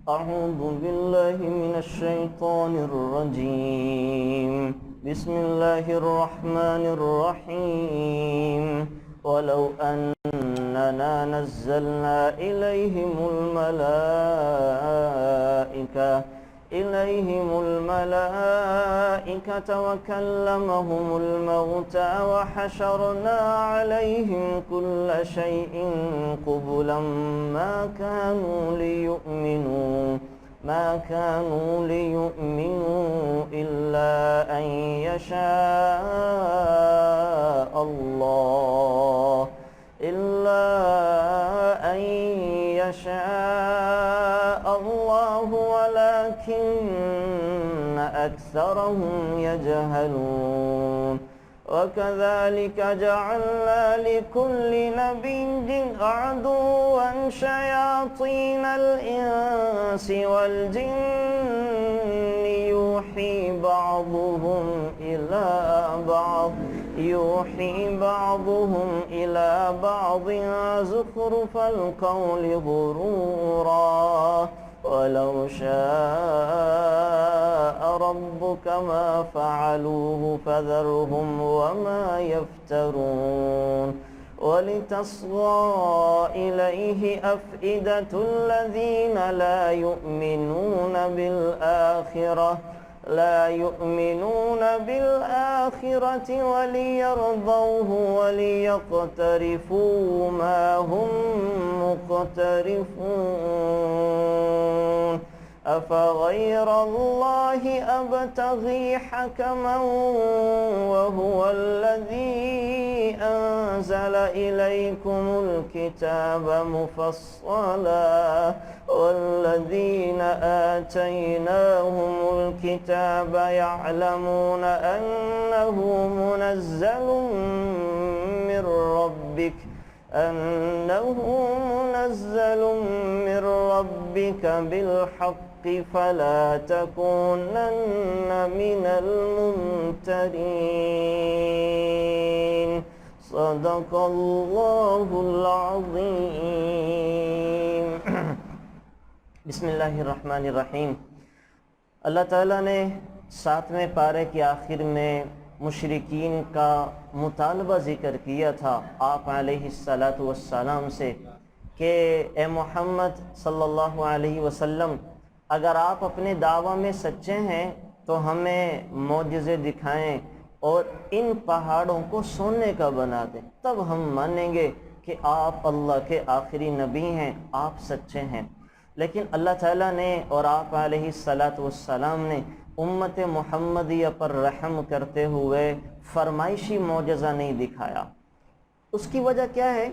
أعوذ بالله من الشيطان الرجيم. بسم الله الرحمن الرحيم. ولو أننا نزلنا إليهم الملائكة وكلمهم الموتى وحشرنا عليهم كل شيء قبلا ما كانوا ليؤمنوا إلا أن يشاء الله ولكن أكثرهم يجهلون. وكذلك جعلنا لكل نبي عدوا شياطين الإنس والجن يوحي بعضهم إلى بعض زخرف القول غرورا ولو شاء ربك ما فعلوه فذرهم وما يفترون. ولتصغى إليه أفئدة الذين لا يؤمنون بالآخرة وليرضوه وليقترفوا ما هم مقترفون. أفغير الله أبتغي حكما وهو الذي أنزل إليكم الكتاب مفصلا والذين آتيناهم الكتاب يعلمون أنه منزل من ربك بالحق فلا تكونن من الممترين. صدق الله العظیم. بسم اللہ الرحمن الرحیم. اللہ تعالیٰ نے 7ویں پارے کے آخر میں مشرکین کا مطالبہ ذکر کیا تھا آپ علیہ السلام سے کہ اے محمد صلی اللہ علیہ وسلم، اگر آپ اپنے دعویٰ میں سچے ہیں تو ہمیں معجزے دکھائیں اور ان پہاڑوں کو سونے کا بنا دیں، تب ہم مانیں گے کہ آپ اللہ کے آخری نبی ہیں، آپ سچے ہیں۔ لیکن اللہ تعالیٰ نے اور آپ علیہ السلام نے امت محمدیہ پر رحم کرتے ہوئے فرمائشی معجزہ نہیں دکھایا۔ اس کی وجہ کیا ہے؟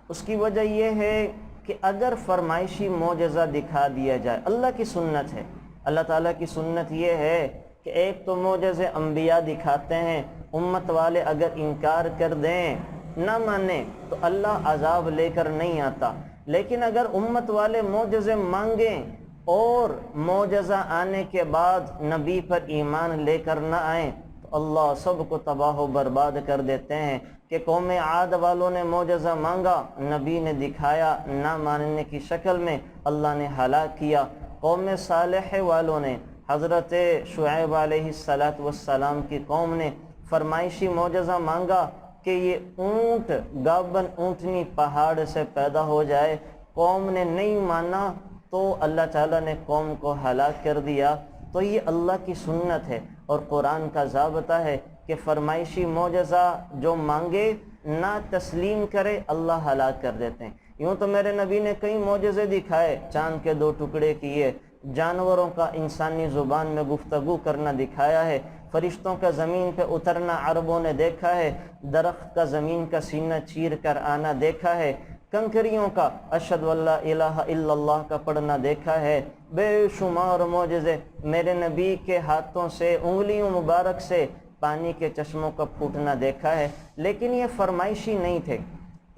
اس کی وجہ یہ ہے کہ اگر فرمائشی معجزہ دکھا دیا جائے، اللہ کی سنت ہے، اللہ تعالیٰ کی سنت یہ ہے کہ ایک تو معجزے انبیاء دکھاتے ہیں، امت والے اگر انکار کر دیں، نہ مانیں، تو اللہ عذاب لے کر نہیں آتا۔ لیکن اگر امت والے معجزے مانگیں اور معجزہ آنے کے بعد نبی پر ایمان لے کر نہ آئیں تو اللہ سب کو تباہ و برباد کر دیتے ہیں کہ قوم عاد والوں نے معجزہ مانگا، نبی نے دکھایا، نہ ماننے کی شکل میں اللہ نے ہلاک کیا۔ قوم صالح والوں نے، حضرت شعیب علیہ السلام کی قوم نے فرمائشی معجزہ مانگا کہ یہ اونٹ، گابن اونٹنی پہاڑ سے پیدا ہو جائے، قوم نے نہیں مانا تو اللہ تعالیٰ نے قوم کو ہلاک کر دیا۔ تو یہ اللہ کی سنت ہے اور قرآن کا ضابطہ ہے کہ فرمائشی معجزہ جو مانگے نہ تسلیم کرے اللہ ہلاک کر دیتے ہیں۔ یوں تو میرے نبی نے کئی معجزے دکھائے، چاند کے 2 ٹکڑے کیے، جانوروں کا انسانی زبان میں گفتگو کرنا دکھایا ہے، فرشتوں کا زمین پہ اترنا عربوں نے دیکھا ہے، درخت کا زمین کا سینہ چیر کر آنا دیکھا ہے، کنکریوں کا اشہد واللہ الہ الا اللہ کا پڑھنا دیکھا ہے۔ بے شمار معجزے میرے نبی کے ہاتھوں سے، انگلیوں مبارک سے پانی کے چشموں کا پھوٹنا دیکھا ہے، لیکن یہ فرمائشی نہیں تھے۔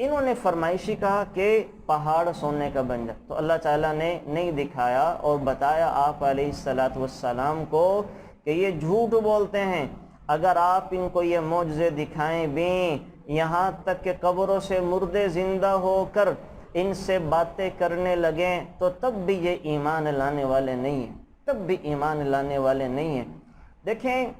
انہوں نے فرمائشی کہا کہ پہاڑ سونے کا بن جائے، تو اللہ تعالیٰ نے نہیں دکھایا اور بتایا آپ علیہ السلام کو کہ یہ جھوٹ بولتے ہیں۔ اگر آپ ان کو یہ معجزے دکھائیں بھی، یہاں تک کہ قبروں سے مردے زندہ ہو کر ان سے باتیں کرنے لگیں تو تب بھی یہ ایمان لانے والے نہیں ہیں، تب بھی ایمان لانے والے نہیں ہیں۔ دیکھیں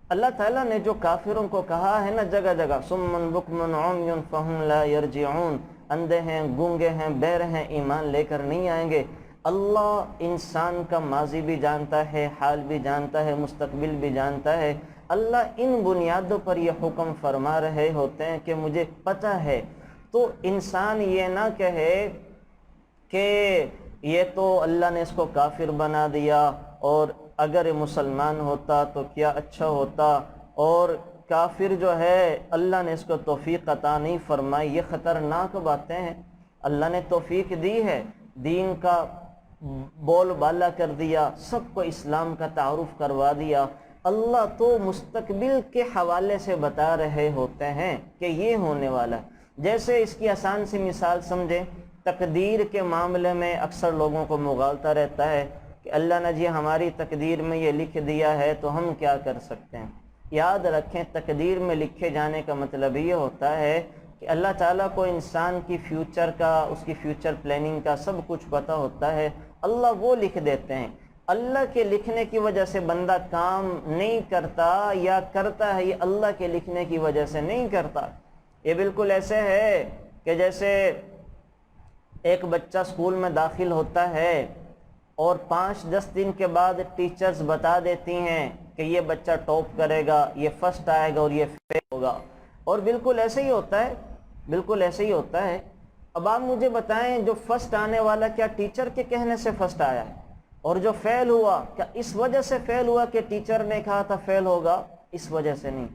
اللہ تعالیٰ نے جو کافروں کو کہا ہے نا جگہ جگہ، صم بکم عمی فہم لا یرجعون، اندھے ہیں، گونگے ہیں، بہرے ہیں، ایمان لے کر نہیں آئیں گے۔ اللہ انسان کا ماضی بھی جانتا ہے، حال بھی جانتا ہے، مستقبل بھی جانتا ہے۔ اللہ ان بنیادوں پر یہ حکم فرما رہے ہوتے ہیں کہ مجھے پتہ ہے، تو انسان یہ نہ کہے کہ یہ تو اللہ نے اس کو کافر بنا دیا، اور اگر مسلمان ہوتا تو کیا اچھا ہوتا، اور کافر جو ہے اللہ نے اس کو توفیق عطا نہیں فرمائی۔ یہ خطرناک باتیں ہیں۔ اللہ نے توفیق دی ہے، دین کا بول بالا کر دیا، سب کو اسلام کا تعارف کروا دیا۔ اللہ تو مستقبل کے حوالے سے بتا رہے ہوتے ہیں کہ یہ ہونے والا ہے۔ جیسے اس کی آسان سی مثال سمجھیں، تقدیر کے معاملے میں اکثر لوگوں کو مغالطہ رہتا ہے کہ اللہ نے جی ہماری تقدیر میں یہ لکھ دیا ہے تو ہم کیا کر سکتے ہیں۔ یاد رکھیں، تقدیر میں لکھے جانے کا مطلب یہ ہوتا ہے کہ اللہ تعالیٰ کو انسان کی فیوچر کا، اس کی فیوچر پلاننگ کا سب کچھ پتہ ہوتا ہے۔ اللہ وہ لکھ دیتے ہیں۔ اللہ کے لکھنے کی وجہ سے بندہ کام نہیں کرتا یا کرتا ہے، یہ اللہ کے لکھنے کی وجہ سے نہیں کرتا۔ یہ بالکل ایسے ہے کہ جیسے ایک بچہ اسکول میں داخل ہوتا ہے اور 5-10 دن کے بعد ٹیچرز بتا دیتی ہیں کہ یہ بچہ ٹاپ کرے گا، یہ فرسٹ آئے گا اور یہ فیل ہوگا، اور بالکل ایسے ہی ہوتا ہے، بالکل ایسے ہی ہوتا ہے۔ اب آپ مجھے بتائیں، جو فرسٹ آنے والا کیا ٹیچر کے کہنے سے فرسٹ آیا ہے؟ اور جو فیل ہوا کیا اس وجہ سے فیل ہوا کہ ٹیچر نے کہا تھا فیل ہوگا؟ اس وجہ سے نہیں،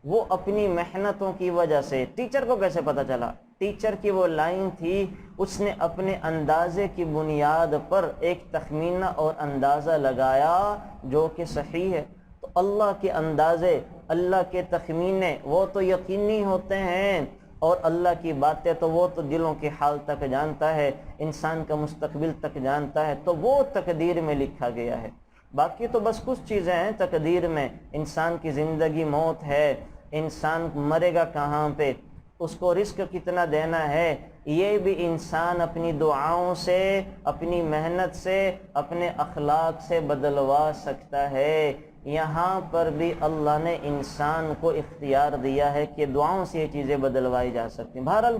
وہ اپنی محنتوں کی وجہ سے۔ ٹیچر کو کیسے پتا چلا؟ ٹیچر کی وہ لائن تھی، اس نے اپنے اندازے کی بنیاد پر ایک تخمینہ اور اندازہ لگایا جو کہ صحیح ہے۔ تو اللہ کے اندازے، اللہ کے تخمینے وہ تو یقینی ہوتے ہیں، اور اللہ کی باتیں تو وہ تو دلوں کے حال تک جانتا ہے، انسان کا مستقبل تک جانتا ہے، تو وہ تقدیر میں لکھا گیا ہے۔ باقی تو بس کچھ چیزیں ہیں تقدیر میں، انسان کی زندگی موت ہے، انسان مرے گا کہاں پہ، اس کو رزق کتنا دینا ہے، یہ بھی انسان اپنی دعاؤں سے، اپنی محنت سے، اپنے اخلاق سے بدلوا سکتا ہے۔ یہاں پر بھی اللہ نے انسان کو اختیار دیا ہے کہ دعاؤں سے یہ چیزیں بدلوائی جا سکتی ہیں۔ بہرحال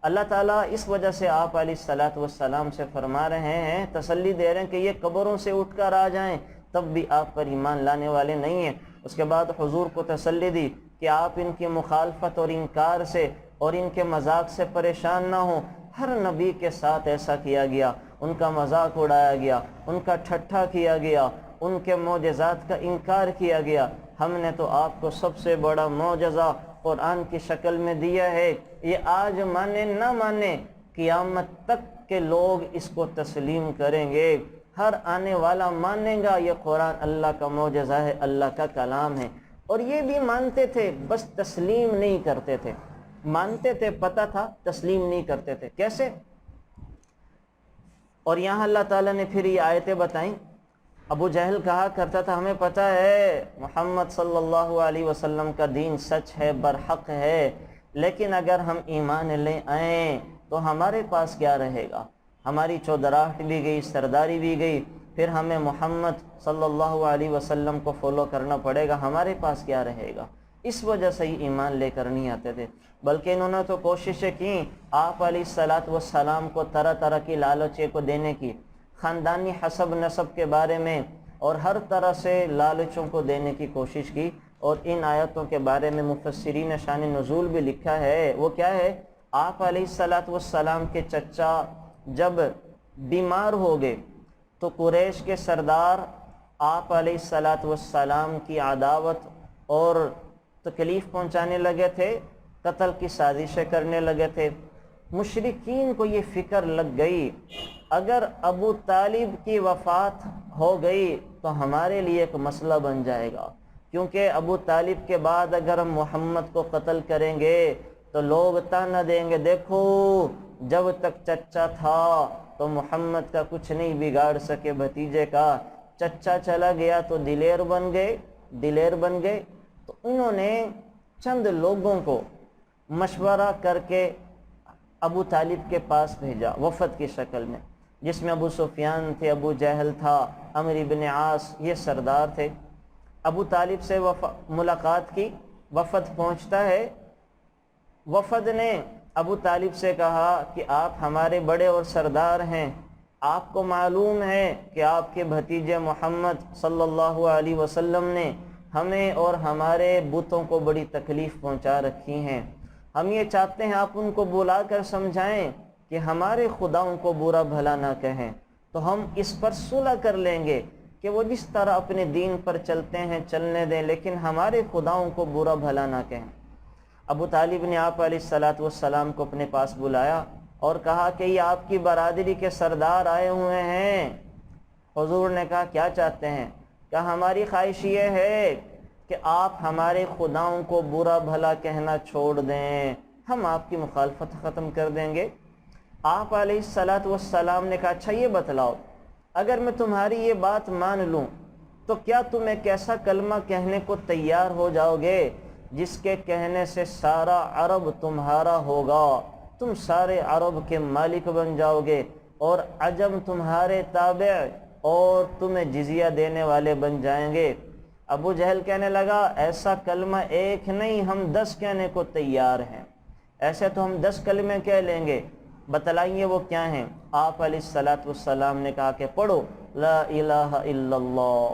اللہ تعالیٰ اس وجہ سے آپ علیہ الصلاۃ والسلام سے فرما رہے ہیں، تسلی دے رہے ہیں کہ یہ قبروں سے اٹھ کر آ جائیں تب بھی آپ پر ایمان لانے والے نہیں ہیں۔ اس کے بعد حضور کو تسلی دی کہ آپ ان کی مخالفت اور انکار سے اور ان کے مذاق سے پریشان نہ ہوں۔ ہر نبی کے ساتھ ایسا کیا گیا، ان کا مذاق اڑایا گیا، ان کا ٹھٹھا کیا گیا، ان کے معجزات کا انکار کیا گیا۔ ہم نے تو آپ کو سب سے بڑا معجزہ قرآن کی شکل میں دیا ہے، یہ آج مانے نہ مانے قیامت تک کے لوگ اس کو تسلیم کریں گے۔ ہر آنے والا مانے گا یہ قرآن اللہ کا معجزہ ہے، اللہ کا کلام ہے۔ اور یہ بھی مانتے تھے، بس تسلیم نہیں کرتے تھے، مانتے تھے، پتہ تھا، تسلیم نہیں کرتے تھے۔ کیسے؟ اور یہاں اللہ تعالیٰ نے پھر یہ آیتیں بتائیں۔ ابو جہل کہا کرتا تھا ہمیں پتہ ہے محمد صلی اللہ علیہ وسلم کا دین سچ ہے، برحق ہے، لیکن اگر ہم ایمان لے آئیں تو ہمارے پاس کیا رہے گا؟ ہماری چودراہٹ بھی گئی، سرداری بھی گئی، پھر ہمیں محمد صلی اللہ علیہ وسلم کو فالو کرنا پڑے گا، ہمارے پاس کیا رہے گا؟ اس وجہ سے ہی ایمان لے کر نہیں آتے تھے۔ بلکہ انہوں نے تو کوششیں کی آپ علیہ الصلاۃ والسلام کو طرح طرح کی لالچیں کو دینے کی، خاندانی حسب نسب کے بارے میں اور ہر طرح سے لالچوں کو دینے کی کوشش کی۔ اور ان آیتوں کے بارے میں مفسرین شان نزول بھی لکھا ہے۔ وہ کیا ہے؟ آپ علیہ الصلاۃ والسلام کے چچا جب بیمار ہو گئے تو قریش کے سردار آپ علیہ الصلاۃ والسلام کی عداوت اور تکلیف پہنچانے لگے تھے، قتل کی سازشیں کرنے لگے تھے۔ مشرکین کو یہ فکر لگ گئی اگر ابو طالب کی وفات ہو گئی تو ہمارے لیے ایک مسئلہ بن جائے گا، کیونکہ ابو طالب کے بعد اگر ہم محمد کو قتل کریں گے تو لوگ طعنہ دیں گے، دیکھو جب تک چچا تھا تو محمد کا کچھ نہیں بگاڑ سکے بھتیجے کا، چچا چلا گیا تو دلیر بن گئے۔ تو انہوں نے چند لوگوں کو مشورہ کر کے ابو طالب کے پاس بھیجا وفد کی شکل میں، جس میں ابو سفیان تھے، ابو جہل تھا، عمرو بن عاص، یہ سردار تھے۔ ابو طالب سے ملاقات کی، وفد پہنچتا ہے۔ وفد نے ابو طالب سے کہا کہ آپ ہمارے بڑے اور سردار ہیں، آپ کو معلوم ہے کہ آپ کے بھتیجے محمد صلی اللہ علیہ وسلم نے ہمیں اور ہمارے بتوں کو بڑی تکلیف پہنچا رکھی ہیں، ہم یہ چاہتے ہیں آپ ان کو بلا کر سمجھائیں کہ ہمارے خداؤں کو برا بھلا نہ کہیں، تو ہم اس پر صلح کر لیں گے کہ وہ جس طرح اپنے دین پر چلتے ہیں چلنے دیں، لیکن ہمارے خداؤں کو برا بھلا نہ کہیں۔ ابو طالب نے آپ علیہ السلام کو اپنے پاس بلایا اور کہا کہ یہ آپ کی برادری کے سردار آئے ہوئے ہیں۔ حضور نے کہا کیا چاہتے ہیں؟ کہ ہماری خواہش یہ ہے کہ آپ ہمارے خداؤں کو برا بھلا کہنا چھوڑ دیں، ہم آپ کی مخالفت ختم کر دیں گے۔ آپ علیہ السلام نے کہا اچھا یہ بتلاؤ، اگر میں تمہاری یہ بات مان لوں تو کیا تم ایک ایسا کلمہ کہنے کو تیار ہو جاؤ گے جس کے کہنے سے سارا عرب تمہارا ہوگا، تم سارے عرب کے مالک بن جاؤ گے اور عجم تمہارے تابع اور تمہیں جزیہ دینے والے بن جائیں گے؟ ابو جہل کہنے لگا ایسا کلمہ ایک نہیں، ہم 10 کہنے کو تیار ہیں، ایسے تو ہم 10 کلمے کہہ لیں گے، بتلائیے وہ کیا ہیں؟ آپ علیہ السلام نے کہا کہ پڑھو لا الہ الا اللہ،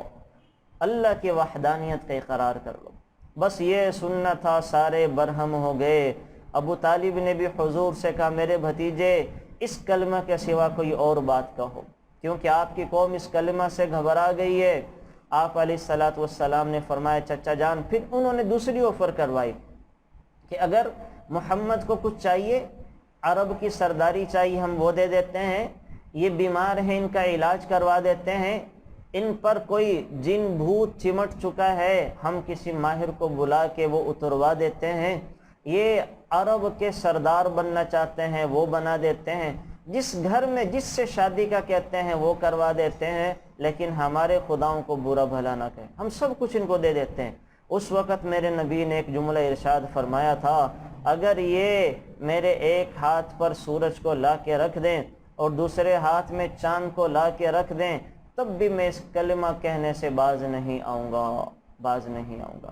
اللہ کی وحدانیت کا اقرار کر لو۔ بس یہ سننا تھا، سارے برہم ہو گئے۔ ابو طالب نے بھی حضور سے کہا میرے بھتیجے اس کلمہ کے سوا کوئی اور بات کہو، کیونکہ آپ کی قوم اس کلمہ سے گھبرا گئی ہے۔ آپ علیہ السلام نے فرمایا چچا جان، پھر انہوں نے دوسری آفر کروائی کہ اگر محمد کو کچھ چاہیے، عرب کی سرداری چاہیے، ہم وہ دے دیتے ہیں، یہ بیمار ہیں ان کا علاج کروا دیتے ہیں، ان پر کوئی جن بھوت چمٹ چکا ہے ہم کسی ماہر کو بلا کے وہ اتروا دیتے ہیں، یہ عرب کے سردار بننا چاہتے ہیں وہ بنا دیتے ہیں، جس گھر میں جس سے شادی کا کہتے ہیں وہ کروا دیتے ہیں، لیکن ہمارے خداؤں کو برا بھلا نہ کہیں، ہم سب کچھ ان کو دے دیتے ہیں۔ اس وقت میرے نبی نے ایک جملہ ارشاد فرمایا تھا، اگر یہ میرے ایک ہاتھ پر سورج کو لا کے رکھ دیں اور دوسرے ہاتھ میں چاند کو لا کے رکھ دیں تب بھی میں اس کلمہ کہنے سے باز نہیں آؤں گا۔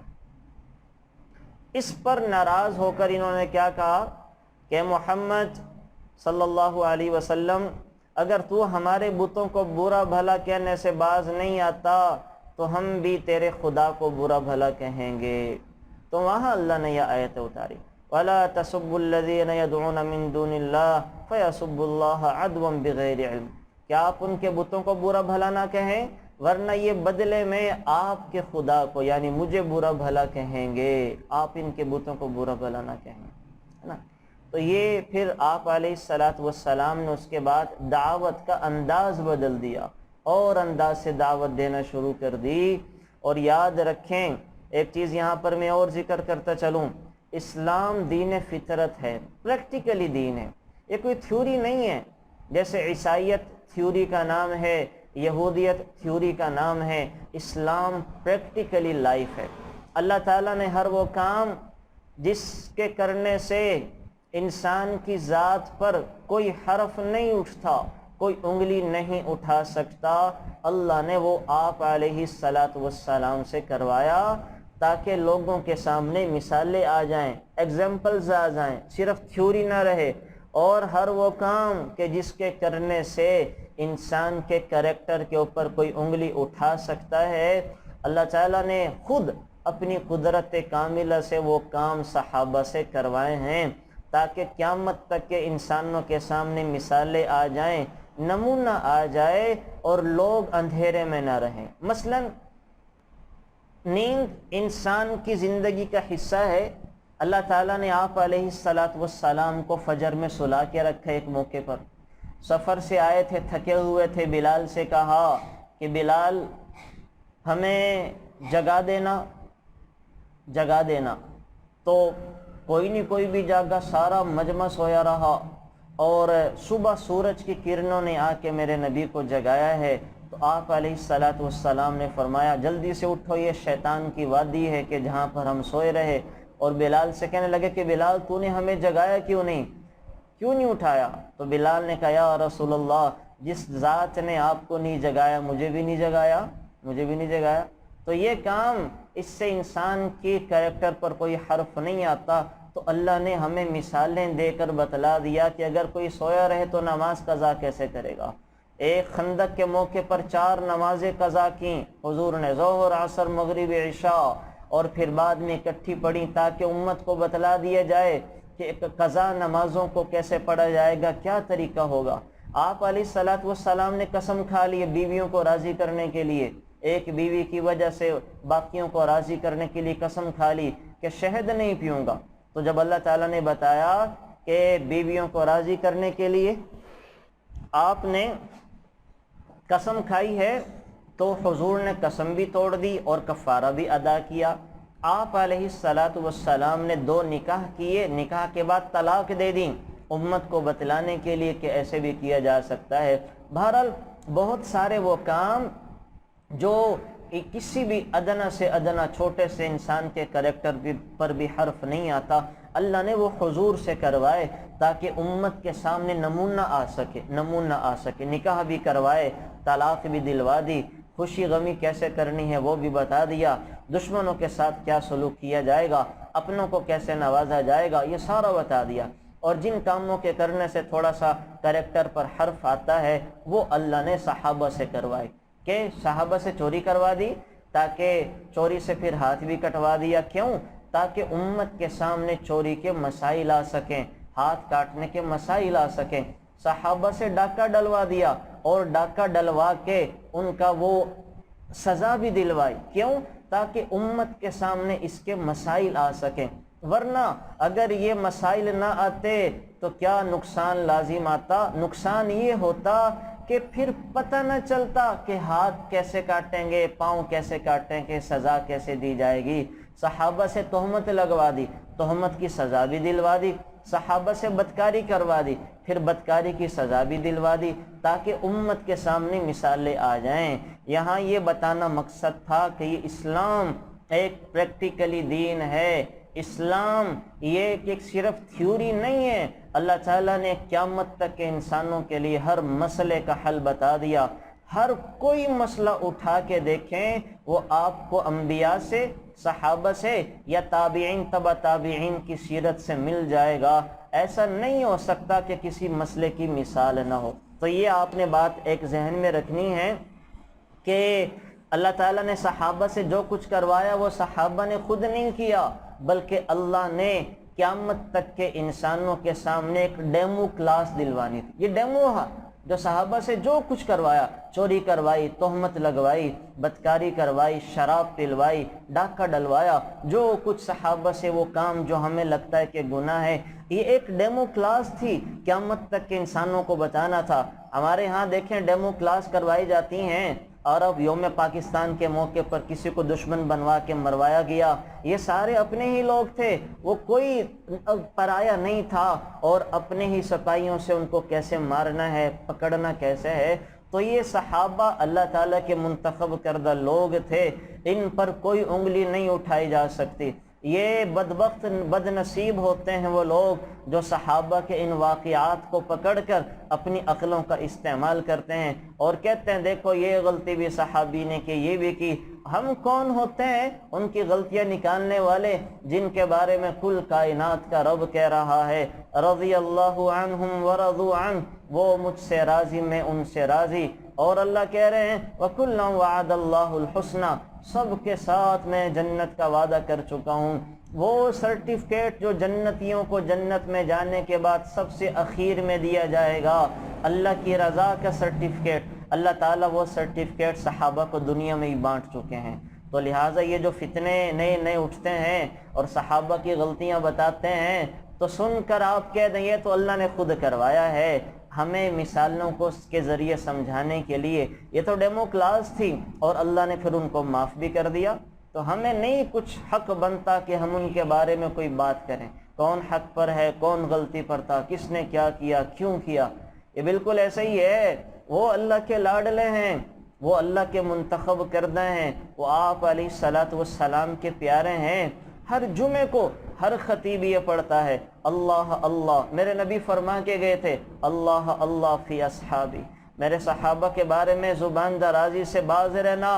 اس پر ناراض ہو کر انہوں نے کیا کہا کہ محمد صلی اللہ علیہ وسلم اگر تو ہمارے بتوں کو برا بھلا کہنے سے باز نہیں آتا تو ہم بھی تیرے خدا کو برا بھلا کہیں گے۔ تو وہاں اللہ نے یہ آیت اتاری، وَلَا تَسُبُّوا الَّذِينَ يَدْعُونَ مِن دُونِ اللَّهِ فَيَسُبُّوا اللَّهَ عَدْوًا بِغَيْرِ عِلْمٍ، کیا آپ ان کے بتوں کو برا بھلا نہ کہیں ورنہ یہ بدلے میں آپ کے خدا کو یعنی مجھے برا بھلا کہیں گے، آپ ان کے بتوں کو برا بھلا نہ کہیں، ہے نا؟ تو یہ پھر آپ علیہ السلام نے اس کے بعد دعوت کا انداز بدل دیا اور انداز سے دعوت دینا شروع کر دی۔ اور یاد رکھیں ایک چیز یہاں پر میں اور ذکر کرتا چلوں، اسلام دین فطرت ہے، پریکٹیکلی دین ہے، یہ کوئی تھیوری نہیں ہے، جیسے عیسائیت تھیوری کا نام ہے، یہودیت تھیوری کا نام ہے، اسلام پریکٹیکلی لائف ہے۔ اللہ تعالیٰ نے ہر وہ کام جس کے کرنے سے انسان کی ذات پر کوئی حرف نہیں اٹھتا، کوئی انگلی نہیں اٹھا سکتا، اللہ نے وہ آپ علیہ السلام سے کروایا تاکہ لوگوں کے سامنے مثالیں آ جائیں، ایگزامپلز آ جائیں، صرف تھیوری نہ رہے۔ اور ہر وہ کام کہ جس کے کرنے سے انسان کے کریکٹر کے اوپر کوئی انگلی اٹھا سکتا ہے، اللہ تعالیٰ نے خود اپنی قدرت کاملہ سے وہ کام صحابہ سے کروائے ہیں تاکہ قیامت تک کے انسانوں کے سامنے مثالیں آ جائیں، نمونہ آ جائے اور لوگ اندھیرے میں نہ رہیں۔ مثلا نیند انسان کی زندگی کا حصہ ہے، اللہ تعالیٰ نے آپ علیہ السلام کو فجر میں سلا کے رکھا، ایک موقع پر سفر سے آئے تھے، تھکے ہوئے تھے، بلال سے کہا کہ بلال ہمیں جگا دینا، تو کوئی نہیں کوئی بھی جاگا، سارا مجمع سویا رہا، اور صبح سورج کی کرنوں نے آ کے میرے نبی کو جگایا ہے، تو آپ علیہ السلام نے فرمایا جلدی سے اٹھو، یہ شیطان کی وادی ہے کہ جہاں پر ہم سوئے رہے۔ اور بلال سے کہنے لگے کہ بلال تو نے ہمیں جگایا کیوں نہیں؟ کیوں نہیں اٹھایا؟ تو بلال نے کہا یا رسول اللہ جس ذات نے آپ کو نہیں جگایا مجھے بھی نہیں جگایا، مجھے بھی نہیں جگایا۔ تو یہ کام، اس سے انسان کی کریکٹر پر کوئی حرف نہیں آتا۔ تو اللہ نے ہمیں مثالیں دے کر بتلا دیا کہ اگر کوئی سویا رہے تو نماز قضا کیسے کرے گا۔ ایک خندق کے موقع پر 4 نمازیں قضا کیں حضور نے، ظہر عصر مغرب عشاء، اور پھر بعد میں اکٹھی پڑھی تاکہ امت کو بتلا دیا جائے کہ قضا نمازوں کو کیسے پڑھا جائے گا، کیا طریقہ ہوگا۔ آپ علیہ الصلوۃ والسلام نے قسم کھا لی بیویوں کو راضی کرنے کے لیے، ایک بیوی کی وجہ سے باقیوں کو راضی کرنے کے لیے قسم کھا لی کہ شہد نہیں پیوں گا۔ تو جب اللہ تعالیٰ نے بتایا کہ بیویوں کو راضی کرنے کے لیے آپ نے قسم کھائی ہے، تو حضور نے قسم بھی توڑ دی اور کفارہ بھی ادا کیا۔ آپ علیہ الصلوۃ والسلام نے 2 نکاح کیے، نکاح کے بعد طلاق دے دی امت کو بتلانے کے لیے کہ ایسے بھی کیا جا سکتا ہے۔ بہرحال بہت سارے وہ کام جو کسی بھی ادنا سے ادنا چھوٹے سے انسان کے کریکٹر پر بھی حرف نہیں آتا، اللہ نے وہ حضور سے کروائے تاکہ امت کے سامنے نمونہ آ سکے۔ نکاح بھی کروائے، طلاق بھی دلوا دی، خوشی غمی کیسے کرنی ہے وہ بھی بتا دیا، دشمنوں کے ساتھ کیا سلوک کیا جائے گا، اپنوں کو کیسے نوازا جائے گا، یہ سارا بتا دیا۔ اور جن کاموں کے کرنے سے تھوڑا سا کریکٹر پر حرف آتا ہے وہ اللہ نے صحابہ سے کروائے، کہ صحابہ سے چوری کروا دی تاکہ چوری سے پھر ہاتھ بھی کٹوا دیا۔ کیوں؟ تاکہ امت کے سامنے چوری کے مسائل آ سکیں، ہاتھ کاٹنے کے مسائل آ سکیں۔ صحابہ سے ڈاکہ ڈلوا دیا اور ڈاکہ ڈلوا کے ان کا وہ سزا بھی دلوائی۔ کیوں؟ تاکہ امت کے سامنے اس کے مسائل آ سکیں، ورنہ اگر یہ مسائل نہ آتے تو کیا نقصان لازم آتا؟ نقصان یہ ہوتا کہ پھر پتہ نہ چلتا کہ ہاتھ کیسے کاٹیں گے، پاؤں کیسے کاٹیں گے، سزا کیسے دی جائے گی۔ صحابہ سے تہمت لگوا دی، تہمت کی سزا بھی دلوا دی، صحابہ سے بدکاری کروا دی، پھر بدکاری کی سزا بھی دلوا دی، تاکہ امت کے سامنے مثالیں آ جائیں۔ یہاں یہ بتانا مقصد تھا کہ یہ اسلام ایک پریکٹیکلی دین ہے، اسلام یہ کہ صرف تھیوری نہیں ہے۔ اللہ تعالیٰ نے قیامت تک کے انسانوں کے لیے ہر مسئلے کا حل بتا دیا۔ ہر کوئی مسئلہ اٹھا کے دیکھیں، وہ آپ کو انبیاء سے، صحابہ سے یا تابعین تبع تابعین کی سیرت سے مل جائے گا۔ ایسا نہیں ہو سکتا کہ کسی مسئلے کی مثال نہ ہو۔ تو یہ آپ نے بات ایک ذہن میں رکھنی ہے کہ اللہ تعالیٰ نے صحابہ سے جو کچھ کروایا وہ صحابہ نے خود نہیں کیا، بلکہ اللہ نے قیامت تک کے انسانوں کے سامنے ایک ڈیمو کلاس دلوانی تھی۔ یہ ڈیمو ہے جو صحابہ سے جو کچھ کروایا، چوری کروائی، تہمت لگوائی، بدکاری کروائی، شراب پلوائی، ڈاکہ ڈلوایا، جو کچھ صحابہ سے وہ کام جو ہمیں لگتا ہے کہ گناہ ہے، یہ ایک ڈیمو کلاس تھی، قیامت تک کے انسانوں کو بتانا تھا۔ ہمارے ہاں دیکھیں ڈیمو کلاس کروائی جاتی ہیں، اور اب یوم پاکستان کے موقع پر کسی کو دشمن بنوا کے مروایا گیا، یہ سارے اپنے ہی لوگ تھے، وہ کوئی پرایا نہیں تھا، اور اپنے ہی سپاہیوں سے ان کو کیسے مارنا ہے، پکڑنا کیسے ہے۔ تو یہ صحابہ اللہ تعالیٰ کے منتخب کردہ لوگ تھے، ان پر کوئی انگلی نہیں اٹھائی جا سکتی۔ یہ بدبخت بد نصیب ہوتے ہیں وہ لوگ جو صحابہ کے ان واقعات کو پکڑ کر اپنی عقلوں کا استعمال کرتے ہیں اور کہتے ہیں دیکھو یہ غلطی بھی صحابی نے کی، یہ بھی کی۔ ہم کون ہوتے ہیں ان کی غلطیاں نکالنے والے، جن کے بارے میں کل کائنات کا رب کہہ رہا ہے رضی اللہ عنہم ورضوا عنہ، وہ مجھ سے راضی میں ان سے راضی۔ اور اللہ کہہ رہے ہیں وَكُلًّا وَعَدَ اللَّهُ الْحُسْنَى، سب کے ساتھ میں جنت کا وعدہ کر چکا ہوں۔ وہ سرٹیفکیٹ جو جنتیوں کو جنت میں جانے کے بعد سب سے اخیر میں دیا جائے گا، اللہ کی رضا کا سرٹیفکیٹ، اللہ تعالیٰ وہ سرٹیفکیٹ صحابہ کو دنیا میں ہی بانٹ چکے ہیں۔ تو لہٰذا یہ جو فتنے نئے نئے اٹھتے ہیں اور صحابہ کی غلطیاں بتاتے ہیں، تو سن کر آپ کہہ دیں یہ تو اللہ نے خود کروایا ہے، ہمیں مثالوں کو اس کے ذریعے سمجھانے کے لیے۔ یہ تو ڈیمو کلاس تھی اور اللہ نے پھر ان کو معاف بھی کر دیا۔ تو ہمیں نہیں کچھ حق بنتا کہ ہم ان کے بارے میں کوئی بات کریں، کون حق پر ہے، کون غلطی پر تھا، کس نے کیا کیا، کیوں کیا۔ یہ بالکل ایسے ہی ہے، وہ اللہ کے لاڈلے ہیں، وہ اللہ کے منتخب کردہ ہیں، وہ آپ علیہ الصلوۃ والسلام کے پیارے ہیں۔ ہر جمعے کو ہر خطیب یہ پڑھتا ہے اللہ اللہ. میرے نبی فرما کے گئے تھے اللہ اللہ فی اصحابی. میرے صحابہ کے بارے میں زبان درازی سے باز رہنا،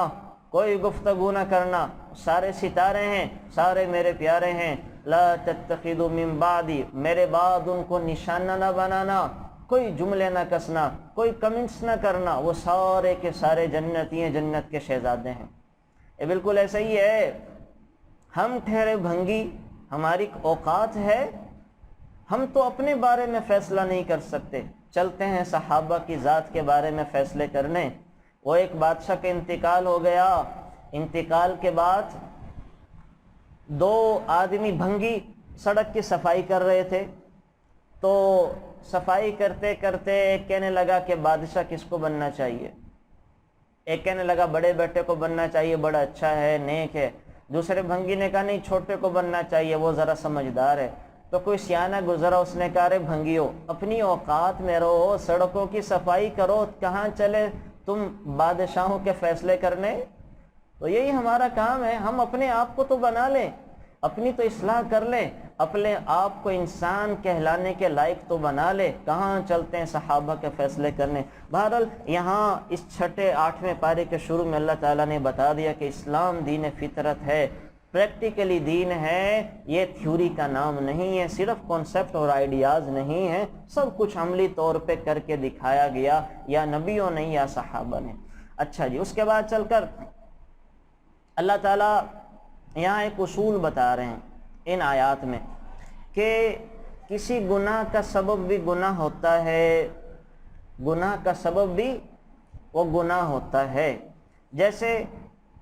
کوئی گفتگو نہ کرنا. سارے ستارے ہیں، سارے میرے پیارے ہیں. لا تتخذوا من بعدی، میرے بعد ان کو نشانہ نہ بنانا، کوئی جملے نہ کسنا، کوئی کمنٹس نہ کرنا. وہ سارے کے سارے جنتی ہیں، جنت کے شہزادے ہیں. یہ بالکل ایسا ہی ہے. ہم ٹھہرے بھنگی، ہماری اوقات ہے، ہم تو اپنے بارے میں فیصلہ نہیں کر سکتے. چلتے ہیں صحابہ کی ذات کے بارے میں فیصلے کرنے. وہ ایک بادشاہ کا انتقال ہو گیا. انتقال کے بعد دو آدمی بھنگی سڑک کی صفائی کر رہے تھے. تو صفائی کرتے کرتے ایک کہنے لگا کہ بادشاہ کس کو بننا چاہیے. ایک کہنے لگا بڑے بیٹے کو بننا چاہیے، بڑا اچھا ہے، نیک ہے. دوسرے بھنگی نے کہا نہیں، چھوٹے کو بننا چاہیے، وہ ذرا سمجھدار ہے. تو کوئی سیانہ گزرا، اس نے کہا رے بھنگیو، اپنی اوقات میں رہو، سڑکوں کی صفائی کرو، کہاں چلے تم بادشاہوں کے فیصلے کرنے. تو یہی ہمارا کام ہے، ہم اپنے آپ کو تو بنا لیں، اپنی تو اصلاح کر لیں، اپنے آپ کو انسان کہلانے کے لائق تو بنا لے. کہاں چلتے ہیں صحابہ کے فیصلے کرنے. بہرحال یہاں اس 6-8ویں پارے کے شروع میں اللہ تعالیٰ نے بتا دیا کہ اسلام دین فطرت ہے، پریکٹیکلی دین ہے. یہ تھیوری کا نام نہیں ہے، صرف کانسیپٹ اور آئیڈیاز نہیں ہیں، سب کچھ عملی طور پہ کر کے دکھایا گیا، یا نبیوں نے یا صحابہ نے. اچھا جی، اس کے بعد چل کر اللہ تعالیٰ یہاں ایک اصول بتا رہے ہیں ان آیات میں کہ کسی گناہ کا سبب بھی گناہ ہوتا ہے، گناہ کا سبب بھی وہ گناہ ہوتا ہے. جیسے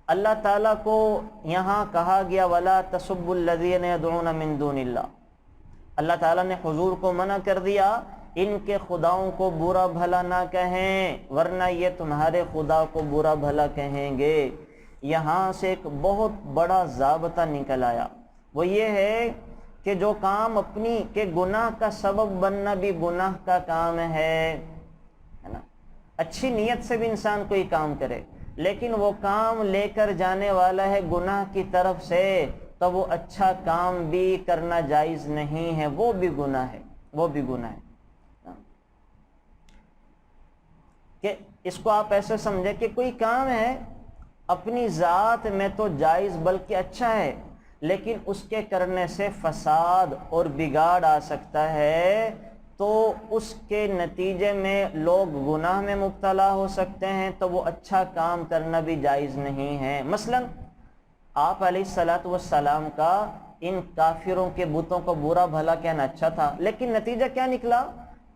اللہ تعالیٰ کو یہاں کہا گیا وَلَا تَسُبُّوا الَّذِينَ يَدْعُونَ مِن دُونِ اللَّهِ. اللہ تعالیٰ نے حضور کو منع کر دیا ان کے خداؤں کو برا بھلا نہ کہیں، ورنہ یہ تمہارے خدا کو برا بھلا کہیں گے. یہاں سے ایک بہت بڑا ضابطہ نکل آیا، وہ یہ ہے کہ جو کام اپنی کہ گناہ کا سبب بننا بھی گناہ کا کام ہے نا. اچھی نیت سے بھی انسان کوئی کام کرے، لیکن وہ کام لے کر جانے والا ہے گناہ کی طرف سے، تو وہ اچھا کام بھی کرنا جائز نہیں ہے، وہ بھی گناہ ہے، وہ بھی گناہ ہے. کہ اس کو آپ ایسے سمجھے کہ کوئی کام ہے اپنی ذات میں تو جائز بلکہ اچھا ہے، لیکن اس کے کرنے سے فساد اور بگاڑ آ سکتا ہے، تو اس کے نتیجے میں لوگ گناہ میں مبتلا ہو سکتے ہیں، تو وہ اچھا کام کرنا بھی جائز نہیں ہے. مثلا آپ علیہ السلام کا ان کافروں کے بتوں کو برا بھلا کہنا اچھا تھا، لیکن نتیجہ کیا نکلا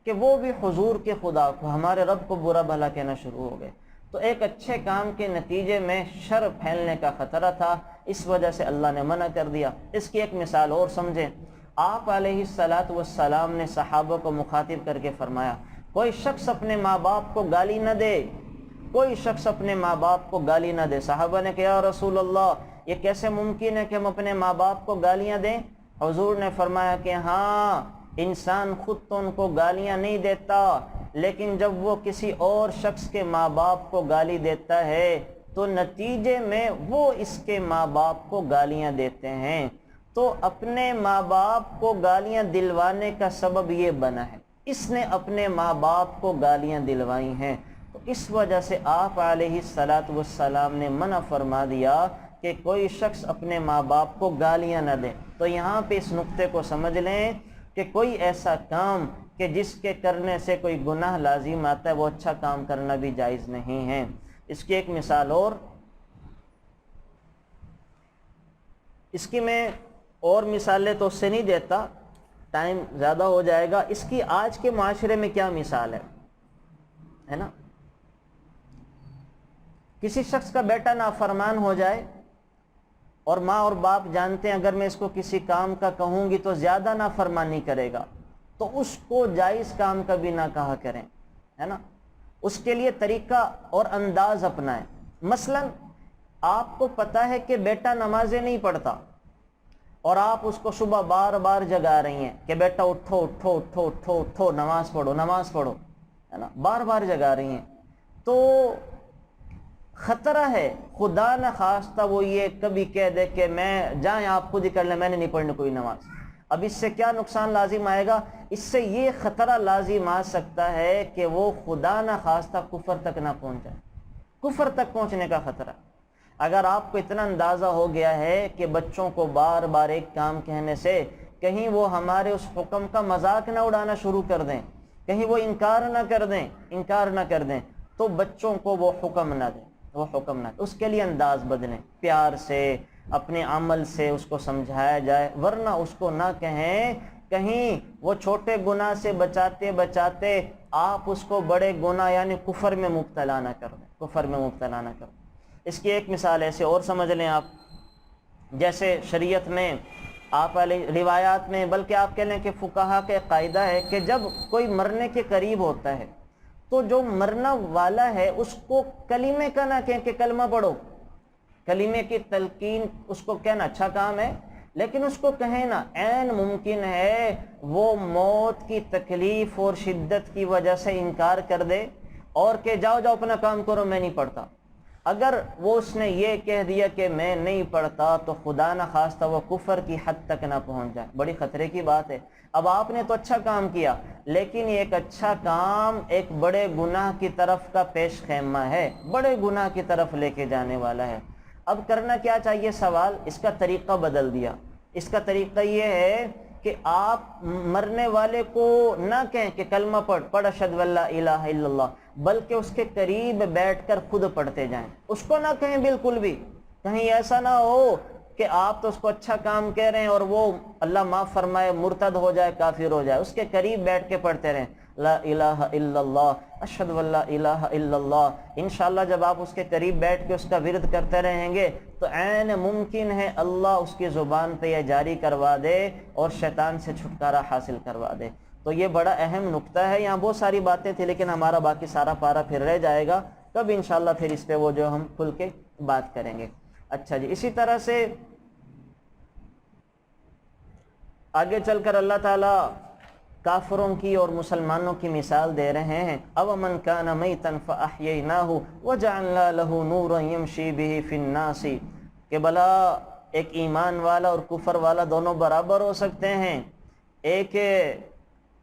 کہ وہ بھی حضور کے خدا کو، ہمارے رب کو برا بھلا کہنا شروع ہو گئے. تو ایک اچھے کام کے نتیجے میں شر پھیلنے کا خطرہ تھا، اس وجہ سے اللہ نے منع کر دیا. اس کی ایک مثال اور سمجھیں. آپ علیہ السلام نے صحابہ کو مخاطب کر کے فرمایا کوئی شخص اپنے ماں باپ کو گالی نہ دے، کوئی شخص اپنے ماں باپ کو گالی نہ دے. صحابہ نے کہا یا رسول اللہ یہ کیسے ممکن ہے کہ ہم اپنے ماں باپ کو گالیاں دیں؟ حضور نے فرمایا کہ ہاں، انسان خود تو ان کو گالیاں نہیں دیتا، لیکن جب وہ کسی اور شخص کے ماں باپ کو گالی دیتا ہے تو نتیجے میں وہ اس کے ماں باپ کو گالیاں دیتے ہیں. تو اپنے ماں باپ کو گالیاں دلوانے کا سبب یہ بنا ہے، اس نے اپنے ماں باپ کو گالیاں دلوائی ہیں. تو اس وجہ سے آپ علیہ السلام نے منع فرما دیا کہ کوئی شخص اپنے ماں باپ کو گالیاں نہ دے. تو یہاں پہ اس نقطے کو سمجھ لیں کہ کوئی ایسا کام کہ جس کے کرنے سے کوئی گناہ لازم آتا ہے، وہ اچھا کام کرنا بھی جائز نہیں ہے. اس کی ایک مثال اور، اس کی میں اور مثالیں تو اس سے نہیں دیتا، ٹائم زیادہ ہو جائے گا. اس کی آج کے معاشرے میں کیا مثال ہے نا. کسی شخص کا بیٹا نافرمان ہو جائے اور ماں اور باپ جانتے ہیں اگر میں اس کو کسی کام کا کہوں گی تو زیادہ نافرمانی کرے گا، تو اس کو جائز کام کا بھی نہ کہا کریں، ہے نا. اس کے لیے طریقہ اور انداز اپنائیں. مثلا آپ کو پتہ ہے کہ بیٹا نمازیں نہیں پڑھتا، اور آپ اس کو صبح بار بار جگا رہی ہیں کہ بیٹا اٹھو اٹھو اٹھو اٹھو اٹھو، نماز پڑھو نماز پڑھو، ہے نا، بار بار جگا رہی ہیں. تو خطرہ ہے خدا نہ خواستہ وہ یہ کبھی کہہ دے کہ میں جائیں آپ خود ہی کر لیں، میں نے نہیں پڑھنی کوئی نماز۔ اب اس سے کیا نقصان لازم آئے گا؟ اس سے یہ خطرہ لازم آ سکتا ہے کہ وہ خدا نہ خواستہ کفر تک نہ پہنچ جائے، کفر تک پہنچنے کا خطرہ۔ اگر آپ کو اتنا اندازہ ہو گیا ہے کہ بچوں کو بار بار ایک کام کہنے سے کہیں وہ ہمارے اس حکم کا مذاق نہ اڑانا شروع کر دیں، کہیں وہ انکار نہ کر دیں تو بچوں کو وہ حکم نہ دیں، اس کے لیے انداز بدلیں، پیار سے اپنے عمل سے اس کو سمجھایا جائے، ورنہ اس کو نہ کہیں، کہیں وہ چھوٹے گناہ سے بچاتے بچاتے آپ اس کو بڑے گناہ یعنی کفر میں مبتلا نہ کر دیں۔ اس کی ایک مثال ایسے اور سمجھ لیں آپ، جیسے شریعت میں آپ روایات میں، بلکہ آپ کہہ لیں کہ فقہا کا قاعدہ ہے کہ جب کوئی مرنے کے قریب ہوتا ہے تو جو مرنا والا ہے اس کو کلمے کا نہ کہیں کہ کلمہ پڑھو، کلمے کی تلقین اس کو کہنا اچھا کام ہے، لیکن اس کو کہیں نا، عین ممکن ہے وہ موت کی تکلیف اور شدت کی وجہ سے انکار کر دے اور کہ جاؤ اپنا کام کرو، میں نہیں پڑھتا۔ اگر وہ اس نے یہ کہہ دیا کہ میں نہیں پڑھتا تو خدا نہ خواستہ وہ کفر کی حد تک نہ پہنچ جائے، بڑی خطرے کی بات ہے۔ اب آپ نے تو اچھا کام کیا، لیکن ایک اچھا کام ایک بڑے گناہ کی طرف کا پیش خیمہ ہے، بڑے گناہ کی طرف لے کے جانے والا ہے۔ اب کرنا کیا چاہیے؟ سوال اس کا طریقہ بدل دیا۔ اس کا طریقہ یہ ہے کہ آپ مرنے والے کو نہ کہیں کہ کلمہ پڑھ اشہد ان لا الہ الا اللہ، بلکہ اس کے قریب بیٹھ کر خود پڑھتے جائیں، اس کو نہ کہیں بالکل بھی۔ کہیں ایسا نہ ہو کہ آپ تو اس کو اچھا کام کہہ رہے ہیں اور وہ اللہ معاف فرمائے مرتد ہو جائے، کافر ہو جائے، اس کے قریب بیٹھ کے پڑھتے رہیں لا الہ الا اللہ، اشہد ان لا الہ الا اللہ۔ انشاءاللہ جب آپ اس کے قریب بیٹھ کے اس کا ورد کرتے رہیں گے تو عین ممکن ہے اللہ اس کی زبان پہ یہ جاری کروا دے اور شیطان سے چھٹکارا حاصل کروا دے۔ تو یہ بڑا اہم نقطہ ہے۔ یہاں بہت ساری باتیں تھیں لیکن ہمارا باقی سارا پارا پھر رہ جائے گا، تب انشاءاللہ پھر اس پہ وہ جو ہم کھل کے بات کریں گے۔ اچھا جی، اسی طرح سے آگے چل کر اللہ تعالیٰ کافروں کی اور مسلمانوں کی مثال دے رہے ہیں۔ اومن کان میتا فاحییناہ وجعلنا لہ نورا یمشی بہ فی الناس، کہ بلا ایک ایمان والا اور کفر والا دونوں برابر ہو سکتے ہیں؟ ایک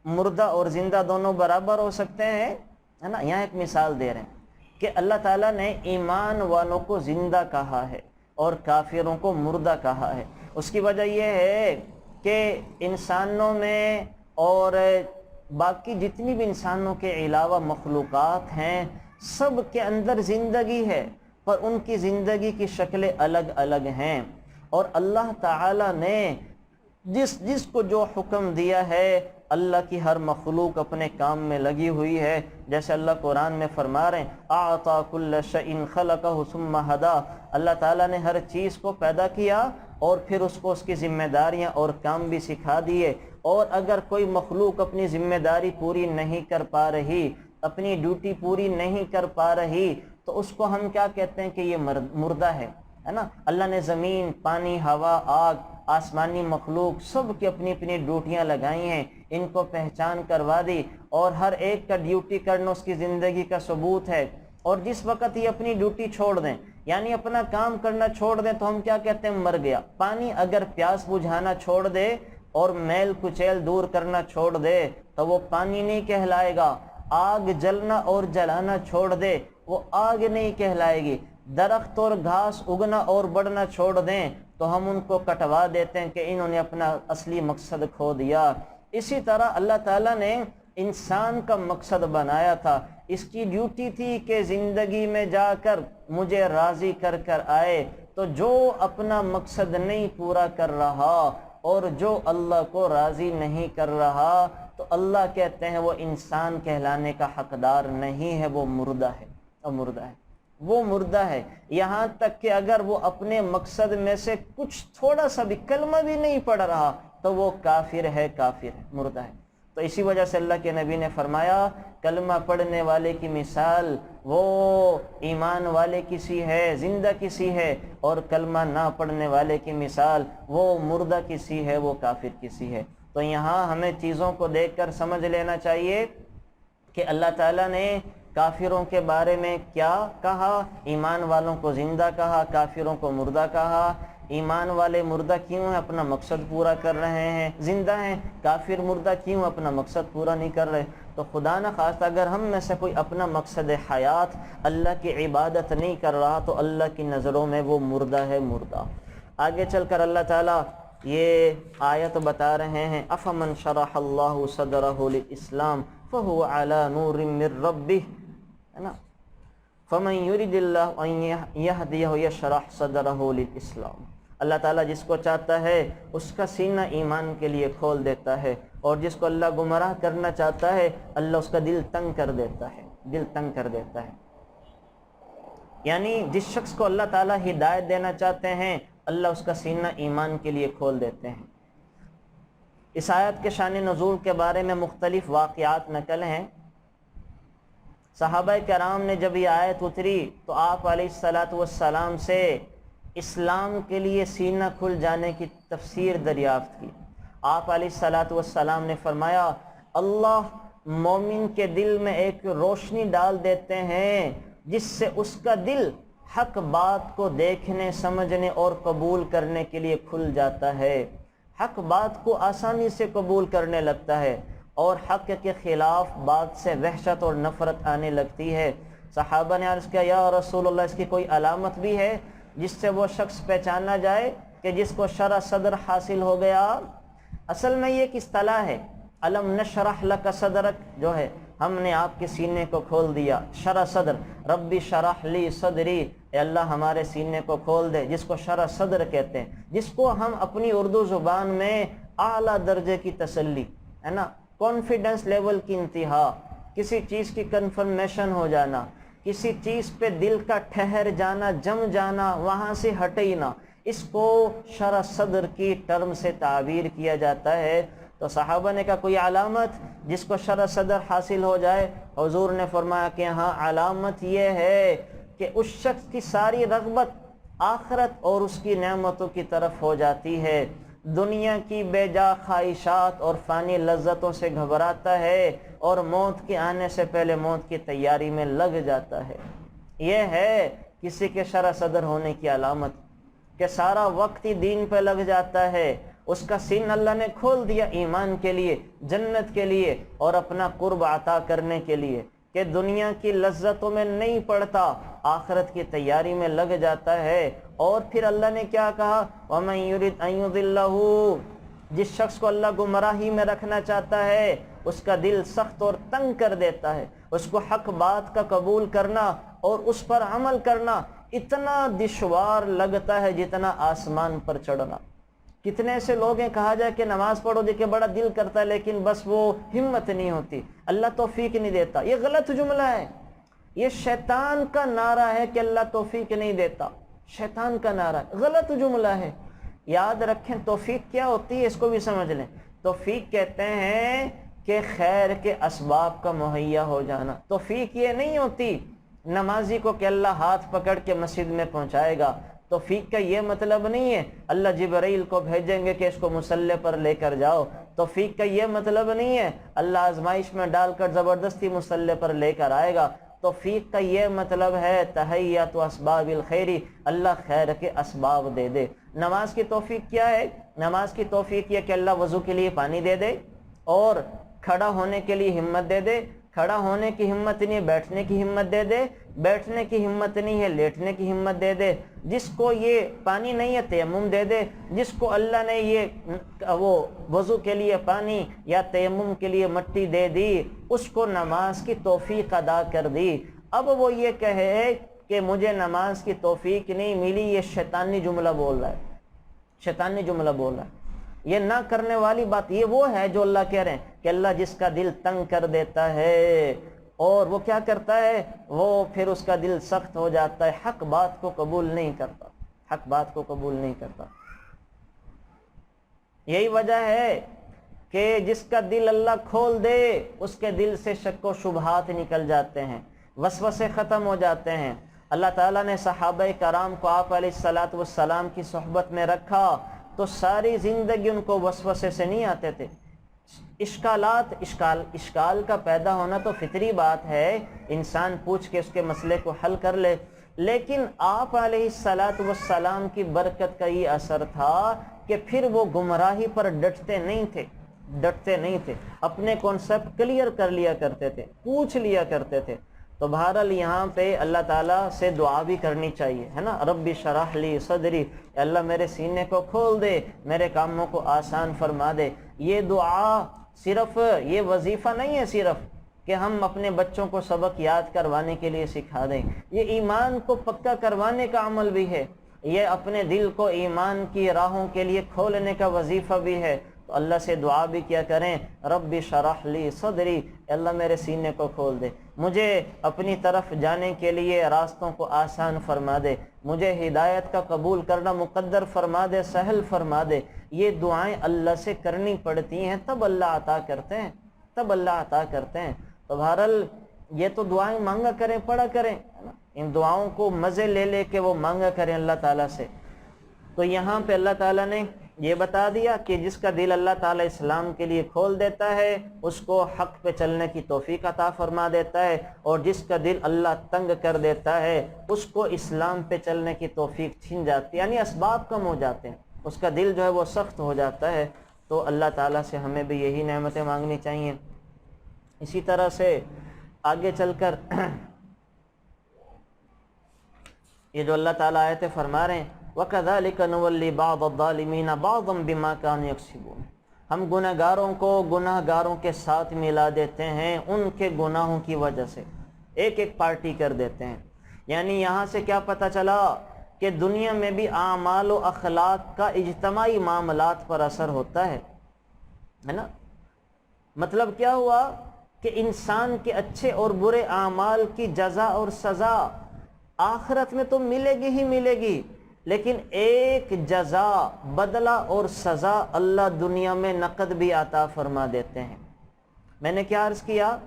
مردہ اور زندہ دونوں برابر ہو سکتے ہیں؟ ہے نا، یہاں ایک مثال دے رہے ہیں کہ اللہ تعالیٰ نے ایمان والوں کو زندہ کہا ہے اور کافروں کو مردہ کہا ہے۔ اس کی وجہ یہ ہے کہ انسانوں میں اور باقی جتنی بھی انسانوں کے علاوہ مخلوقات ہیں سب کے اندر زندگی ہے، پر ان کی زندگی کی شکلیں الگ الگ ہیں، اور اللہ تعالیٰ نے جس کو جو حکم دیا ہے، اللہ کی ہر مخلوق اپنے کام میں لگی ہوئی ہے۔ جیسے اللہ قرآن میں فرما رہے ہیں اعطى كل شيء خلقه ثم هدى، اللہ تعالیٰ نے ہر چیز کو پیدا کیا اور پھر اس کو اس کی ذمہ داریاں اور کام بھی سکھا دیے۔ اور اگر کوئی مخلوق اپنی ذمہ داری پوری نہیں کر پا رہی، اپنی ڈیوٹی پوری نہیں کر پا رہی، تو اس کو ہم کیا کہتے ہیں کہ یہ مردہ ہے نا۔ اللہ نے زمین، پانی، ہوا، آگ، آسمانی مخلوق سب کی اپنی اپنی ڈیوٹیاں لگائی ہیں، ان کو پہچان کروا دی، اور ہر ایک کا ڈیوٹی کرنا اس کی زندگی کا ثبوت ہے۔ اور جس وقت یہ اپنی ڈیوٹی چھوڑ دیں، یعنی اپنا کام کرنا چھوڑ دیں، تو ہم کیا کہتے ہیں؟ مر گیا۔ پانی اگر پیاس بجھانا چھوڑ دے اور میل کچیل دور کرنا چھوڑ دے تو وہ پانی نہیں کہلائے گا۔ آگ جلنا اور جلانا چھوڑ دے، وہ آگ نہیں کہلائے گی۔ درخت اور گھاس اگنا اور بڑھنا چھوڑ دیں تو ہم ان کو کٹوا دیتے ہیں کہ انہوں نے اپنا اصلی مقصد کھو دیا۔ اسی طرح اللہ تعالیٰ نے انسان کا مقصد بنایا تھا، اس کی ڈیوٹی تھی کہ زندگی میں جا کر مجھے راضی کر کر آئے۔ تو جو اپنا مقصد نہیں پورا کر رہا اور جو اللہ کو راضی نہیں کر رہا، تو اللہ کہتے ہیں وہ انسان کہلانے کا حقدار نہیں ہے، وہ مردہ ہے، وہ مردہ ہے۔ یہاں تک کہ اگر وہ اپنے مقصد میں سے کچھ تھوڑا سا بھی کلمہ بھی نہیں پڑھ رہا تو وہ کافر ہے، مردہ ہے۔ تو اسی وجہ سے اللہ کے نبی نے فرمایا کلمہ پڑھنے والے کی مثال وہ ایمان والے کسی ہے، زندہ کسی ہے، اور کلمہ نہ پڑھنے والے کی مثال وہ مردہ کسی ہے، وہ کافر کسی ہے۔ تو یہاں ہمیں چیزوں کو دیکھ کر سمجھ لینا چاہیے کہ اللہ تعالیٰ نے کافروں کے بارے میں کیا کہا؟ ایمان والوں کو زندہ کہا، کافروں کو مردہ کہا۔ ایمان والے مردہ کیوں ہیں؟ اپنا مقصد پورا کر رہے ہیں، زندہ ہیں۔ کافر مردہ کیوں؟ اپنا مقصد پورا نہیں کر رہے۔ تو خدا نہ خواستہ اگر ہم میں سے کوئی اپنا مقصد حیات اللہ کی عبادت نہیں کر رہا تو اللہ کی نظروں میں وہ مردہ ہے، مردہ۔ آگے چل کر اللہ تعالیٰ یہ آیت بتا رہے ہیں، افمن شرح اللہ صدرہ للاسلام فہو علی نور من ربہ، ہے نا، فمن یرید اللہ ان یہدیہ یشرح صدرہ للاسلام۔ اللہ تعالیٰ جس کو چاہتا ہے اس کا سینہ ایمان کے لیے کھول دیتا ہے، اور جس کو اللہ گمراہ کرنا چاہتا ہے اللہ اس کا دل تنگ کر دیتا ہے، دل تنگ کر دیتا ہے۔ یعنی جس شخص کو اللہ تعالیٰ ہدایت دینا چاہتے ہیں اللہ اس کا سینہ ایمان کے لیے کھول دیتے ہیں۔ اس آیت کے شان نزول کے بارے میں مختلف واقعات نقل ہیں۔ صحابہ کرام نے جب یہ آیت اتری تو آپ علیہ السلام سے اسلام کے لیے سینہ کھل جانے کی تفسیر دریافت کی۔ آپ علیہ السلام نے فرمایا، اللہ مومن کے دل میں ایک روشنی ڈال دیتے ہیں جس سے اس کا دل حق بات کو دیکھنے، سمجھنے اور قبول کرنے کے لیے کھل جاتا ہے، حق بات کو آسانی سے قبول کرنے لگتا ہے، اور حق کے خلاف بات سے وحشت اور نفرت آنے لگتی ہے۔ صحابہ نے عرض کیا، یا رسول اللہ اس کی کوئی علامت بھی ہے جس سے وہ شخص پہچانا جائے کہ جس کو شرح صدر حاصل ہو گیا؟ اصل میں یہ ایک اصطلاح ہے، الم نشرح لک صدرک، جو ہے ہم نے آپ کے سینے کو کھول دیا۔ شرح صدر، ربی شرح لی صدری، اے اللہ ہمارے سینے کو کھول دے، جس کو شرح صدر کہتے ہیں، جس کو ہم اپنی اردو زبان میں اعلیٰ درجے کی تسلی، ہے نا، کانفیڈنس لیول کی انتہا، کسی چیز کی کنفرمیشن ہو جانا، کسی چیز پہ دل کا ٹھہر جانا، جم جانا، وہاں سے ہٹے ہی نہ، اس کو شرح صدر کی ٹرم سے تعبیر کیا جاتا ہے۔ تو صحابہ نے کہا کوئی علامت جس کو شرح صدر حاصل ہو جائے؟ حضور نے فرمایا کہ ہاں، علامت یہ ہے کہ اس شخص کی ساری رغبت آخرت اور اس کی نعمتوں کی طرف ہو جاتی ہے، دنیا کی بے جا خواہشات اور فانی لذتوں سے گھبراتا ہے اور موت کے آنے سے پہلے موت کی تیاری میں لگ جاتا ہے۔ یہ ہے کسی کے شرح صدر ہونے کی علامت کہ سارا وقت ہی دین پہ لگ جاتا ہے، اس کا سین اللہ نے کھول دیا ایمان کے لیے، جنت کے لیے اور اپنا قرب عطا کرنے کے لیے، کہ دنیا کی لذتوں میں نہیں پڑتا، آخرت کی تیاری میں لگ جاتا ہے۔ اور پھر اللہ نے کیا کہا، وَمَن يُرِدْ أَن يُضِلَّهُ، جس شخص کو اللہ گمراہی میں رکھنا چاہتا ہے اس کا دل سخت اور تنگ کر دیتا ہے، اس کو حق بات کا قبول کرنا اور اس پر عمل کرنا اتنا دشوار لگتا ہے جتنا آسمان پر چڑھنا۔ کتنے ایسے لوگ ہیں کہا جائے کہ نماز پڑھو دیکھیں بڑا دل کرتا ہے لیکن بس وہ ہمت نہیں ہوتی، اللہ توفیق نہیں دیتا۔ یہ غلط جملہ ہے، یہ شیطان کا نعرہ ہے کہ اللہ توفیق نہیں دیتا، شیطان کا نعرہ ہے، غلط جملہ ہے۔ یاد رکھیں توفیق کیا ہوتی ہے، اس کو بھی سمجھ لیں۔ توفیق کہتے ہیں کہ خیر کے اسباب کا مہیا ہو جانا۔ توفیق یہ نہیں ہوتی نمازی کو کہ اللہ ہاتھ پکڑ کے مسجد میں پہنچائے گا، توفیق کا یہ مطلب نہیں ہے اللہ جبرائیل کو بھیجیں گے کہ اس کو مصلی پر لے کر جاؤ، توفیق کا یہ مطلب نہیں ہے اللہ آزمائش میں ڈال کر زبردستی مصلی پر لے کر آئے گا۔ توفیق کا یہ مطلب ہے تحیات و اسباب الخیری، اللہ خیر کے اسباب دے دے۔ نماز کی توفیق کیا ہے؟ نماز کی توفیق یہ کہ اللہ وضو کے لیے پانی دے دے اور کھڑا ہونے کے لیے ہمت دے دے، کھڑا ہونے کی ہمت نہیں ہے بیٹھنے کی ہمت دے دے، بیٹھنے کی ہمت نہیں ہے لیٹنے کی ہمت دے دے، جس کو یہ پانی نہیں ہے تیمم دے دے، جس کو اللہ نے یہ وہ وضو کے لیے پانی یا تیمم کے لیے مٹی دے دی اس کو نماز کی توفیق ادا کر دی۔ اب وہ یہ کہے کہ مجھے نماز کی توفیق نہیں ملی، یہ شیطانی جملہ بول رہا ہے، شیطانی جملہ بول رہا ہے۔ یہ نہ کرنے والی بات یہ وہ ہے جو اللہ کہہ رہے ہیں کہ اللہ جس کا دل تنگ کر دیتا ہے اور وہ کیا کرتا ہے، وہ پھر اس کا دل سخت ہو جاتا ہے، حق بات کو قبول نہیں کرتا، حق بات کو قبول نہیں کرتا۔ یہی وجہ ہے کہ جس کا دل اللہ کھول دے اس کے دل سے شک و شبہات نکل جاتے ہیں، وسوسے ختم ہو جاتے ہیں۔ اللہ تعالیٰ نے صحابہ کرام کو آپ علیہ السلام کی صحبت میں رکھا تو ساری زندگی ان کو وسوسے سے نہیں آتے تھے، اشکال کا پیدا ہونا تو فطری بات ہے، انسان پوچھ کے اس کے مسئلے کو حل کر لے، لیکن آپ علیہ الصلاۃ والسلام کی برکت کا یہ اثر تھا کہ پھر وہ گمراہی پر ڈٹتے نہیں تھے، اپنے کانسیپٹ کلیئر کر لیا کرتے تھے، پوچھ لیا کرتے تھے۔ تو بہرحال یہاں پہ اللہ تعالیٰ سے دعا بھی کرنی چاہیے، ہے نا، رب اشرح لی صدری، اللہ میرے سینے کو کھول دے، میرے کاموں کو آسان فرما دے۔ یہ دعا صرف یہ وظیفہ نہیں ہے صرف کہ ہم اپنے بچوں کو سبق یاد کروانے کے لیے سکھا دیں، یہ ایمان کو پکا کروانے کا عمل بھی ہے، یہ اپنے دل کو ایمان کی راہوں کے لیے کھولنے کا وظیفہ بھی ہے۔ تو اللہ سے دعا بھی کیا کریں، رب شرح لی صدری، اللہ میرے سینے کو کھول دے، مجھے اپنی طرف جانے کے لیے راستوں کو آسان فرما دے، مجھے ہدایت کا قبول کرنا مقدر فرما دے، سہل فرما دے۔ یہ دعائیں اللہ سے کرنی پڑتی ہیں، تب اللہ عطا کرتے ہیں۔ تو بہرحال یہ تو دعائیں مانگا کریں، پڑھا کریں، ان دعاؤں کو مزے لے کے وہ مانگا کریں اللہ تعالیٰ سے۔ تو یہاں پہ اللہ تعالیٰ نے یہ بتا دیا کہ جس کا دل اللہ تعالیٰ اسلام کے لیے کھول دیتا ہے اس کو حق پہ چلنے کی توفیق عطا فرما دیتا ہے، اور جس کا دل اللہ تنگ کر دیتا ہے اس کو اسلام پہ چلنے کی توفیق چھن جاتی ہے، یعنی اسباب کم ہو جاتے ہیں، اس کا دل جو ہے وہ سخت ہو جاتا ہے۔ تو اللہ تعالیٰ سے ہمیں بھی یہی نعمتیں مانگنی چاہیے۔ اسی طرح سے آگے چل کر یہ جو اللہ تعالیٰ آیتیں فرما رہے ہیں، وَكَذَلِكَ نُوَلِّي بَعْضَ الظَّالِمِينَ بَعْضًا بِمَا كَانُوا يَكْسِبُونَ، ہم گناہ گاروں کو گناہ گاروں کے ساتھ ملا دیتے ہیں ان کے گناہوں کی وجہ سے، ایک پارٹی کر دیتے ہیں۔ یعنی یہاں سے کیا پتہ چلا کہ دنیا میں بھی اعمال و اخلاق کا اجتماعی معاملات پر اثر ہوتا ہے نا۔ مطلب کیا ہوا کہ انسان کے اچھے اور برے اعمال کی جزا اور سزا آخرت میں تو ملے گی، لیکن ایک جزا، بدلہ اور سزا اللہ دنیا میں نقد بھی عطا فرما دیتے ہیں۔ میں نے کیا عرض کیا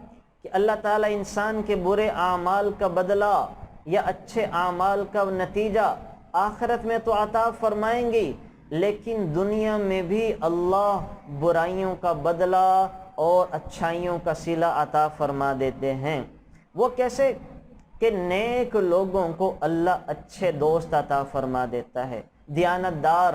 کہ اللہ تعالیٰ انسان کے برے اعمال کا بدلہ یا اچھے اعمال کا نتیجہ آخرت میں تو عطا فرمائیں گے، لیکن دنیا میں بھی اللہ برائیوں کا بدلہ اور اچھائیوں کا صلہ عطا فرما دیتے ہیں۔ وہ کیسے؟ کہ نیک لوگوں کو اللہ اچھے دوست عطا فرما دیتا ہے، دیانت دار،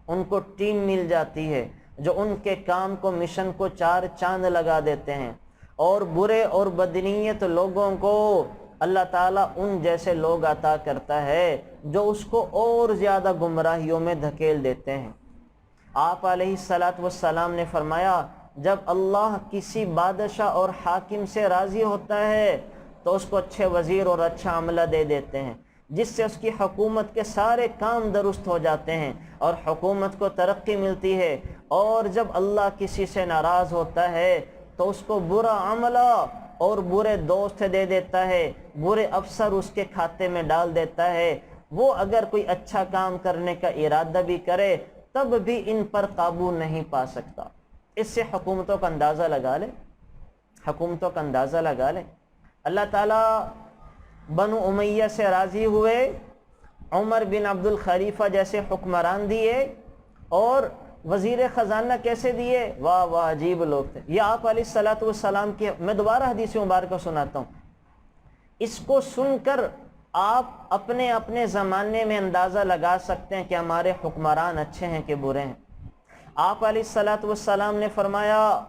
ان کو ٹیم مل جاتی ہے جو ان کے کام کو، مشن کو 4 چاند لگا دیتے ہیں، اور برے اور بدنیت لوگوں کو اللہ تعالیٰ ان جیسے لوگ عطا کرتا ہے جو اس کو اور زیادہ گمراہیوں میں دھکیل دیتے ہیں۔ آپ علیہ الصلاۃ والسلام نے فرمایا، جب اللہ کسی بادشاہ اور حاکم سے راضی ہوتا ہے تو اس کو اچھے وزیر اور اچھا عملہ دے دیتے ہیں، جس سے اس کی حکومت کے سارے کام درست ہو جاتے ہیں اور حکومت کو ترقی ملتی ہے۔ اور جب اللہ کسی سے ناراض ہوتا ہے تو اس کو برا عملہ اور برے دوست دے دیتا ہے، برے افسر اس کے کھاتے میں ڈال دیتا ہے۔ وہ اگر کوئی اچھا کام کرنے کا ارادہ بھی کرے تب بھی ان پر قابو نہیں پا سکتا۔ اس سے حکومتوں کا اندازہ لگا لے۔ اللہ تعالیٰ بنو امیہ سے راضی ہوئے، عمر بن عبد الخلیفہ جیسے حکمران دیے، اور وزیر خزانہ کیسے دیے؟ واہ واہ، عجیب لوگ تھے یہ۔ آپ علیہ الصلاۃ والسلام کی میں دوبارہ حدیث مبارکہ سناتا ہوں، اس کو سن کر آپ اپنے زمانے میں اندازہ لگا سکتے ہیں کہ ہمارے حکمران اچھے ہیں کہ برے ہیں۔ آپ علیہ الصلاۃ والسلام نے فرمایا،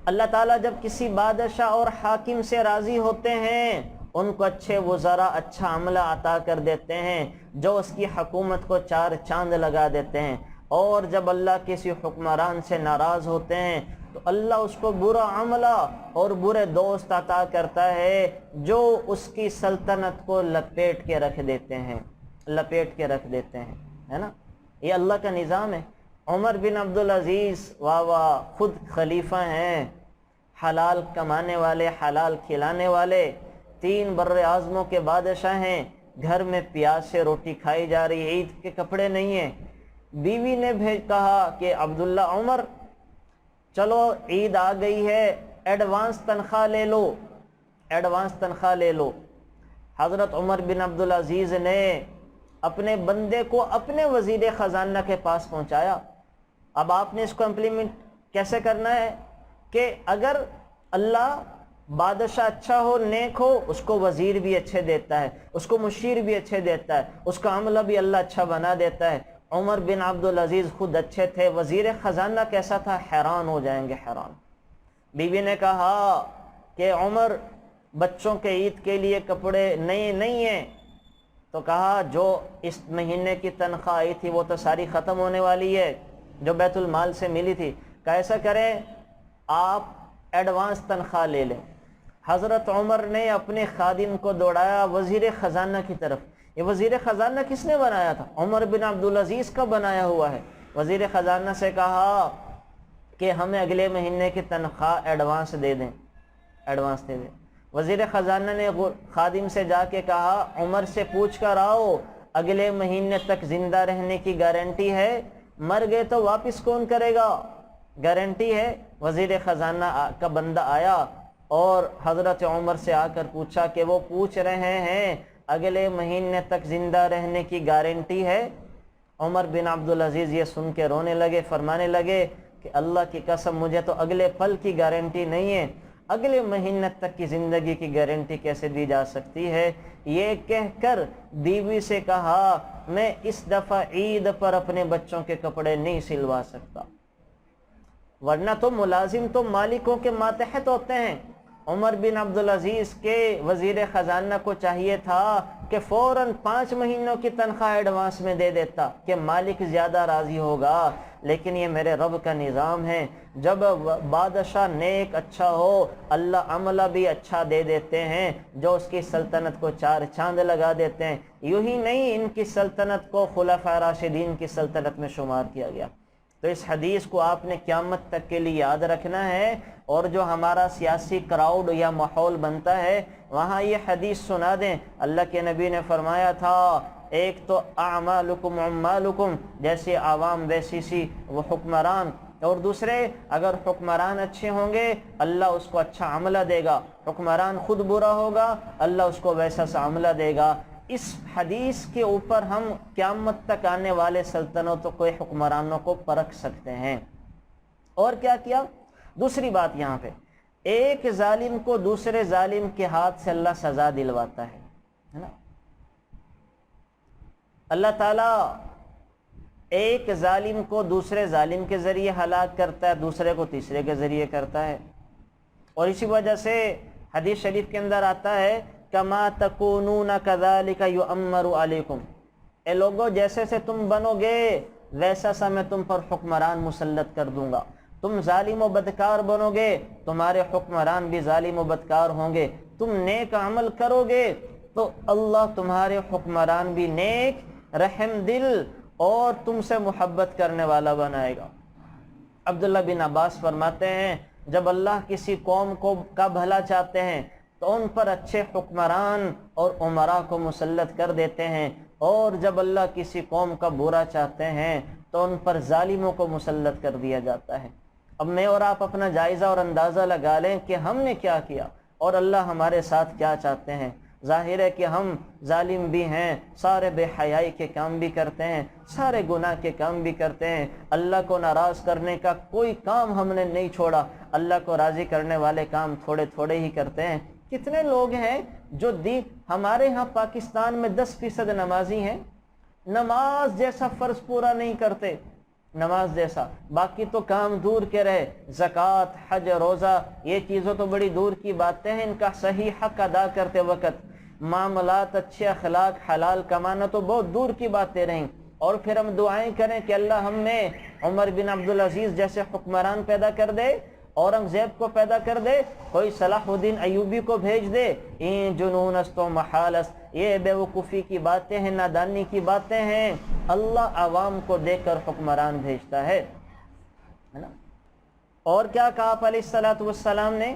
اللہ تعالیٰ جب کسی بادشاہ اور حاکم سے راضی ہوتے ہیں ان کو اچھے وزراء، اچھا عملہ عطا کر دیتے ہیں جو اس کی حکومت کو 4 چاند لگا دیتے ہیں، اور جب اللہ کسی حکمران سے ناراض ہوتے ہیں تو اللہ اس کو برا عملہ اور برے دوست عطا کرتا ہے جو اس کی سلطنت کو لپیٹ کے رکھ دیتے ہیں، ہے نا۔ یہ اللہ کا نظام ہے۔ عمر بن عبدالعزیز واہ واہ، خود خلیفہ ہیں، حلال کمانے والے، حلال کھلانے والے، 3 بر اعظموں کے بادشاہ ہیں، گھر میں پیاز سے روٹی کھائی جا رہی ہے، عید کے کپڑے نہیں ہیں۔ بیوی نے کہا کہ عبداللہ، عمر چلو عید آ گئی ہے، ایڈوانس تنخواہ لے لو۔ حضرت عمر بن عبدالعزیز نے اپنے بندے کو اپنے وزیر خزانہ کے پاس پہنچایا۔ اب آپ نے اس کو کیسے کرنا ہے کہ اگر اللہ بادشاہ اچھا ہو، نیک ہو، اس کو وزیر بھی اچھے دیتا ہے، اس کو مشیر بھی اچھے دیتا ہے، اس کا عملہ بھی اللہ اچھا بنا دیتا ہے۔ عمر بن عبدالعزیز خود اچھے تھے، وزیر خزانہ کیسا تھا؟ حیران ہو جائیں گے، حیران۔ بیوی نے کہا کہ عمر بچوں کے عید کے لیے کپڑے نئے نہیں ہیں، تو کہا جو اس مہینے کی تنخواہ آئی تھی وہ تو ساری ختم ہونے والی ہے، جو بیت المال سے ملی تھی، کیسا کریں آپ ایڈوانس تنخواہ لے لیں۔ حضرت عمر نے اپنے خادم کو دوڑایا وزیر خزانہ کی طرف۔ یہ وزیر خزانہ کس نے بنایا تھا؟ عمر بن عبدالعزیز کا بنایا ہوا ہے۔ وزیر خزانہ سے کہا کہ ہمیں اگلے مہینے کی تنخواہ ایڈوانس دے دیں، ایڈوانس دے دیں۔ وزیر خزانہ نے خادم سے جا کے کہا عمر سے پوچھ کر آؤ اگلے مہینے تک زندہ رہنے کی گارنٹی ہے، مر گئے تو واپس کون کرے گا؟ گارنٹی ہے۔ وزیر خزانہ کا بندہ آیا اور حضرت عمر سے آ کر پوچھا کہ وہ پوچھ رہے ہیں اگلے مہینے تک زندہ رہنے کی گارنٹی ہے؟ عمر بن عبدالعزیز یہ سن کے رونے لگے، فرمانے لگے کہ اللہ کی قسم مجھے تو اگلے پل کی گارنٹی نہیں ہے، اگلے مہینے تک کی زندگی کی گارنٹی کیسے دی جا سکتی ہے؟ یہ کہہ کر بیوی سے کہا میں اس دفعہ عید پر اپنے بچوں کے کپڑے نہیں سلوا سکتا، ورنہ تو ملازم تو مالکوں کے ماتحت ہوتے ہیں۔ عمر بن عبدالعزیز کے وزیر خزانہ کو چاہیے تھا کہ فوراً 5 مہینوں کی تنخواہ ایڈوانس میں دے دیتا کہ مالک زیادہ راضی ہوگا، لیکن یہ میرے رب کا نظام ہے، جب بادشاہ نیک اچھا ہو اللہ عملہ بھی اچھا دے دیتے ہیں، جو اس کی سلطنت کو 4 چاند لگا دیتے ہیں۔ یوں ہی نہیں، ان کی سلطنت کو خلفاء راشدین کی سلطنت میں شمار کیا گیا۔ تو اس حدیث کو آپ نے قیامت تک کے لیے یاد رکھنا ہے، اور جو ہمارا سیاسی کراؤڈ یا ماحول بنتا ہے وہاں یہ حدیث سنا دیں۔ اللہ کے نبی نے فرمایا تھا ایک تو اعمالکم عمالکم، جیسے عوام ویسی سی وہ حکمران، اور دوسرے اگر حکمران اچھے ہوں گے اللہ اس کو اچھا عملہ دے گا، حکمران خود برا ہوگا اللہ اس کو ویسا سا عملہ دے گا۔ اس حدیث کے اوپر ہم قیامت تک آنے والے سلطنتوں کو حکمرانوں کو پرکھ سکتے ہیں۔ اور کیا کیا؟ دوسری بات یہاں پہ ایک ظالم کو دوسرے ظالم کے ہاتھ سے اللہ سزا دلواتا ہے نا۔ اللہ تعالیٰ ایک ظالم کو دوسرے ظالم کے ذریعے ہلاک کرتا ہے، دوسرے کو تیسرے کے ذریعے کرتا ہے، اور اسی وجہ سے حدیث شریف کے اندر آتا ہے کما تکونون کذالک یؤمر علیکم، اے لوگو جیسے سے تم بنو گے ویسا سا میں تم پر حکمران مسلط کر دوں گا۔ تم ظالم و بدکار بنو گے تمہارے حکمران بھی ظالم و بدکار ہوں گے، تم نیک عمل کرو گے تو اللہ تمہارے حکمران بھی نیک، رحم دل اور تم سے محبت کرنے والا بنائے گا۔ عبداللہ بن عباس فرماتے ہیں جب اللہ کسی قوم کا بھلا چاہتے ہیں تو ان پر اچھے حکمران اور عمراء کو مسلط کر دیتے ہیں، اور جب اللہ کسی قوم کا برا چاہتے ہیں تو ان پر ظالموں کو مسلط کر دیا جاتا ہے۔ اب میں اور آپ اپنا جائزہ اور اندازہ لگا لیں کہ ہم نے کیا کیا اور اللہ ہمارے ساتھ کیا چاہتے ہیں۔ ظاہر ہے کہ ہم ظالم بھی ہیں، سارے بے حیائی کے کام بھی کرتے ہیں، سارے گناہ کے کام بھی کرتے ہیں، اللہ کو ناراض کرنے کا کوئی کام ہم نے نہیں چھوڑا، اللہ کو راضی کرنے والے کام تھوڑے تھوڑے ہی کرتے ہیں۔ کتنے لوگ ہیں جو ہمارے ہاں پاکستان میں 10% نمازی ہیں، نماز جیسا فرض پورا نہیں کرتے، نماز جیسا، باقی تو کام دور کے رہے، زکوٰۃ، حج، روزہ یہ چیزوں تو بڑی دور کی باتیں ہیں، ان کا صحیح حق ادا کرتے وقت معاملات، اچھے اخلاق، حلال کمانا تو بہت دور کی باتیں رہیں۔ اور پھر ہم دعائیں کریں کہ اللہ ہم میں عمر بن عبدالعزیز جیسے حکمران پیدا کر دے، اورنگزیب کو پیدا کر دے، کوئی صلاح الدین ایوبی کو بھیج دے۔ این جنون است و محال است، یہ بے وقوفی کی باتیں ہیں، نادانی کی باتیں ہیں۔ اللہ عوام کو دے کر حکمران بھیجتا ہے نا۔ اور کیا کہا آپ علیہ الصلوۃ والسلام نے؟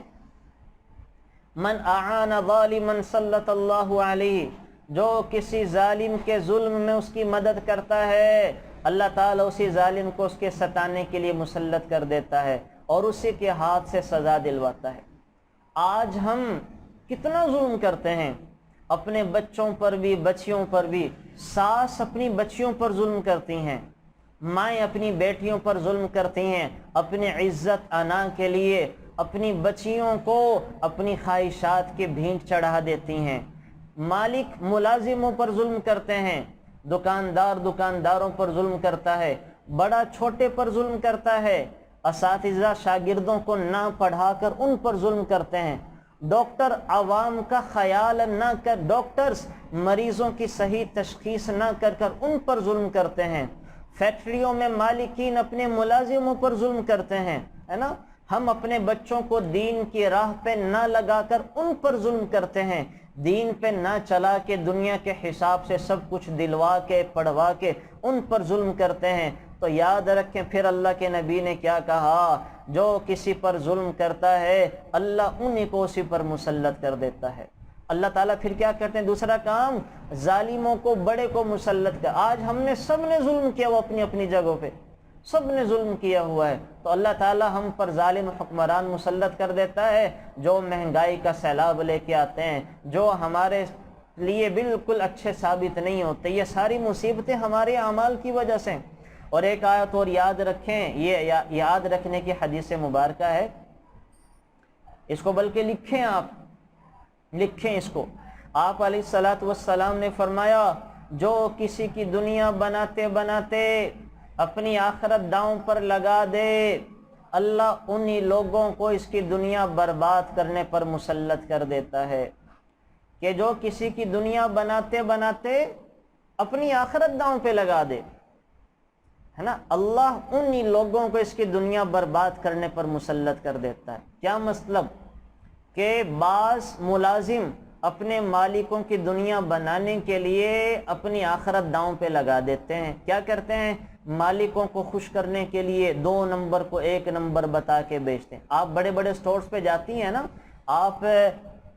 من اعان ظالما سلط اللہ علیہ، جو کسی ظالم کے ظلم میں اس کی مدد کرتا ہے اللہ تعالیٰ اسی ظالم کو اس کے ستانے کے لیے مسلط کر دیتا ہے اور اسی کے ہاتھ سے سزا دلواتا ہے۔ آج ہم کتنا ظلم کرتے ہیں اپنے بچوں پر بھی، بچیوں پر بھی، ساس اپنی بچیوں پر ظلم کرتی ہیں، مائیں اپنی بیٹیوں پر ظلم کرتی ہیں اپنی عزت انا کے لیے، اپنی بچیوں کو اپنی خواہشات کے بھینٹ چڑھا دیتی ہیں۔ مالک ملازموں پر ظلم کرتے ہیں، دکاندار دکانداروں پر ظلم کرتا ہے، بڑا چھوٹے پر ظلم کرتا ہے، اساتذہ شاگردوں کو نہ پڑھا کر ان پر ظلم کرتے ہیں، ڈاکٹر عوام کا خیال نہ کر، ڈاکٹرز مریضوں کی صحیح تشخیص نہ کر کر ان پر ظلم کرتے ہیں، فیکٹریوں میں مالکین اپنے ملازموں پر ظلم کرتے ہیں، ہے نا، ہم اپنے بچوں کو دین کی راہ پہ نہ لگا کر ان پر ظلم کرتے ہیں، دین پہ نہ چلا کے دنیا کے حساب سے سب کچھ دلوا کے پڑھوا کے ان پر ظلم کرتے ہیں۔ تو یاد رکھیں پھر اللہ کے نبی نے کیا کہا، جو کسی پر ظلم کرتا ہے اللہ انہی کو اسی پر مسلط کر دیتا ہے۔ اللہ تعالیٰ پھر کیا کرتے ہیں، دوسرا کام، ظالموں کو بڑے کو مسلط کر۔ آج ہم نے سب نے ظلم کیا وہ اپنی اپنی جگہوں پہ، سب نے ظلم کیا ہوا ہے، تو اللہ تعالیٰ ہم پر ظالم حکمران مسلط کر دیتا ہے جو مہنگائی کا سیلاب لے کے آتے ہیں، جو ہمارے لیے بالکل اچھے ثابت نہیں ہوتے۔ یہ ساری مصیبتیں ہمارے اعمال کی وجہ سے۔ اور ایک آیت اور یاد رکھیں، یہ یاد رکھنے کی حدیث مبارکہ ہے، اس کو بلکہ لکھیں، آپ لکھیں اس کو۔ آپ علیہ الصلوۃ والسلام نے فرمایا، جو کسی کی دنیا بناتے بناتے اپنی آخرت داؤں پر لگا دے، اللہ انہی لوگوں کو اس کی دنیا برباد کرنے پر مسلط کر دیتا ہے۔ کہ جو کسی کی دنیا بناتے بناتے اپنی آخرت داؤں پہ لگا دے، ہے نا، اللہ انہی لوگوں کو اس کی دنیا برباد کرنے پر مسلط کر دیتا ہے۔ کیا مطلب؟ کہ بعض ملازم اپنے مالکوں کی دنیا بنانے کے لیے اپنی آخرت داؤں پہ لگا دیتے ہیں۔ کیا کرتے ہیں؟ مالکوں کو خوش کرنے کے لیے 2 نمبر کو 1 نمبر بتا کے بیچتے ہیں۔ آپ بڑے بڑے سٹورز پہ جاتی ہیں نا، آپ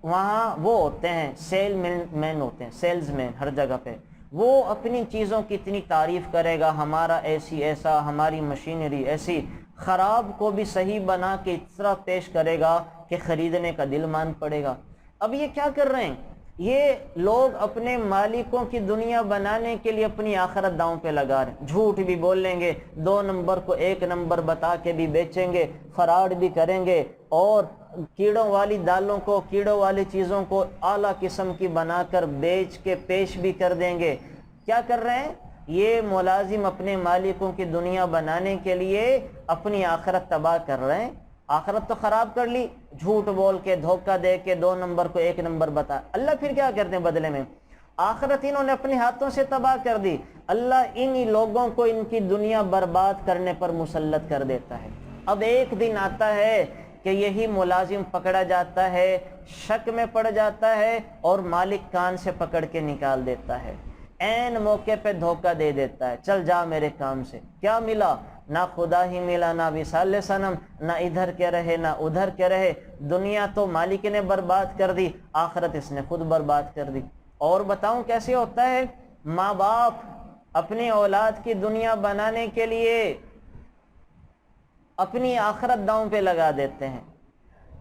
وہاں وہ ہوتے ہیں سیل مین ہوتے ہیں، سیلز مین ہر جگہ پہ، وہ اپنی چیزوں کی اتنی تعریف کرے گا، ہمارا ایسی ایسا، ہماری مشینری ایسی، خراب کو بھی صحیح بنا کے اس طرح پیش کرے گا کہ خریدنے کا دل مان پڑے گا۔ اب یہ کیا کر رہے ہیں؟ یہ لوگ اپنے مالکوں کی دنیا بنانے کے لیے اپنی آخرت داؤں پہ لگا رہے ہیں، جھوٹ بھی بول لیں گے، 2 نمبر کو 1 نمبر بتا کے بھی بیچیں گے، فراڈ بھی کریں گے، اور کیڑوں والی دالوں کو، کیڑوں والی چیزوں کو اعلیٰ قسم کی بنا کر بیچ کے پیش بھی کر دیں گے۔ کیا کر رہے ہیں؟ یہ ملازم اپنے مالکوں کی دنیا بنانے کے لیے اپنی آخرت تباہ کر رہے ہیں۔ آخرت تو خراب کر لی، جھوٹ بول کے، دھوکہ دے کے، 2 نمبر کو 1 نمبر بتا۔ اللہ پھر کیا کرتے ہیں بدلے میں؟ آخرت انہوں نے اپنے ہاتھوں سے تباہ کر دی، اللہ انہی لوگوں کو ان کی دنیا برباد کرنے پر مسلط کر دیتا ہے۔ اب ایک دن آتا ہے کہ یہی ملازم پکڑا جاتا ہے، شک میں پڑ جاتا ہے، اور مالک کان سے پکڑ کے نکال دیتا ہے، عین موقع پہ دھوکہ دے دیتا ہے، چل جا میرے کام سے۔ کیا ملا؟ نہ خدا ہی ملا، نہ وصال صنم، نہ ادھر کے رہے نہ ادھر کے رہے، دنیا تو مالک نے برباد کر دی، آخرت اس نے خود برباد کر دی۔ اور بتاؤں کیسے ہوتا ہے؟ ماں باپ اپنی اولاد کی دنیا بنانے کے لیے اپنی آخرت داؤں پہ لگا دیتے ہیں،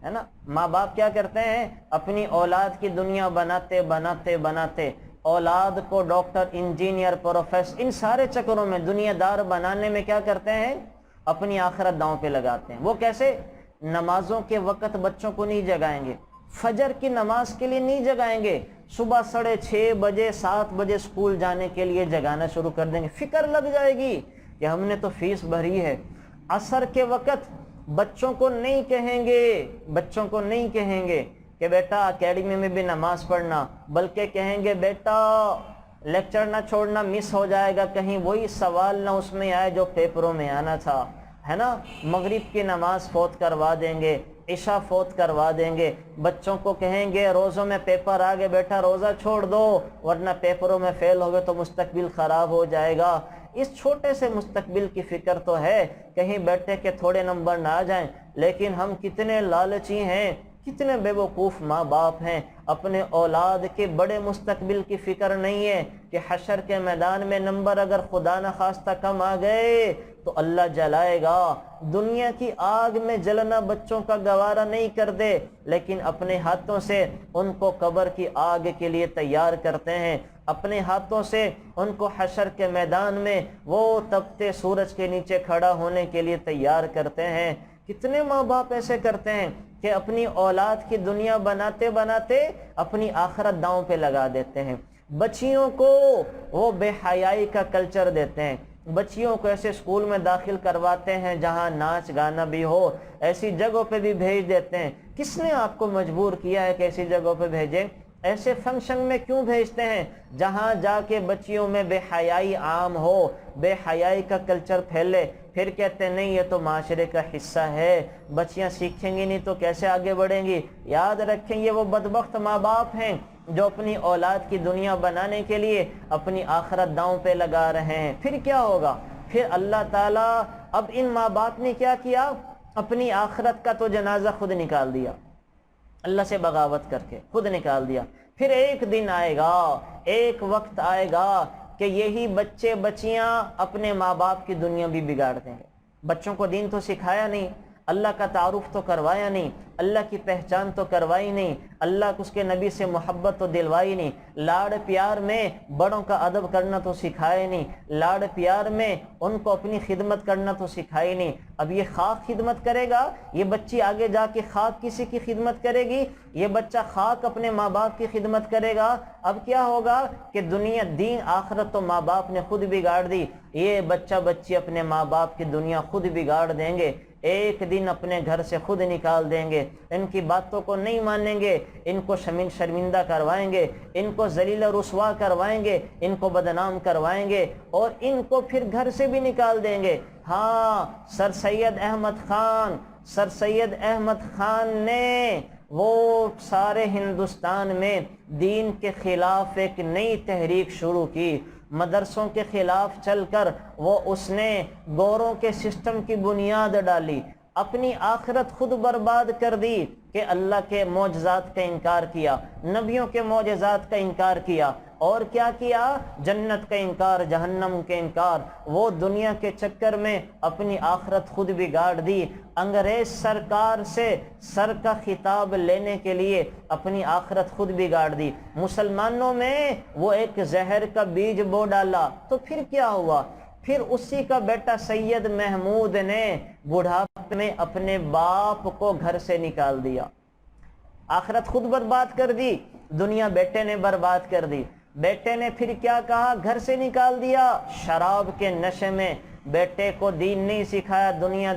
ہے نا۔ ماں باپ کیا کرتے ہیں؟ اپنی اولاد کی دنیا بناتے بناتے بناتے اولاد کو ڈاکٹر، انجینئر، پروفیسر، ان سارے چکروں میں، دنیا دار بنانے میں کیا کرتے ہیں؟ اپنی آخرت داؤں پہ لگاتے ہیں۔ وہ کیسے؟ نمازوں کے وقت بچوں کو نہیں جگائیں گے، فجر کی نماز کے لیے نہیں جگائیں گے، صبح 6:30 بجے 7 بجے اسکول جانے کے لیے جگانا شروع کر دیں گے، فکر لگ جائے گی کہ ہم نے تو فیس بھری ہے۔ عصر کے وقت بچوں کو نہیں کہیں گے، بچوں کو نہیں کہیں گے کہ بیٹا اکیڈمی میں بھی نماز پڑھنا، بلکہ کہیں گے بیٹا لیکچر نہ چھوڑنا، مس ہو جائے گا، کہیں وہی سوال نہ اس میں آئے جو پیپروں میں آنا تھا، ہے نا۔ مغرب کی نماز فوت کروا دیں گے، عشاء فوت کروا دیں گے، بچوں کو کہیں گے روزوں میں پیپر آ گئے بیٹا روزہ چھوڑ دو، ورنہ پیپروں میں فیل ہو گئے تو مستقبل خراب ہو جائے گا۔ اس چھوٹے سے مستقبل کی فکر تو ہے، کہیں بیٹے کے تھوڑے نمبر نہ آ جائیں، لیکن ہم کتنے لالچی ہیں، کتنے بے وقوف ماں باپ ہیں، اپنے اولاد کے بڑے مستقبل کی فکر نہیں ہے کہ حشر کے میدان میں نمبر اگر خدا نخواستہ کم آ گئے تو اللہ جلائے گا۔ دنیا کی آگ میں جلنا بچوں کا گوارا نہیں کر دے، لیکن اپنے ہاتھوں سے ان کو قبر کی آگ کے لیے تیار کرتے ہیں، اپنے ہاتھوں سے ان کو حشر کے میدان میں وہ تپتے سورج کے نیچے کھڑا ہونے کے لیے تیار کرتے ہیں۔ کتنے ماں باپ ایسے کرتے ہیں کہ اپنی اولاد کی دنیا بناتے بناتے اپنی آخرت داؤں پہ لگا دیتے ہیں۔ بچیوں کو وہ بے حیائی کا کلچر دیتے ہیں، بچیوں کو ایسے اسکول میں داخل کرواتے ہیں جہاں ناچ گانا بھی ہو، ایسی جگہوں پہ بھی بھیج دیتے ہیں۔ کس نے آپ کو مجبور کیا ہے کہ ایسی جگہوں پہ بھیجیں؟ ایسے فنکشن میں کیوں بھیجتے ہیں جہاں جا کے بچیوں میں بے حیائی عام ہو، بے حیائی کا کلچر پھیلے؟ پھر کہتے ہیں نہیں یہ تو معاشرے کا حصہ ہے، بچیاں سیکھیں گی نہیں تو کیسے آگے بڑھیں گی؟ یاد رکھیں یہ وہ بدبخت ماں باپ ہیں جو اپنی اولاد کی دنیا بنانے کے لیے اپنی آخرت داؤں پہ لگا رہے ہیں۔ پھر کیا ہوگا؟ پھر اللہ تعالیٰ اب ان ماں باپ نے کیا کیا؟ اپنی آخرت کا تو جنازہ خود نکال دیا، اللہ سے بغاوت کر کے خود نکال دیا۔ پھر ایک دن آئے گا، ایک وقت آئے گا کہ یہی بچے بچیاں اپنے ماں باپ کی دنیا بھی بگاڑ دیں گے۔ بچوں کو دین تو سکھایا نہیں، اللہ کا تعارف تو کروایا نہیں، اللہ کی پہچان تو کروائی نہیں، اللہ کو اس کے نبی سے محبت تو دلوائی نہیں، لاڑ پیار میں بڑوں کا ادب کرنا تو سکھائے نہیں، لاڑ پیار میں ان کو اپنی خدمت کرنا تو سکھائی نہیں۔ اب یہ خاک خدمت کرے گا، یہ بچی آگے جا کے خاک کسی کی خدمت کرے گی، یہ بچہ خاک اپنے ماں باپ کی خدمت کرے گا۔ اب کیا ہوگا کہ دنیا دین آخرت تو ماں باپ نے خود بگاڑ دی، یہ بچہ بچی اپنے ماں باپ کی دنیا خود بگاڑ دیں گے، ایک دن اپنے گھر سے خود نکال دیں گے، ان کی باتوں کو نہیں مانیں گے، ان کو شرمندہ کروائیں گے، ان کو ذلیل و رسوا کروائیں گے، ان کو بدنام کروائیں گے، اور ان کو پھر گھر سے بھی نکال دیں گے۔ ہاں، سر سید احمد خان نے وہ سارے ہندوستان میں دین کے خلاف ایک نئی تحریک شروع کی، مدرسوں کے خلاف چل کر وہ اس نے گوروں کے سسٹم کی بنیاد ڈالی، اپنی آخرت خود برباد کر دی کہ اللہ کے معجزات کا انکار کیا، نبیوں کے معجزات کا انکار کیا، اور کیا کیا؟ جنت کا انکار، جہنم کا انکار۔ وہ دنیا کے چکر میں اپنی آخرت خود بگاڑ دی، انگریز سرکار سے سر کا خطاب لینے کے لیے اپنی آخرت خود بگاڑ دی، مسلمانوں میں وہ ایک زہر کا بیج بو ڈالا۔ تو پھر کیا ہوا؟ پھر اسی کا بیٹا سید محمود نے بڑھاپے میں اپنے باپ کو گھر سے نکال دیا، آخرت خود برباد کر دی، دنیا بیٹے نے برباد کر دی۔ بیٹے نے پھر کیا کہا؟ گھر سے نکال دیا، شراب کے نشے میں بیٹے کو دین نہیں سکھایا،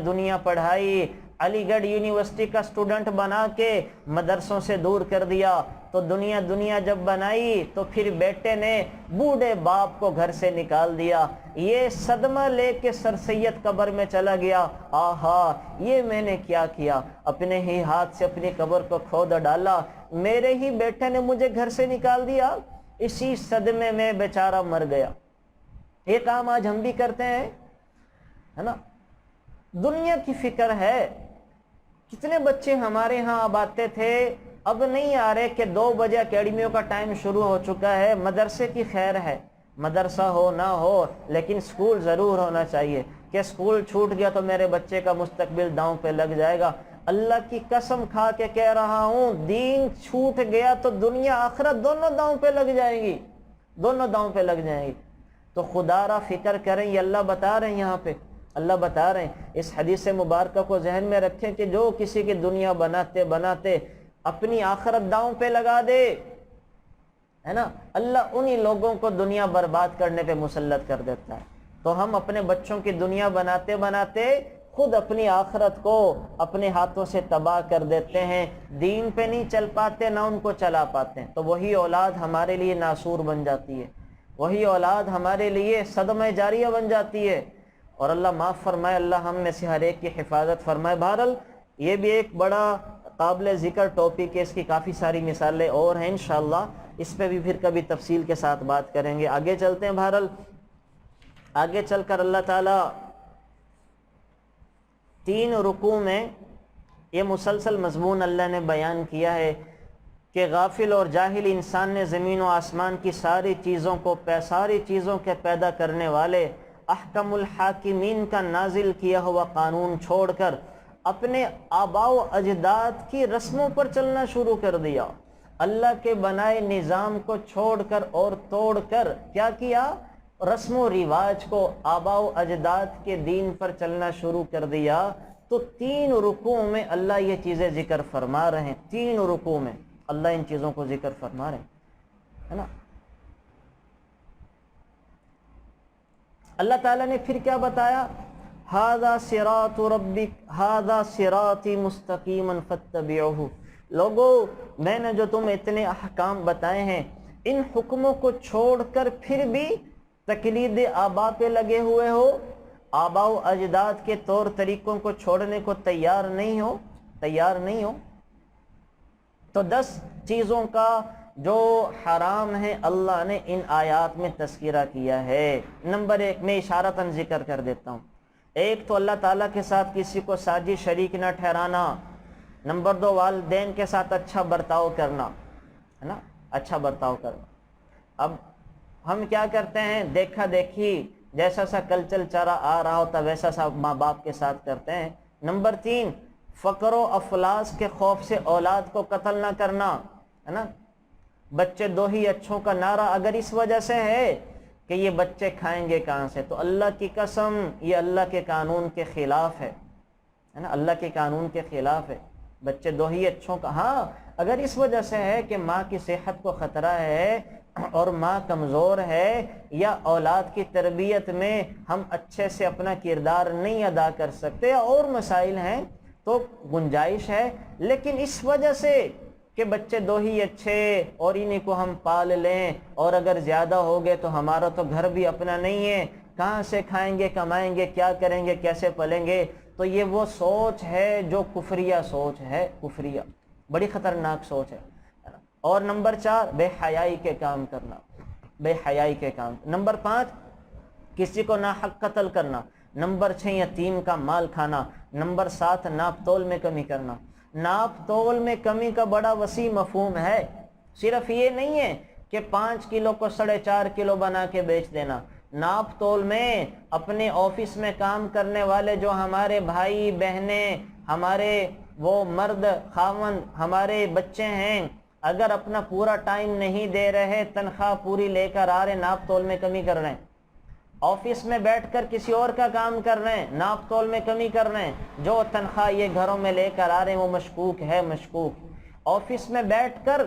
دنیا پڑھائی، علی گڑھ یونیورسٹی کا اسٹوڈنٹ بنا کے مدرسوں سے دور کر دیا۔ تو دنیا جب بنائی تو پھر بیٹے نے بوڑھے باپ کو گھر سے نکال دیا، یہ صدمہ لے کے سر سید قبر میں چلا گیا، آہا یہ میں نے کیا کیا، اپنے ہی ہاتھ سے اپنی قبر کو کھود ڈالا، میرے ہی بیٹے نے مجھے گھر سے نکال دیا، اسی صدمے میں بیچارہ مر گیا۔ یہ کام آج ہم بھی کرتے ہیں، ہے نا؟ دنیا کی فکر ہے۔ کتنے بچے ہمارے ہاں اب آتے تھے، اب نہیں آ رہے کہ 2 بجے اکیڈمیوں کا ٹائم شروع ہو چکا ہے۔ مدرسے کی خیر ہے، مدرسہ ہو نہ ہو لیکن سکول ضرور ہونا چاہیے، کہ سکول چھوٹ گیا تو میرے بچے کا مستقبل داؤں پہ لگ جائے گا۔ اللہ کی قسم کھا کے کہہ رہا ہوں، دین چھوٹ گیا تو دنیا آخرت دونوں داؤں پہ لگ جائیں گی، دونوں داؤں پہ لگ جائیں گی۔ تو خدا را فکر کریں، یہ اللہ بتا رہے ہیں، یہاں پہ اللہ بتا رہے ہیں۔ اس حدیث مبارکہ کو ذہن میں رکھیں کہ جو کسی کی دنیا بناتے بناتے اپنی آخرت داؤں پہ لگا دے، ہے نا، اللہ انہی لوگوں کو دنیا برباد کرنے پہ مسلط کر دیتا ہے۔ تو ہم اپنے بچوں کی دنیا بناتے بناتے خود اپنی آخرت کو اپنے ہاتھوں سے تباہ کر دیتے ہیں، دین پہ نہیں چل پاتے، نہ ان کو چلا پاتے ہیں۔ تو وہی اولاد ہمارے لیے ناسور بن جاتی ہے، وہی اولاد ہمارے لیے صدمہ جاریہ بن جاتی ہے۔ اور اللہ معاف فرمائے، اللہ ہم میں سے ہر ایک کی حفاظت فرمائے۔ بہرحال یہ بھی ایک بڑا قابل ذکر ٹاپک ہے، اس کی کافی ساری مثالیں اور ہیں، انشاءاللہ اس پہ بھی پھر کبھی تفصیل کے ساتھ بات کریں گے۔ آگے چلتے ہیں۔ بہرحال آگے چل کر اللہ تعالیٰ 3 رکوع میں یہ مسلسل مضمون اللہ نے بیان کیا ہے کہ غافل اور جاہل انسان نے زمین و آسمان کی ساری چیزوں کے پیدا کرنے والے احکم الحاکمین کا نازل کیا ہوا قانون چھوڑ کر اپنے آباء و اجداد کی رسموں پر چلنا شروع کر دیا۔ اللہ کے بنائے نظام کو چھوڑ کر اور توڑ کر کیا کیا؟ رسم و رواج کو، آباء و اجداد کے دین پر چلنا شروع کر دیا۔ تو 3 رکوع میں اللہ یہ چیزیں ذکر فرما رہے ہیں، 3 رکوع میں اللہ ان چیزوں کو ذکر فرما رہے ہیں، ہے نا۔ اللہ تعالیٰ نے پھر کیا بتایا؟ ھذا صراط ربک ھذا صراطی مستقیما فاتبعوہ۔ لوگو، میں نے جو تم اتنے احکام بتائے ہیں، ان حکموں کو چھوڑ کر پھر بھی تقلید آبا پہ لگے ہوئے ہو، آبا و اجداد کے طور طریقوں کو چھوڑنے کو تیار نہیں ہو۔ تو 10 چیزوں کا جو حرام ہے اللہ نے ان آیات میں تذکرہ کیا ہے۔ نمبر 1 میں اشارتاً ذکر کر دیتا ہوں۔ ایک تو اللہ تعالیٰ کے ساتھ کسی کو ساجی شریک نہ ٹھہرانا۔ نمبر 2 والدین کے ساتھ اچھا برتاؤ کرنا، ہے نا، اچھا برتاؤ کرنا۔ اب ہم کیا کرتے ہیں؟ دیکھا دیکھی، جیسا سا کلچل چارہ آ رہا ہوتا ویسا سا ماں باپ کے ساتھ کرتے ہیں۔ نمبر 3 فقر و افلاس کے خوف سے اولاد کو قتل نہ کرنا، ہے نا۔ بچے 2 ہی اچھوں کا نعرہ اگر اس وجہ سے ہے کہ یہ بچے کھائیں گے کہاں سے، تو اللہ کی قسم یہ اللہ کے قانون کے خلاف ہے نا، اللہ کے قانون کے خلاف ہے۔ بچے 2 ہی اچھوں کا، ہاں اگر اس وجہ سے ہے کہ ماں کی صحت کو خطرہ ہے اور ماں کمزور ہے، یا اولاد کی تربیت میں ہم اچھے سے اپنا کردار نہیں ادا کر سکتے، اور مسائل ہیں تو گنجائش ہے۔ لیکن اس وجہ سے کہ بچے 2 ہی اچھے اور انہیں کو ہم پال لیں، اور اگر زیادہ ہو گئے تو ہمارا تو گھر بھی اپنا نہیں ہے، کہاں سے کھائیں گے، کمائیں گے، کیا کریں گے، کیسے پلیں گے، تو یہ وہ سوچ ہے جو کفریہ سوچ ہے، کفریہ، بڑی خطرناک سوچ ہے۔ اور نمبر 4 بے حیائی کے کام کرنا، بے حیائی کے کام۔ نمبر 5 کسی کو ناحق قتل کرنا۔ نمبر 6 یتیم کا مال کھانا۔ نمبر 7 ناپ تول میں کمی کرنا۔ ناپ تول میں کمی کا بڑا وسیع مفہوم ہے، صرف یہ نہیں ہے کہ 5 کلو کو 4.5 کلو بنا کے بیچ دینا۔ ناپ تول میں اپنے آفس میں کام کرنے والے جو ہمارے بھائی بہنیں، ہمارے وہ مرد خاوند، ہمارے بچے ہیں، اگر اپنا پورا ٹائم نہیں دے رہے، تنخواہ پوری لے کر آ رہے، ناپ تول میں کمی کر رہے ہیں۔ آفس میں بیٹھ کر کسی اور کا کام کر رہے ہیں، ناپ تول میں کمی کر رہے ہیں۔ جو تنخواہ یہ گھروں میں لے کر آ رہے ہیں وہ مشکوک ہے، مشکوک۔ آفس میں بیٹھ کر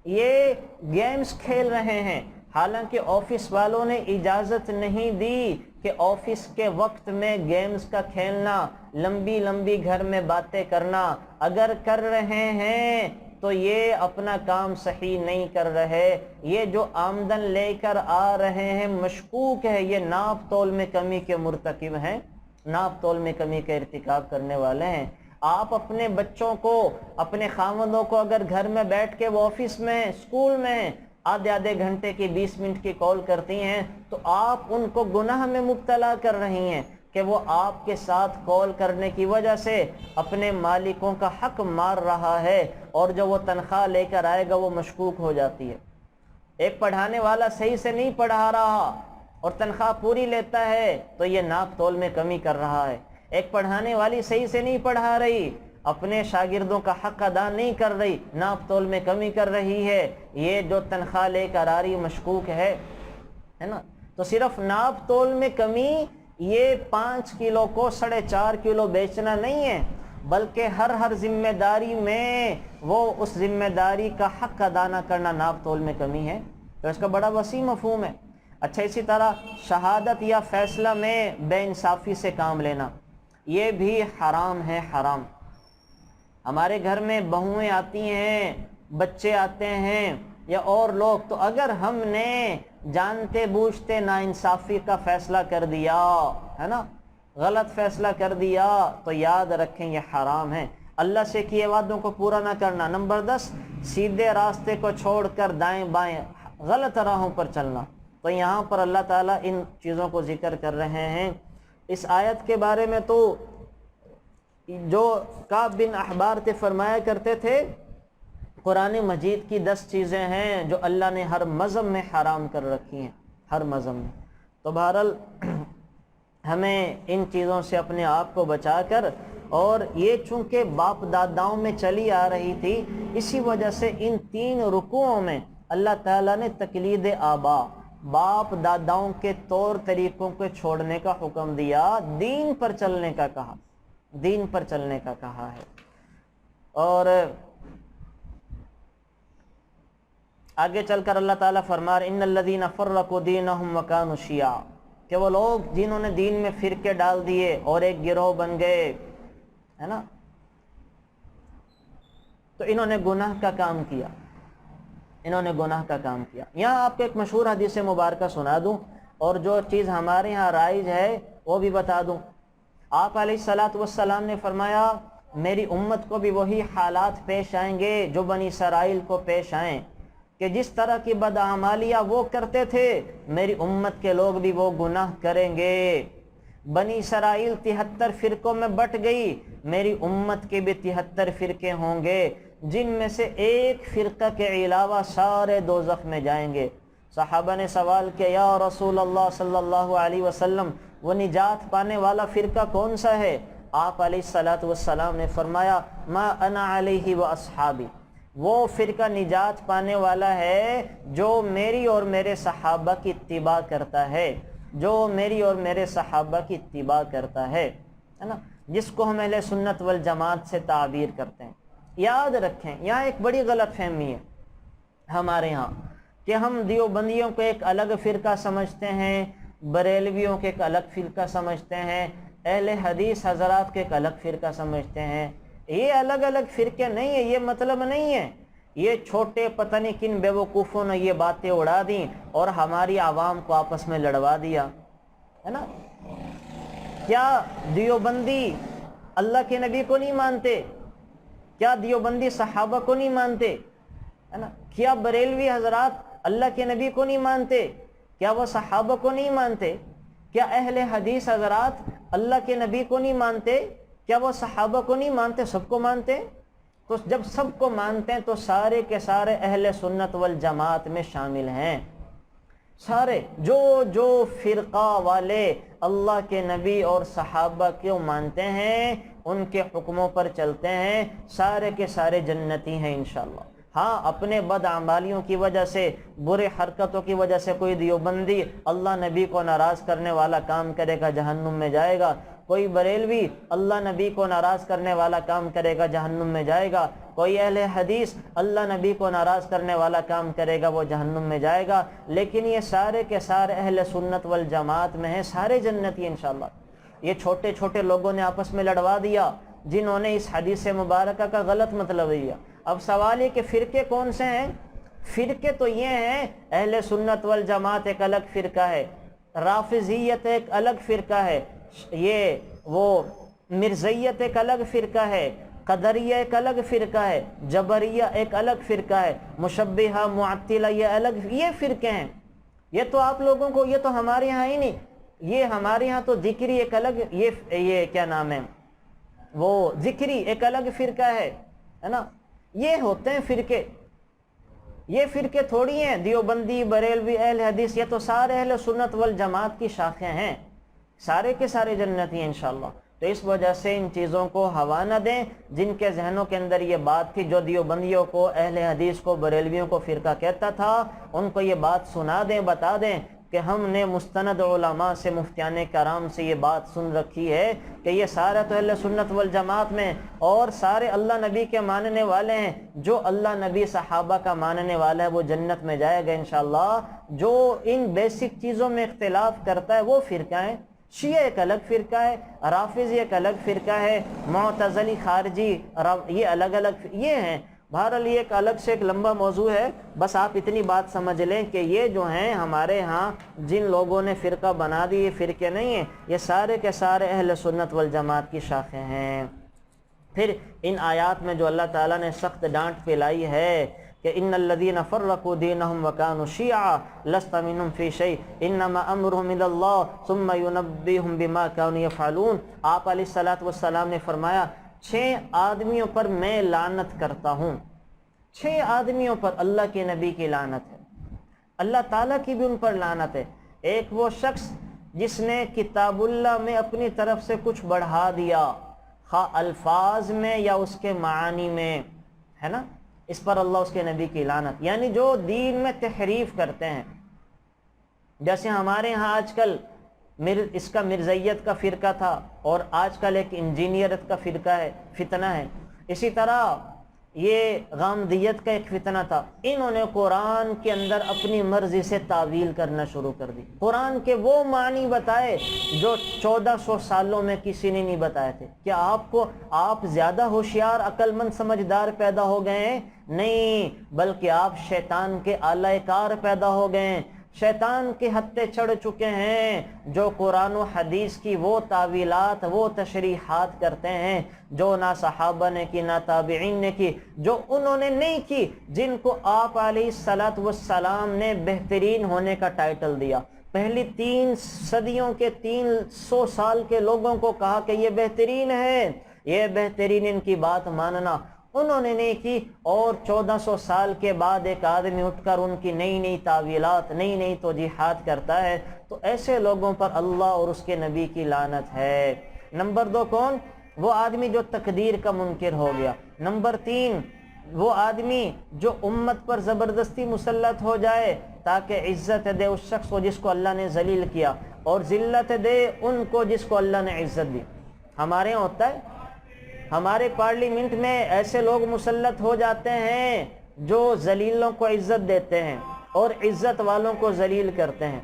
یہ گیمز کھیل رہے ہیں، حالانکہ آفس والوں نے اجازت نہیں دی کہ آفس کے وقت میں گیمز کا کھیلنا، لمبی لمبی گھر میں باتیں کرنا، اگر کر رہے ہیں تو یہ اپنا کام صحیح نہیں کر رہے، یہ جو آمدن لے کر آ رہے ہیں مشکوک ہے، یہ ناپ تول میں کمی کے مرتکب ہیں، ناپ تول میں کمی کا ارتکاب کرنے والے ہیں۔ آپ اپنے بچوں کو، اپنے خاوندوں کو اگر گھر میں بیٹھ کے وہ آفس میں، اسکول میں آدھے گھنٹے کی 20 منٹ کی کال کرتی ہیں، تو آپ ان کو گناہ میں مبتلا کر رہی ہیں کہ وہ آپ کے ساتھ کال کرنے کی وجہ سے اپنے مالکوں کا حق مار رہا ہے، اور جو وہ تنخواہ لے کر آئے گا وہ مشکوک ہو جاتی ہے۔ ایک پڑھانے والا صحیح سے نہیں پڑھا رہا اور تنخواہ پوری لیتا ہے تو یہ ناپ تول میں کمی کر رہا ہے۔ ایک پڑھانے والی صحیح سے نہیں پڑھا رہی، اپنے شاگردوں کا حق ادا نہیں کر رہی، ناپ تول میں کمی کر رہی ہے، یہ جو تنخواہ لے کر آ رہی مشکوک ہے نا۔ تو صرف ناپ تول میں کمی یہ 5 کلو کو 4.5 کلو بیچنا نہیں ہے، بلکہ ہر ذمہ داری میں وہ اس ذمہ داری کا حق ادا نہ کرنا ناپ تول میں کمی ہے۔ تو اس کا بڑا وسیع مفہوم ہے۔ اچھا، اسی طرح شہادت یا فیصلہ میں بے انصافی سے کام لینا، یہ بھی حرام ہے، حرام۔ ہمارے گھر میں بہویں آتی ہیں، بچے آتے ہیں یا اور لوگ، تو اگر ہم نے جانتے بوجھتے ناانصافی کا فیصلہ کر دیا ہے نا، غلط فیصلہ کر دیا، تو یاد رکھیں یہ حرام ہے۔ اللہ سے کیے وعدوں کو پورا نہ کرنا۔ نمبر 10 سیدھے راستے کو چھوڑ کر دائیں بائیں غلط راہوں پر چلنا۔ تو یہاں پر اللہ تعالیٰ ان چیزوں کو ذکر کر رہے ہیں۔ اس آیت کے بارے میں تو جو کعب بن احبار فرمایا کرتے تھے قرآن مجید کی 10 چیزیں ہیں جو اللہ نے ہر مذہب میں حرام کر رکھی ہیں، ہر مذہب میں۔ تو بہرحال ہمیں ان چیزوں سے اپنے آپ کو بچا کر، اور یہ چونکہ باپ داداؤں میں چلی آ رہی تھی، اسی وجہ سے ان 3 رکوعوں میں اللہ تعالیٰ نے تقلید آبا، باپ داداؤں کے طور طریقوں کو چھوڑنے کا حکم دیا، دین پر چلنے کا کہا، دین پر چلنے کا کہا ہے۔ اور آگے چل کر اللہ تعالیٰ فرما رہے ان الذین فرقوا دینہم وکانوا شیعا، کہ وہ لوگ جنہوں نے دین میں فرقے ڈال دیے اور ایک گروہ بن گئے، ہے نا، تو انہوں نے گناہ کا کام کیا، انہوں نے گناہ کا کام کیا۔ یہاں آپ کو ایک مشہور حدیث مبارکہ سنا دوں، اور جو چیز ہمارے یہاں رائج ہے وہ بھی بتا دوں۔ آپ علیہ الصلاۃ والسلام نے فرمایا میری امت کو بھی وہی حالات پیش آئیں گے جو بنی اسرائیل کو پیش آئیں، کہ جس طرح کی بدعمالیاں وہ کرتے تھے میری امت کے لوگ بھی وہ گناہ کریں گے۔ بنی اسرائیل 73 فرقوں میں بٹ گئی، میری امت کے بھی 73 فرقے ہوں گے، جن میں سے ایک فرقہ کے علاوہ سارے دوزخ میں جائیں گے۔ صحابہ نے سوال کیا یا رسول اللہ صلی اللہ علیہ وسلم، وہ نجات پانے والا فرقہ کون سا ہے؟ آپ علیہ الصلاۃ والسلام نے فرمایا ما انا علیہ و اصحابی، وہ فرقہ نجات پانے والا ہے جو میری اور میرے صحابہ کی اتباع کرتا ہے، جو میری اور میرے صحابہ کی اتباع کرتا ہے نا، جس کو ہم اہل سنت والجماعت سے تعبیر کرتے ہیں۔ یاد رکھیں یہاں ایک بڑی غلط فہمی ہے ہمارے ہاں، کہ ہم دیوبندیوں کو ایک الگ فرقہ سمجھتے ہیں، بریلویوں کے ایک الگ فرقہ سمجھتے ہیں، اہل حدیث حضرات کے ایک الگ فرقہ سمجھتے ہیں۔ یہ الگ الگ فرقے نہیں ہیں، یہ مطلب نہیں ہے۔ یہ چھوٹے پتہ نہیں کن بیوقوفوں نے یہ باتیں اڑا دیں اور ہماری عوام کو آپس میں لڑوا دیا ہے نا۔ کیا دیوبندی اللہ کے نبی کو نہیں مانتے؟ کیا دیوبندی صحابہ کو نہیں مانتے؟ ہے نا۔ کیا بریلوی حضرات اللہ کے نبی کو نہیں مانتے؟ کیا وہ صحابہ کو نہیں مانتے؟ کیا اہل حدیث حضرات اللہ کے نبی کو نہیں مانتے؟ کیا وہ صحابہ کو نہیں مانتے؟ سب کو مانتے۔ تو جب سب کو مانتے ہیں تو سارے کے سارے اہل سنت والجماعت میں شامل ہیں۔ سارے جو فرقہ والے اللہ کے نبی اور صحابہ کو مانتے ہیں، ان کے حکموں پر چلتے ہیں، سارے کے سارے جنتی ہیں انشاءاللہ۔ ہاں اپنے بدعمالیوں کی وجہ سے، برے حرکتوں کی وجہ سے کوئی دیوبندی اللہ نبی کو ناراض کرنے والا کام کرے گا، جہنم میں جائے گا۔ کوئی بریلوی اللہ نبی کو ناراض کرنے والا کام کرے گا، جہنم میں جائے گا۔ کوئی اہل حدیث اللہ نبی کو ناراض کرنے والا کام کرے گا، وہ جہنم میں جائے گا۔ لیکن یہ سارے کے سارے اہل سنت والجماعت میں ہیں، سارے جنتی انشاءاللہ۔ یہ چھوٹے چھوٹے لوگوں نے آپس میں لڑوا دیا جنہوں نے اس حدیث مبارکہ کا غلط مطلب لیا۔ اب سوال یہ کہ فرقے کون سے ہیں؟ فرقے تو یہ ہیں، اہل سنت والجماعت ایک الگ فرقہ ہے، رافضیت ایک الگ فرقہ ہے، یہ وہ مرزیت ایک الگ فرقہ ہے، قدریہ ایک الگ فرقہ ہے، جبریہ ایک الگ فرقہ ہے، مشبہہ معطلہ یہ الگ، یہ فرقے ہیں۔ یہ تو آپ لوگوں کو، یہ تو ہمارے یہاں ہی نہیں، یہ ہمارے یہاں تو ذکری ایک الگ، یہ کیا نام ہے، وہ ذکری ایک الگ فرقہ ہے نا۔ یہ ہوتے ہیں فرقے، یہ فرقے تھوڑی ہیں دیوبندی، بریلوی، اہل حدیث، یہ تو سارے اہل سنت والجماعت کی شاخیں ہیں، سارے کے سارے جنتی ہیں انشاءاللہ۔ تو اس وجہ سے ان چیزوں کو ہوا نہ دیں، جن کے ذہنوں کے اندر یہ بات تھی، جو دیوبندیوں کو، اہل حدیث کو، بریلویوں کو فرقہ کہتا تھا، ان کو یہ بات سنا دیں، بتا دیں کہ ہم نے مستند علماء سے، مفتیان کرام سے یہ بات سن رکھی ہے کہ یہ سارے تو اہل سنت والجماعت میں، اور سارے اللہ نبی کے ماننے والے ہیں۔ جو اللہ نبی صحابہ کا ماننے والا ہے وہ جنت میں جائے گا انشاءاللہ۔ جو ان بیسک چیزوں میں اختلاف کرتا ہے وہ فرقہ ہے۔ شیعہ ایک الگ فرقہ ہے، رافضی ایک الگ فرقہ ہے، معتزلی، خارجی، یہ الگ الگ یہ ہیں۔ بہرحال یہ ایک الگ سے ایک لمبا موضوع ہے، بس آپ اتنی بات سمجھ لیں کہ یہ جو ہیں ہمارے ہاں جن لوگوں نے فرقہ بنا دی، یہ فرقے نہیں ہیں، یہ سارے کے سارے اہل سنت والجماعت کی شاخیں ہیں۔ پھر ان آیات میں جو اللہ تعالیٰ نے سخت ڈانٹ پلائی ہے کہ ان الذین فرقوا دینہم وکانوا شیعا لست منہم فی شیء انما امرہم الی اللہ ثم ینبئہم بما کانوا یفعلون۔ آپ علیہ الصلوۃ والسلام نے فرمایا 6 آدمیوں پر میں لعنت کرتا ہوں، 6 آدمیوں پر اللہ کے نبی کی لعنت ہے، اللہ تعالیٰ کی بھی ان پر لعنت ہے۔ ایک وہ شخص جس نے کتاب اللہ میں اپنی طرف سے کچھ بڑھا دیا، خواہ الفاظ میں یا اس کے معانی میں، ہے نا، اس پر اللہ اس کے نبی کی لعنت۔ یعنی جو دین میں تحریف کرتے ہیں، جیسے ہمارے ہاں آج کل اس کا مرزائیت کا فرقہ تھا اور آج کل ایک انجینئرت کا فرقہ ہے، فتنہ ہے، اسی طرح یہ غامدیت کا ایک فتنہ تھا۔ انہوں نے قرآن کے اندر اپنی مرضی سے تعویل کرنا شروع کر دی، قرآن کے وہ معنی بتائے جو 1400 سالوں میں کسی نے نہیں بتائے تھے۔ کیا آپ زیادہ ہوشیار، عقل مند، سمجھدار پیدا ہو گئے ہیں؟ نہیں، بلکہ آپ شیطان کے آلہ کار پیدا ہو گئے ہیں، شیطان کے ہتھے چڑھ چکے ہیں، جو قرآن و حدیث کی وہ تعویلات، وہ تشریحات کرتے ہیں جو نہ صحابہ نے کی، نہ تابعین نے کی، جو انہوں نے نہیں کی، جن کو آپ علیہ الصلاۃ والسلام نے بہترین ہونے کا ٹائٹل دیا۔ پہلی 3 صدیوں کے 300 سال کے لوگوں کو کہا کہ یہ بہترین ہے، یہ بہترین، ان کی بات ماننا، انہوں نے نہیں کی، اور 1400 سال کے بعد ایک آدمی اٹھ کر ان کی نئی نئی تعویلات، نئی نئی توجیحات کرتا ہے، تو ایسے لوگوں پر اللہ اور اس کے نبی کی لعنت ہے۔ نمبر 2 کون؟ وہ آدمی جو تقدیر کا منکر ہو گیا۔ نمبر 3 وہ آدمی جو امت پر زبردستی مسلط ہو جائے تاکہ عزت دے اس شخص کو جس کو اللہ نے ذلیل کیا، اور ذلت دے ان کو جس کو اللہ نے عزت دی۔ ہمارے یہاں ہوتا ہے، ہمارے پارلیمنٹ میں ایسے لوگ مسلط ہو جاتے ہیں جو ذلیلوں کو عزت دیتے ہیں اور عزت والوں کو ذلیل کرتے ہیں۔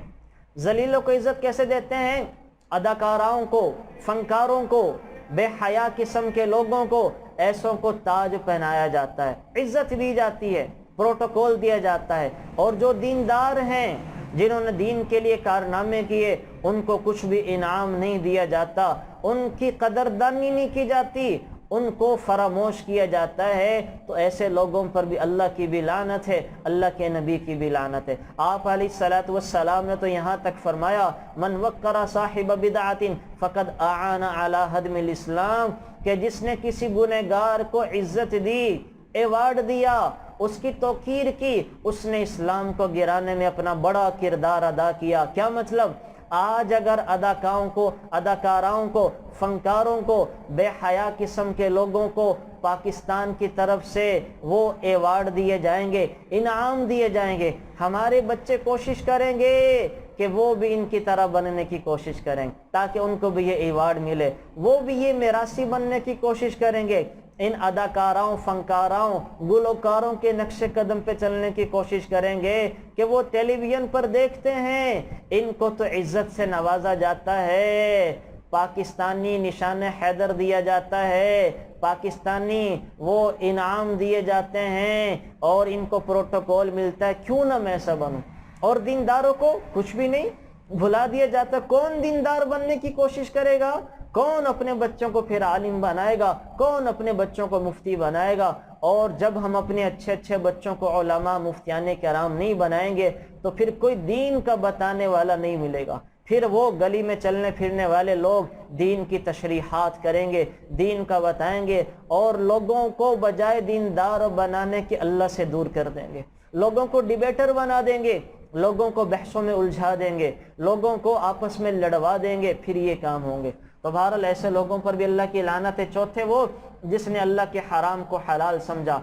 ذلیلوں کو عزت کیسے دیتے ہیں؟ اداکاراؤں کو، فنکاروں کو، بے حیا قسم کے لوگوں کو، ایسوں کو تاج پہنایا جاتا ہے، عزت دی جاتی ہے، پروٹوکول دیا جاتا ہے، اور جو دیندار ہیں، جنہوں نے دین کے لیے کارنامے کیے، ان کو کچھ بھی انعام نہیں دیا جاتا، ان کی قدردانی نہیں کی جاتی، ان کو فراموش کیا جاتا ہے۔ تو ایسے لوگوں پر بھی اللہ کی بھی لعنت ہے، اللہ کے نبی کی بھی لعنت ہے۔ آپ علیہ الصلوۃ والسلام نے تو یہاں تک فرمایا، من وقر صاحب بدعت فقد اعان علی ہدم الاسلام، کہ جس نے کسی گنہگار کو عزت دی، ایوارڈ دیا، اس کی توقیر کی، اس نے اسلام کو گرانے میں اپنا بڑا کردار ادا کیا۔ کیا مطلب؟ آج اگر اداکاراؤں کو، فنکاروں کو، بے حیا قسم کے لوگوں کو پاکستان کی طرف سے وہ ایوارڈ دیے جائیں گے، انعام دیے جائیں گے، ہمارے بچے کوشش کریں گے کہ وہ بھی ان کی طرح بننے کی کوشش کریں تاکہ ان کو بھی یہ ایوارڈ ملے، وہ بھی یہ میراثی بننے کی کوشش کریں گے، ان اداکاراؤں، فنکاراؤں، گلوکاروں کے نقش قدم پہ چلنے کی کوشش کریں گے کہ وہ ٹیلی ویژن پر دیکھتے ہیں، ان کو تو عزت سے نوازا جاتا ہے، پاکستانی نشان حیدر دیا جاتا ہے، پاکستانی وہ انعام دیے جاتے ہیں، اور ان کو پروٹوکول ملتا ہے، کیوں نہ میں ایسا بنوں؟ اور دینداروں کو کچھ بھی نہیں، بھلا دیا جاتا۔ کون دیندار بننے کی کوشش کرے گا؟ کون اپنے بچوں کو پھر عالم بنائے گا؟ کون اپنے بچوں کو مفتی بنائے گا؟ اور جب ہم اپنے اچھے اچھے بچوں کو علماء، مفتیان کرام نہیں بنائیں گے تو پھر کوئی دین کا بتانے والا نہیں ملے گا، پھر وہ گلی میں چلنے پھرنے والے لوگ دین کی تشریحات کریں گے، دین کا بتائیں گے، اور لوگوں کو بجائے دیندار بنانے کے اللہ سے دور کر دیں گے، لوگوں کو ڈیبیٹر بنا دیں گے، لوگوں کو بحثوں میں الجھا دیں گے، لوگوں کو آپس میں لڑوا دیں گے، پھر یہ کام ہوں گے۔ تو بہرحال ایسے لوگوں پر بھی اللہ کی لعنت ہے۔ چوتھے وہ جس نے اللہ کے حرام کو حلال سمجھا،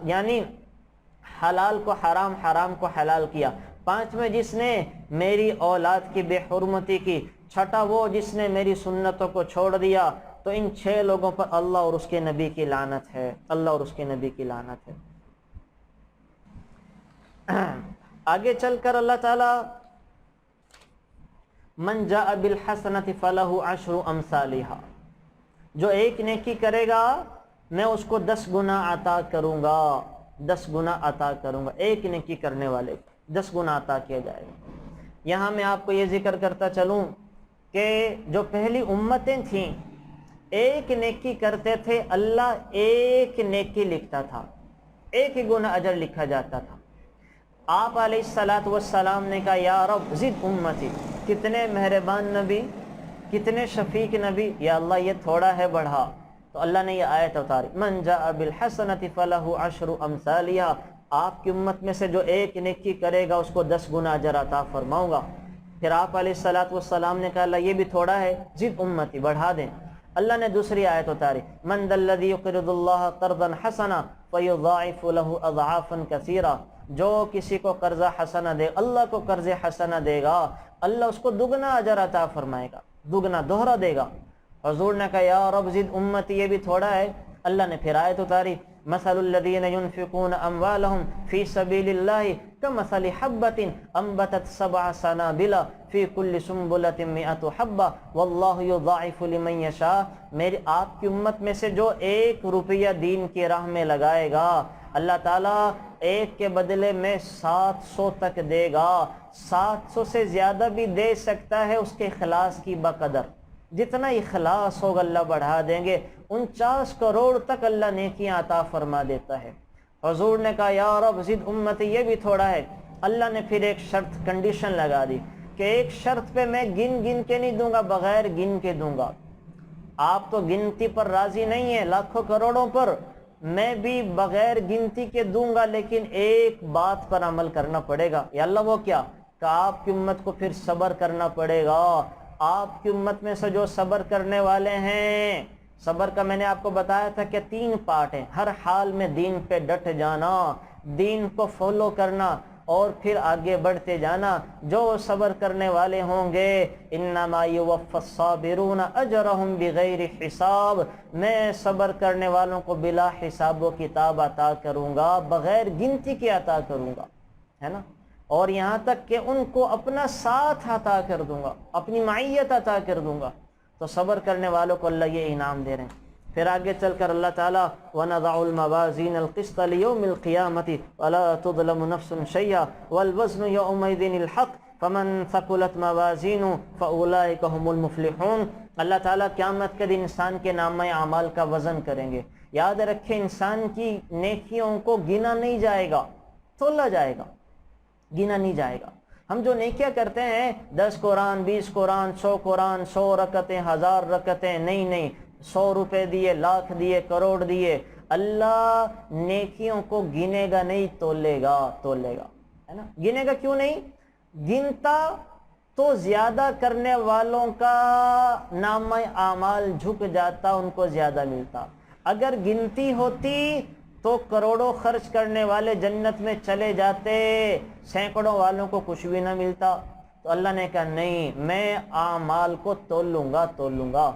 یعنی حلال کو حرام، حرام کو حلال کیا۔ پانچویں جس نے میری اولاد کی بے حرمتی کی۔ چھٹا وہ جس نے میری سنتوں کو چھوڑ دیا۔ تو ان 6 لوگوں پر اللہ اور اس کے نبی کی لعنت ہے، اللہ اور اس کے نبی کی لعنت ہے۔ آگے چل کر اللہ تعالی من جاء بالحسنۃ فلہ عشر امثالھا، جو ایک نیکی کرے گا میں اس کو 10 گنا عطا کروں گا، 10 گنا عطا کروں گا، ایک نیکی کرنے والے 10 گنا عطا کیا جائے گا۔ یہاں میں آپ کو یہ ذکر کرتا چلوں کہ جو پہلی امتیں تھیں ایک نیکی کرتے تھے، اللہ ایک نیکی لکھتا تھا، ایک ہی گنا اجر لکھا جاتا تھا۔ آپ علیہ الصلاۃ والسلام نے کہا یا رب زد امتی، کتنے مہربان نبی، کتنے شفیق نبی، یا اللہ یہ تھوڑا ہے بڑھا، تو اللہ نے یہ آیت اتاری من جاء بالحسنۃ فلہ عشر امثالها، آپ کی امت میں سے جو ایک نیکی کرے گا اس کو 10 گنا اجر عطا فرماؤں گا۔ پھر آپ علیہ الصلوۃ والسلام نے کہا اللہ یہ بھی تھوڑا ہے، زد امتی بڑھا دیں۔ اللہ نے دوسری آیت اتاری من ذا الذی یقرض اللہ قرضا حسنا فیضاعف له اضعافا کثیرا، جو کسی کو قرضہ حسنہ دے، اللہ کو قرض حسنہ دے گا، اللہ اس کو دگنا اجر عطا فرمائے گا، دگنا دوہرا دے گا۔ حضور نے کہا یا رب زد امتی یہ بھی تھوڑا ہے۔ اللہ نے پھر آیت اتاری مثل الذین ينفقون اموالهم فی سبیل اللہ کمثل حبۃ انبتت 7 سنابل فی کل سنبلۃ 100 حبۃ واللہ یضاعف لمن یشاء، میری آپ کی امت میں سے جو 1 روپیہ دین کی راہ میں لگائے گا، اللہ تعالیٰ 1 کے بدلے میں 700 تک دے گا، 700 سے زیادہ بھی دے سکتا ہے اس کے اخلاص کی بقدر، جتنا اخلاص ہوگا اللہ بڑھا دیں گے، 49 کروڑ تک اللہ نیکیاں عطا فرما دیتا ہے۔ حضور نے کہا یا رب زد امتی یہ بھی تھوڑا ہے۔ اللہ نے پھر ایک شرط کنڈیشن لگا دی کہ ایک شرط پہ میں گن کے نہیں دوں گا، بغیر گن کے دوں گا۔ آپ تو گنتی پر راضی نہیں ہیں، لاکھوں کروڑوں پر، میں بھی بغیر گنتی کے دوں گا، لیکن ایک بات پر عمل کرنا پڑے گا۔ یا اللہ وہ کیا؟ کہ آپ کی امت کو پھر صبر کرنا پڑے گا۔ آپ کی امت میں سے جو صبر کرنے والے ہیں، صبر کا میں نے آپ کو بتایا تھا کہ 3 پارٹ ہیں، ہر حال میں دین پہ ڈٹ جانا، دین کو فالو کرنا اور پھر آگے بڑھتے جانا۔ جو صبر کرنے والے ہوں گے انما یوفی الصابرون اجرهم بغیر حساب، میں صبر کرنے والوں کو بلا حساب و کتاب عطا کروں گا، بغیر گنتی کے عطا کروں گا، ہے نا؟ اور یہاں تک کہ ان کو اپنا ساتھ عطا کر دوں گا، اپنی معیت عطا کر دوں گا۔ تو صبر کرنے والوں کو اللہ یہ انعام دے رہے ہیں۔ پھر آگے چل کر اللہ تعالیٰ وَنَضَعُ الْمَوَازِينَ الْقِسْطَ لِيَوْمِ الْقِيَامَةِ وَلَا تُظْلَمُ نَفْسٌ شَيْئًا وَالْوَزْنُ يَوْمَئِذٍ الْحَقُّ فَمَنْ ثَقُلَتْ مَوَازِينُهُ فَأُولَئِكَ هُمُ الْمُفْلِحُونَ۔ اللہ تعالیٰ قیامت کے دن انسان کے نامہ اعمال کا وزن کریں گے۔ یاد رکھیں انسان کی نیکیوں کو گنا نہیں جائے گا، تولا جائے گا، گنا نہیں جائے گا۔ ہم جو نیکیاں کرتے ہیں 10 قرآن 20 قرآن 100 قرآن 100 رکعتیں 1000 رکعتیں، نہیں 100 روپے دیے، لاکھ دیے، کروڑ دیے، اللہ نیکیوں کو گنے گا نہیں، تولے گا ہے نا؟ گنے گا کیوں نہیں؟ گنتا تو زیادہ کرنے والوں کا نامہ اعمال جھک جاتا، ان کو زیادہ ملتا۔ اگر گنتی ہوتی تو کروڑوں خرچ کرنے والے جنت میں چلے جاتے، سینکڑوں والوں کو کچھ بھی نہ ملتا۔ تو اللہ نے کہا نہیں، میں اعمال کو تول لوں گا۔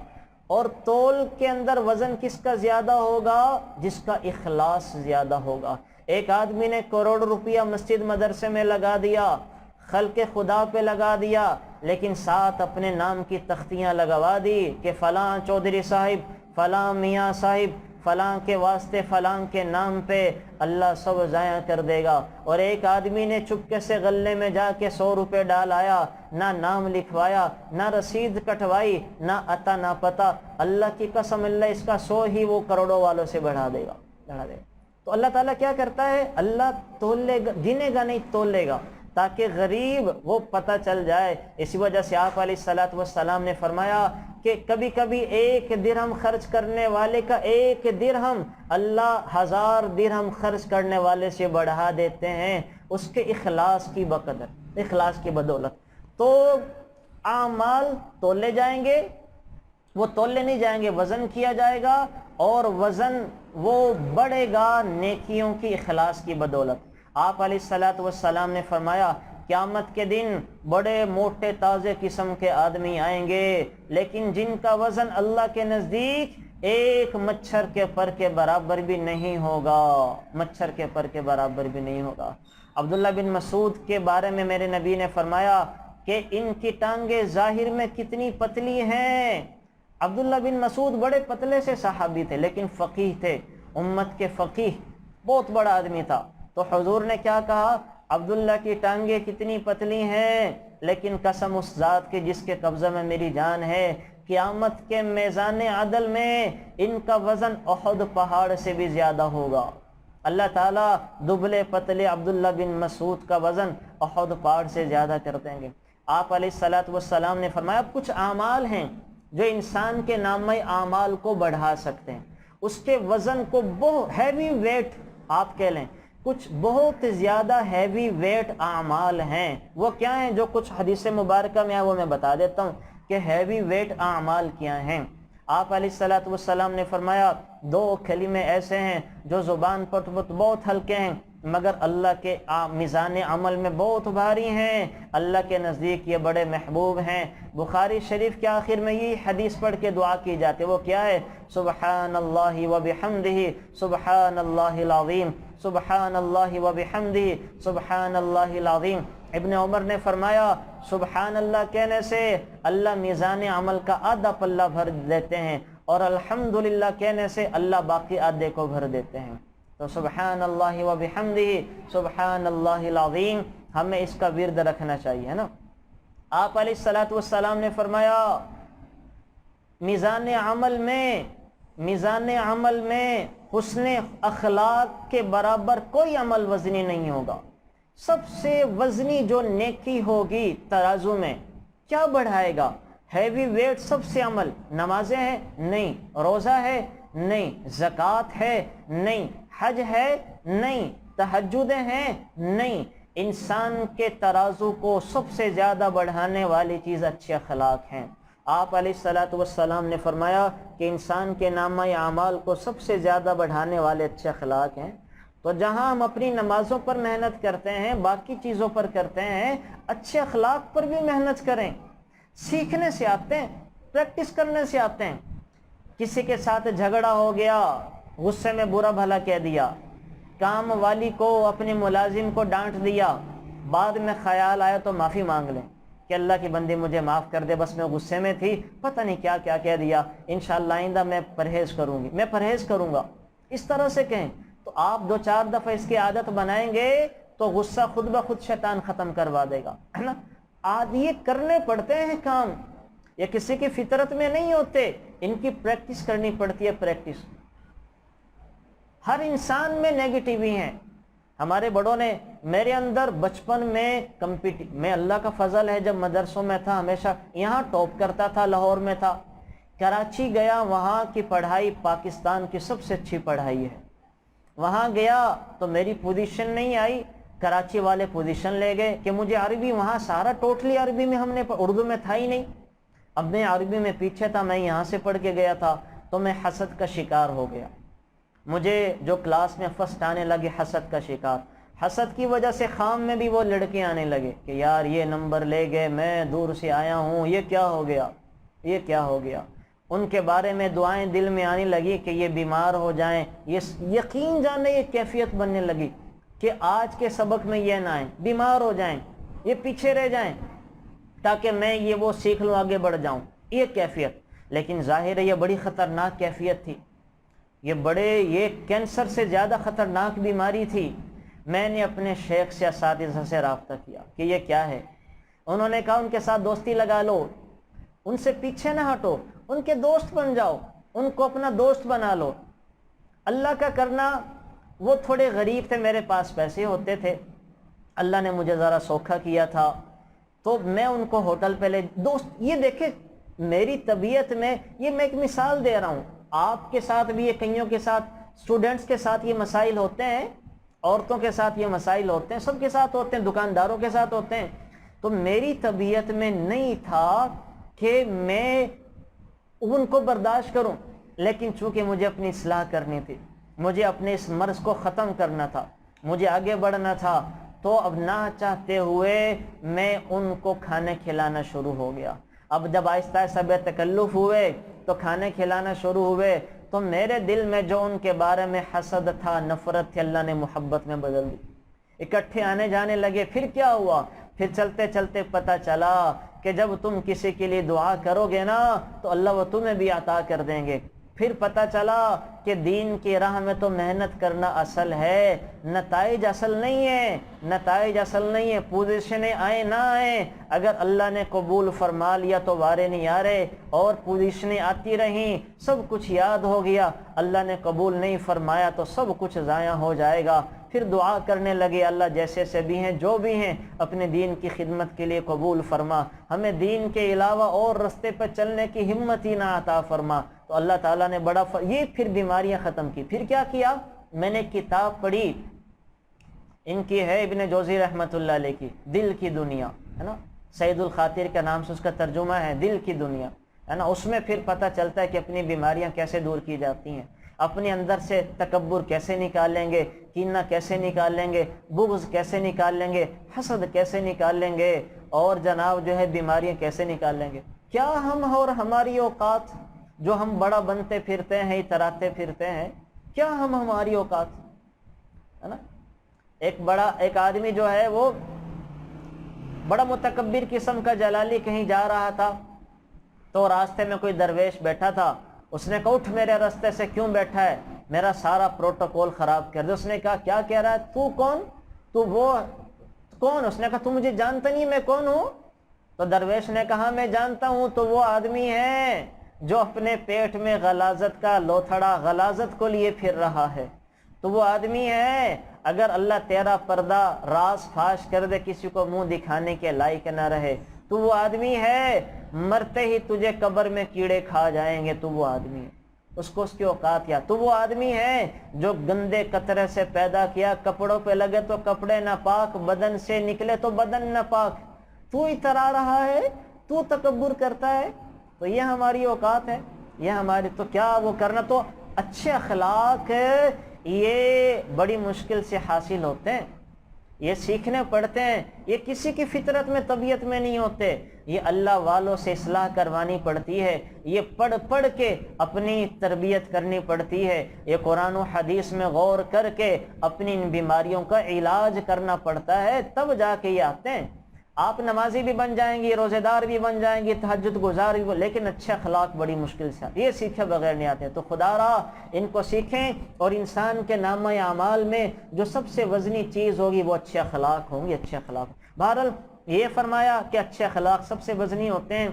اور تول کے اندر وزن کس کا زیادہ ہوگا؟ جس کا اخلاص زیادہ ہوگا۔ ایک آدمی نے کروڑ روپیہ مسجد مدرسے میں لگا دیا، خلق خدا پہ لگا دیا، لیکن ساتھ اپنے نام کی تختیاں لگوا دی کہ فلاں چودھری صاحب، فلاں میاں صاحب، فلاں کے واسطے، فلاں کے نام پہ، اللہ سب ضائع کر دے گا۔ اور ایک آدمی نے چپکے سے غلے میں جا کے 100 روپے ڈال آیا، نہ نام لکھوایا، نہ رسید کٹوائی، نہ عطا نہ پتہ، اللہ کی قسم اللہ اس کا 100 ہی وہ کروڑوں والوں سے بڑھا دے گا۔ تو اللہ تعالیٰ کیا کرتا ہے؟ اللہ تولے گا، گنے گا نہیں، تولے گا، تاکہ غریب وہ پتہ چل جائے۔ اسی وجہ سے آپ علیہ الصلوۃ والسلام نے فرمایا کہ کبھی کبھی 1 درہم خرچ کرنے والے کا 1 درہم اللہ 1000 درہم خرچ کرنے والے سے بڑھا دیتے ہیں، اس کے اخلاص کی بقدر، اخلاص کی بدولت۔ تو اعمال تولے جائیں گے، وہ تولے نہیں جائیں گے، وزن کیا جائے گا، اور وزن وہ بڑھے گا نیکیوں کی اخلاص کی بدولت۔ آپ علیہ الصلوۃ والسلام نے فرمایا قیامت کے دن بڑے موٹے تازے قسم کے آدمی آئیں گے، لیکن جن کا وزن اللہ کے نزدیک ایک مچھر کے پر کے برابر بھی نہیں ہوگا، مچھر کے پر کے برابر بھی نہیں ہوگا۔ عبداللہ بن مسعود کے بارے میں میرے نبی نے فرمایا کہ ان کی ٹانگیں ظاہر میں کتنی پتلی ہیں۔ عبداللہ بن مسعود بڑے پتلے سے صحابی تھے، لیکن فقیہ تھے، امت کے فقیہ، بہت بڑا آدمی تھا۔ تو حضور نے کیا کہا؟ عبداللہ کی ٹانگیں کتنی پتلی ہیں، لیکن قسم اس ذات کی جس کے قبضہ میں میری جان ہے، قیامت کے میزان عدل میں ان کا وزن احد پہاڑ سے بھی زیادہ ہوگا۔ اللہ تعالیٰ دبلے پتلے عبداللہ بن مسعود کا وزن احد پہاڑ سے زیادہ کر دیں گے۔ آپ علیہ الصلوۃ والسلام نے فرمایا کچھ اعمال ہیں جو انسان کے نامہ اعمال کو بڑھا سکتے ہیں، اس کے وزن کو بہت ہیوی ویٹ آپ کہہ لیں، کچھ بہت زیادہ ہیوی ویٹ اعمال ہیں۔ وہ کیا ہیں؟ جو کچھ حدیث مبارکہ میں ہے وہ میں بتا دیتا ہوں کہ ہیوی ویٹ اعمال کیا ہیں۔ آپ علیہ الصلوۃ والسلام نے فرمایا 2 کلمے ایسے ہیں جو زبان پر بہت ہلکے ہیں مگر اللہ کے میزان عمل میں بہت بھاری ہیں، اللہ کے نزدیک یہ بڑے محبوب ہیں۔ بخاری شریف کے آخر میں یہ حدیث پڑھ کے دعا کی جاتی ہے، وہ کیا ہے؟ سبحان اللہ وبحمدہ سبحان اللہ العظیم، سبحان اللہ وبحمدہ سبحان اللہ العظیم۔ ابن عمر نے فرمایا سبحان اللہ کہنے سے اللہ میزان عمل کا آدھا پلہ بھر دیتے ہیں، اور الحمدللہ کہنے سے اللہ باقی آدھے کو بھر دیتے ہیں۔ تو سبحان اللہ وبحمدہ سبحان اللہ العظیم ہمیں اس کا ورد رکھنا چاہیے نا۔ آپ علیہ الصلوۃ والسلام نے فرمایا میزان عمل میں حسن اخلاق کے برابر کوئی عمل وزنی نہیں ہوگا۔ سب سے وزنی جو نیکی ہوگی ترازو میں، کیا بڑھائے گا؟ ہیوی ویٹ سب سے عمل، نمازیں ہیں نہیں، روزہ ہے نہیں، زکوٰۃ ہے نہیں، حج ہے نہیں، تہجدیں ہیں نہیں۔ انسان کے ترازو کو سب سے زیادہ بڑھانے والی چیز اچھے اخلاق ہیں۔ آپ علیہ الصلوۃ والسلام نے فرمایا کہ انسان کے نامہ اعمال کو سب سے زیادہ بڑھانے والے اچھے اخلاق ہیں۔ تو جہاں ہم اپنی نمازوں پر محنت کرتے ہیں، باقی چیزوں پر کرتے ہیں، اچھے اخلاق پر بھی محنت کریں۔ سیکھنے سے آتے ہیں، پریکٹس کرنے سے آتے ہیں۔ کسی کے ساتھ جھگڑا ہو گیا، غصے میں برا بھلا کہہ دیا، کام والی کو اپنے ملازم کو ڈانٹ دیا، بعد میں خیال آیا تو معافی مانگ لیں کہ اللہ کی بندی مجھے معاف کر دے، بس میں غصے میں تھی، پتہ نہیں کیا کیا کہہ دیا، انشاءاللہ آئندہ میں پرہیز کروں گی، میں پرہیز کروں گا، اس طرح سے کہیں۔ تو آپ 2-4 دفعہ اس کی عادت بنائیں گے تو غصہ خود بخود شیطان ختم کروا دے گا، ہے نا۔ یہ کرنے پڑتے ہیں کام، یہ کسی کی فطرت میں نہیں ہوتے، ان کی پریکٹس کرنی پڑتی ہے، پریکٹس۔ ہر انسان میں نیگیٹو ہی ہیں۔ ہمارے بڑوں نے میرے اندر بچپن میں اللہ کا فضل ہے، جب مدرسوں میں تھا ہمیشہ یہاں ٹاپ کرتا تھا، لاہور میں تھا، کراچی گیا، وہاں کی پڑھائی پاکستان کی سب سے اچھی پڑھائی ہے۔ وہاں گیا تو میری پوزیشن نہیں آئی، کراچی والے پوزیشن لے گئے کہ مجھے عربی، وہاں سارا ٹوٹلی عربی میں ہم نے، اردو میں تھا ہی نہیں، اب میں عربی میں پیچھے تھا، میں یہاں سے پڑھ کے گیا تھا، تو میں حسد کا شکار ہو گیا۔ مجھے جو کلاس میں فرسٹ آنے لگے، حسد کا شکار، حسد کی وجہ سے خام میں بھی وہ لڑکے آنے لگے کہ یار یہ نمبر لے گئے، میں دور سے آیا ہوں، یہ کیا ہو گیا، یہ کیا ہو گیا۔ ان کے بارے میں دعائیں دل میں آنے لگی کہ یہ بیمار ہو جائیں، یہ یقین جانے یہ کیفیت بننے لگی کہ آج کے سبق میں یہ نہ آئیں، بیمار ہو جائیں، یہ پیچھے رہ جائیں، تاکہ میں یہ وہ سیکھ لوں، آگے بڑھ جاؤں، یہ کیفیت۔ لیکن ظاہر ہے یہ بڑی خطرناک کیفیت تھی، یہ کینسر سے زیادہ خطرناک بیماری تھی۔ میں نے اپنے شیخ سے، اساتذہ سے رابطہ کیا کہ یہ کیا ہے۔ انہوں نے کہا ان کے ساتھ دوستی لگا لو، ان سے پیچھے نہ ہٹو، ان کے دوست بن جاؤ، ان کو اپنا دوست بنا لو۔ اللہ کا کرنا، وہ تھوڑے غریب تھے، میرے پاس پیسے ہوتے تھے، اللہ نے مجھے ذرا سوکھا کیا تھا، تو میں ان کو ہوٹل پہ لے دوست۔ یہ دیکھیں میری طبیعت میں، یہ میں ایک مثال دے رہا ہوں، آپ کے ساتھ بھی، یہ کئیوں کے ساتھ، اسٹوڈنٹس کے ساتھ یہ مسائل ہوتے ہیں، عورتوں کے ساتھ یہ مسائل ہوتے ہیں، سب کے ساتھ ہوتے ہیں، دکانداروں کے ساتھ ہوتے ہیں۔ تو میری طبیعت میں نہیں تھا کہ میں ان کو برداشت کروں، لیکن چونکہ مجھے اپنی اصلاح کرنی تھی، مجھے اپنے اس مرض کو ختم کرنا تھا، مجھے آگے بڑھنا تھا، تو اب نہ چاہتے ہوئے میں ان کو کھانے کھلانا شروع ہو گیا۔ اب جب آہستہ آہستہ بے تکلف ہوئے تو کھانے کھلانا شروع ہوئے، تو میرے دل میں جو ان کے بارے میں حسد تھا، نفرت تھی، اللہ نے محبت میں بدل دی۔ اکٹھے آنے جانے لگے۔ پھر کیا ہوا؟ پھر چلتے چلتے پتہ چلا کہ جب تم کسی کے لیے دعا کرو گے نا تو اللہ وہ تمہیں بھی عطا کر دیں گے۔ پھر پتہ چلا کہ دین کی راہ میں تو محنت کرنا اصل ہے، نتائج اصل نہیں ہے، نتائج اصل نہیں ہے، پوزیشنیں آئیں نہ آئیں، اگر اللہ نے قبول فرما لیا تو وارے نہیں آ رہے، اور پوزیشنیں آتی رہیں، سب کچھ یاد ہو گیا، اللہ نے قبول نہیں فرمایا تو سب کچھ ضائع ہو جائے گا۔ پھر دعا کرنے لگے اللہ جیسے سے بھی ہیں جو بھی ہیں اپنے دین کی خدمت کے لیے قبول فرما، ہمیں دین کے علاوہ اور رستے پر چلنے کی ہمت ہی نہ عطا فرما۔ تو اللہ تعالیٰ نے یہ پھر بیماریاں ختم کی۔ پھر کیا کیا؟ میں نے کتاب پڑھی، ان کی ہے ابن جوزی رحمۃ اللہ علیہ کی، دل کی دنیا ہے نا، سید الخاطر کے نام سے اس کا ترجمہ ہے، دل کی دنیا ہے نا۔ اس میں پھر پتہ چلتا ہے کہ اپنی بیماریاں کیسے دور کی جاتی ہیں، اپنے اندر سے تکبر کیسے نکال لیں گے، کینہ کیسے نکال لیں گے، بغض کیسے نکال لیں گے، حسد کیسے نکال لیں گے، اور جناب جو ہے بیماریاں کیسے نکال لیں گے۔ کیا ہم اور ہماری اوقات جو ہم بڑا بنتے پھرتے ہیں، اتراتے پھرتے ہیں، کیا ہماری اوقات ہے نا۔ ایک آدمی جو ہے وہ بڑا متکبر قسم کا جلالی کہیں جا رہا تھا، تو راستے میں کوئی درویش بیٹھا تھا، اس نے کہا اٹھ میرے راستے سے کیوں بیٹھا ہے، میرا سارا پروٹوکول خراب کر دے۔ اس نے کہا کیا کہہ رہا ہے، تو کون، تو وہ کون؟ اس نے کہا تو مجھے جانتا نہیں میں کون ہوں؟ تو درویش نے کہا میں جانتا ہوں، تو وہ آدمی ہے جو اپنے پیٹ میں غلاظت کا لوتھڑا غلاظت کو لیے پھر رہا ہے، تو وہ آدمی ہے اگر اللہ تیرا پردہ راز فاش کر دے، کسی کو منہ دکھانے کے لائق نہ رہے، تو وہ آدمی ہے مرتے ہی تجھے قبر میں کیڑے کھا جائیں گے، تو وہ آدمی ہے، اس کو اس کی اوقات یا تو وہ آدمی ہے جو گندے قطرے سے پیدا کیا، کپڑوں پہ لگے تو کپڑے ناپاک، بدن سے نکلے تو بدن ناپاک، تو اترا رہا ہے، تو تکبر کرتا ہے۔ تو یہ ہماری اوقات ہے، یہ ہماری، تو کیا وہ کرنا۔ تو اچھے اخلاق یہ بڑی مشکل سے حاصل ہوتے ہیں، یہ سیکھنے پڑتے ہیں، یہ کسی کی فطرت میں طبیعت میں نہیں ہوتے، یہ اللہ والوں سے اصلاح کروانی پڑتی ہے، یہ پڑھ پڑھ کے اپنی تربیت کرنی پڑتی ہے، یہ قرآن و حدیث میں غور کر کے اپنی ان بیماریوں کا علاج کرنا پڑتا ہے، تب جا کے یہ آتے ہیں۔ آپ نمازی بھی بن جائیں گی، روزے دار بھی بن جائیں گی، تہجد گزار بھی، لیکن اچھے اخلاق بڑی مشکل سے آتے ہیں، یہ سیکھے بغیر نہیں آتے۔ تو خدا را ان کو سیکھیں، اور انسان کے نامہ اعمال میں جو سب سے وزنی چیز ہوگی وہ اچھے اخلاق ہوں گے، اچھے اخلاق۔ بہرحال یہ فرمایا کہ اچھے اخلاق سب سے وزنی ہوتے ہیں۔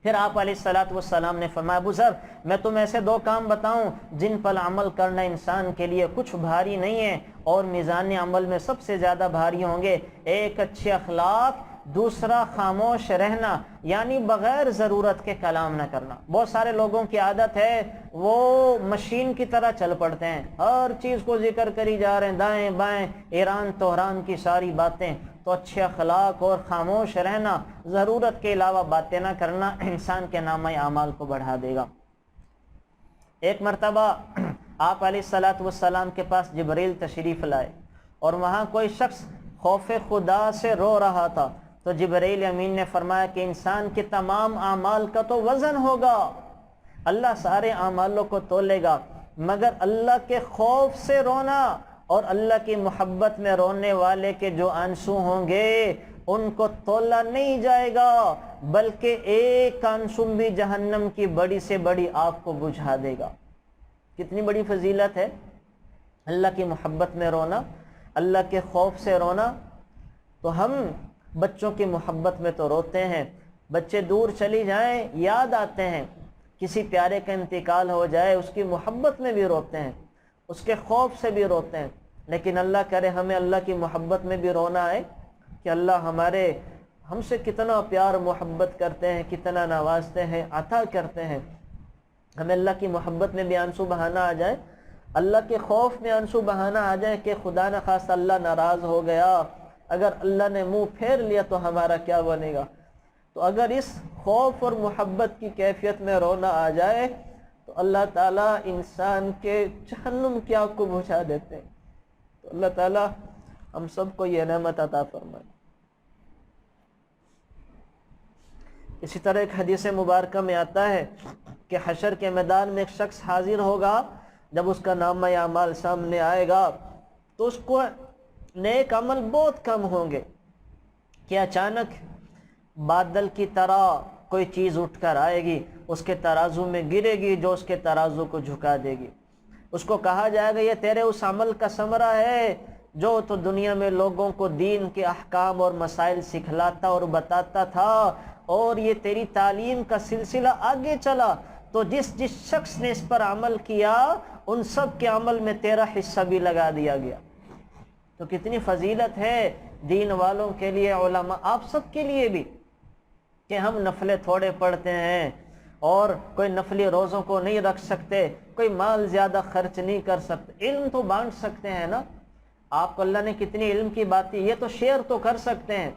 پھر آپ علیہ السلام نے فرمایا ابو ذر میں تم ایسے دو کام بتاؤں جن پر عمل کرنا انسان کے لیے کچھ بھاری نہیں ہے اور میزان عمل میں سب سے زیادہ بھاری ہوں گے، ایک اچھے اخلاق، دوسرا خاموش رہنا، یعنی بغیر ضرورت کے کلام نہ کرنا۔ بہت سارے لوگوں کی عادت ہے وہ مشین کی طرح چل پڑتے ہیں، ہر چیز کو ذکر کری جا رہے ہیں، دائیں بائیں ایران تہران کی ساری باتیں۔ تو اچھے اخلاق اور خاموش رہنا، ضرورت کے علاوہ باتیں نہ کرنا انسان کے نامہ اعمال کو بڑھا دے گا۔ ایک مرتبہ آپ علیہ السلام کے پاس جبریل تشریف لائے، اور وہاں کوئی شخص خوف خدا سے رو رہا تھا، تو جبریل امین نے فرمایا کہ انسان کے تمام اعمال کا تو وزن ہوگا، اللہ سارے اعمالوں کو تولے گا، مگر اللہ کے خوف سے رونا اور اللہ کی محبت میں رونے والے کے جو آنسو ہوں گے ان کو تولا نہیں جائے گا، بلکہ ایک آنسو بھی جہنم کی بڑی سے بڑی آگ کو بجھا دے گا۔ کتنی بڑی فضیلت ہے اللہ کی محبت میں رونا، اللہ کے خوف سے رونا۔ تو ہم بچوں کی محبت میں تو روتے ہیں، بچے دور چلی جائیں یاد آتے ہیں، کسی پیارے کا انتقال ہو جائے اس کی محبت میں بھی روتے ہیں، اس کے خوف سے بھی روتے ہیں، لیکن اللہ کرے ہمیں اللہ کی محبت میں بھی رونا ہے کہ اللہ ہم سے کتنا پیار محبت کرتے ہیں، کتنا نوازتے ہیں، عطا کرتے ہیں، ہمیں اللہ کی محبت میں بھی آنسو بہانا آ جائے، اللہ کے خوف میں آنسو بہانا آ جائے کہ خدا نہ خواستہ اللہ ناراض ہو گیا، اگر اللہ نے منہ پھیر لیا تو ہمارا کیا بنے گا۔ تو اگر اس خوف اور محبت کی کیفیت میں رونا آ جائے تو اللہ تعالیٰ انسان کے جہنم کی آگ کو بجھا دیتے ہیں۔ تو اللہ تعالیٰ ہم سب کو یہ نعمت عطا فرمائے۔ اسی طرح ایک حدیث مبارکہ میں آتا ہے کہ حشر کے میدان میں ایک شخص حاضر ہوگا، جب اس کا نامہ اعمال سامنے آئے گا تو اس کو نیک عمل بہت کم ہوں گے کہ اچانک بادل کی طرح کوئی چیز اٹھ کر آئے گی، اس کے ترازو میں گرے گی جو اس کے ترازو کو جھکا دے گی۔ اس کو کہا جائے گا یہ تیرے اس عمل کا ثمرہ ہے جو تو دنیا میں لوگوں کو دین کے احکام اور مسائل سکھلاتا اور بتاتا تھا، اور یہ تیری تعلیم کا سلسلہ آگے چلا، تو جس شخص نے اس پر عمل کیا ان سب کے عمل میں تیرا حصہ بھی لگا دیا گیا۔ تو کتنی فضیلت ہے دین والوں کے لیے، علماء آپ سب کے لیے بھی، کہ ہم نفلیں تھوڑے پڑھتے ہیں اور کوئی نفلی روزوں کو نہیں رکھ سکتے، کوئی مال زیادہ خرچ نہیں کر سکتے، علم تو بانٹ سکتے ہیں نا۔ آپ کو اللہ نے کتنی علم کی باتیں، یہ تو شیئر تو کر سکتے ہیں۔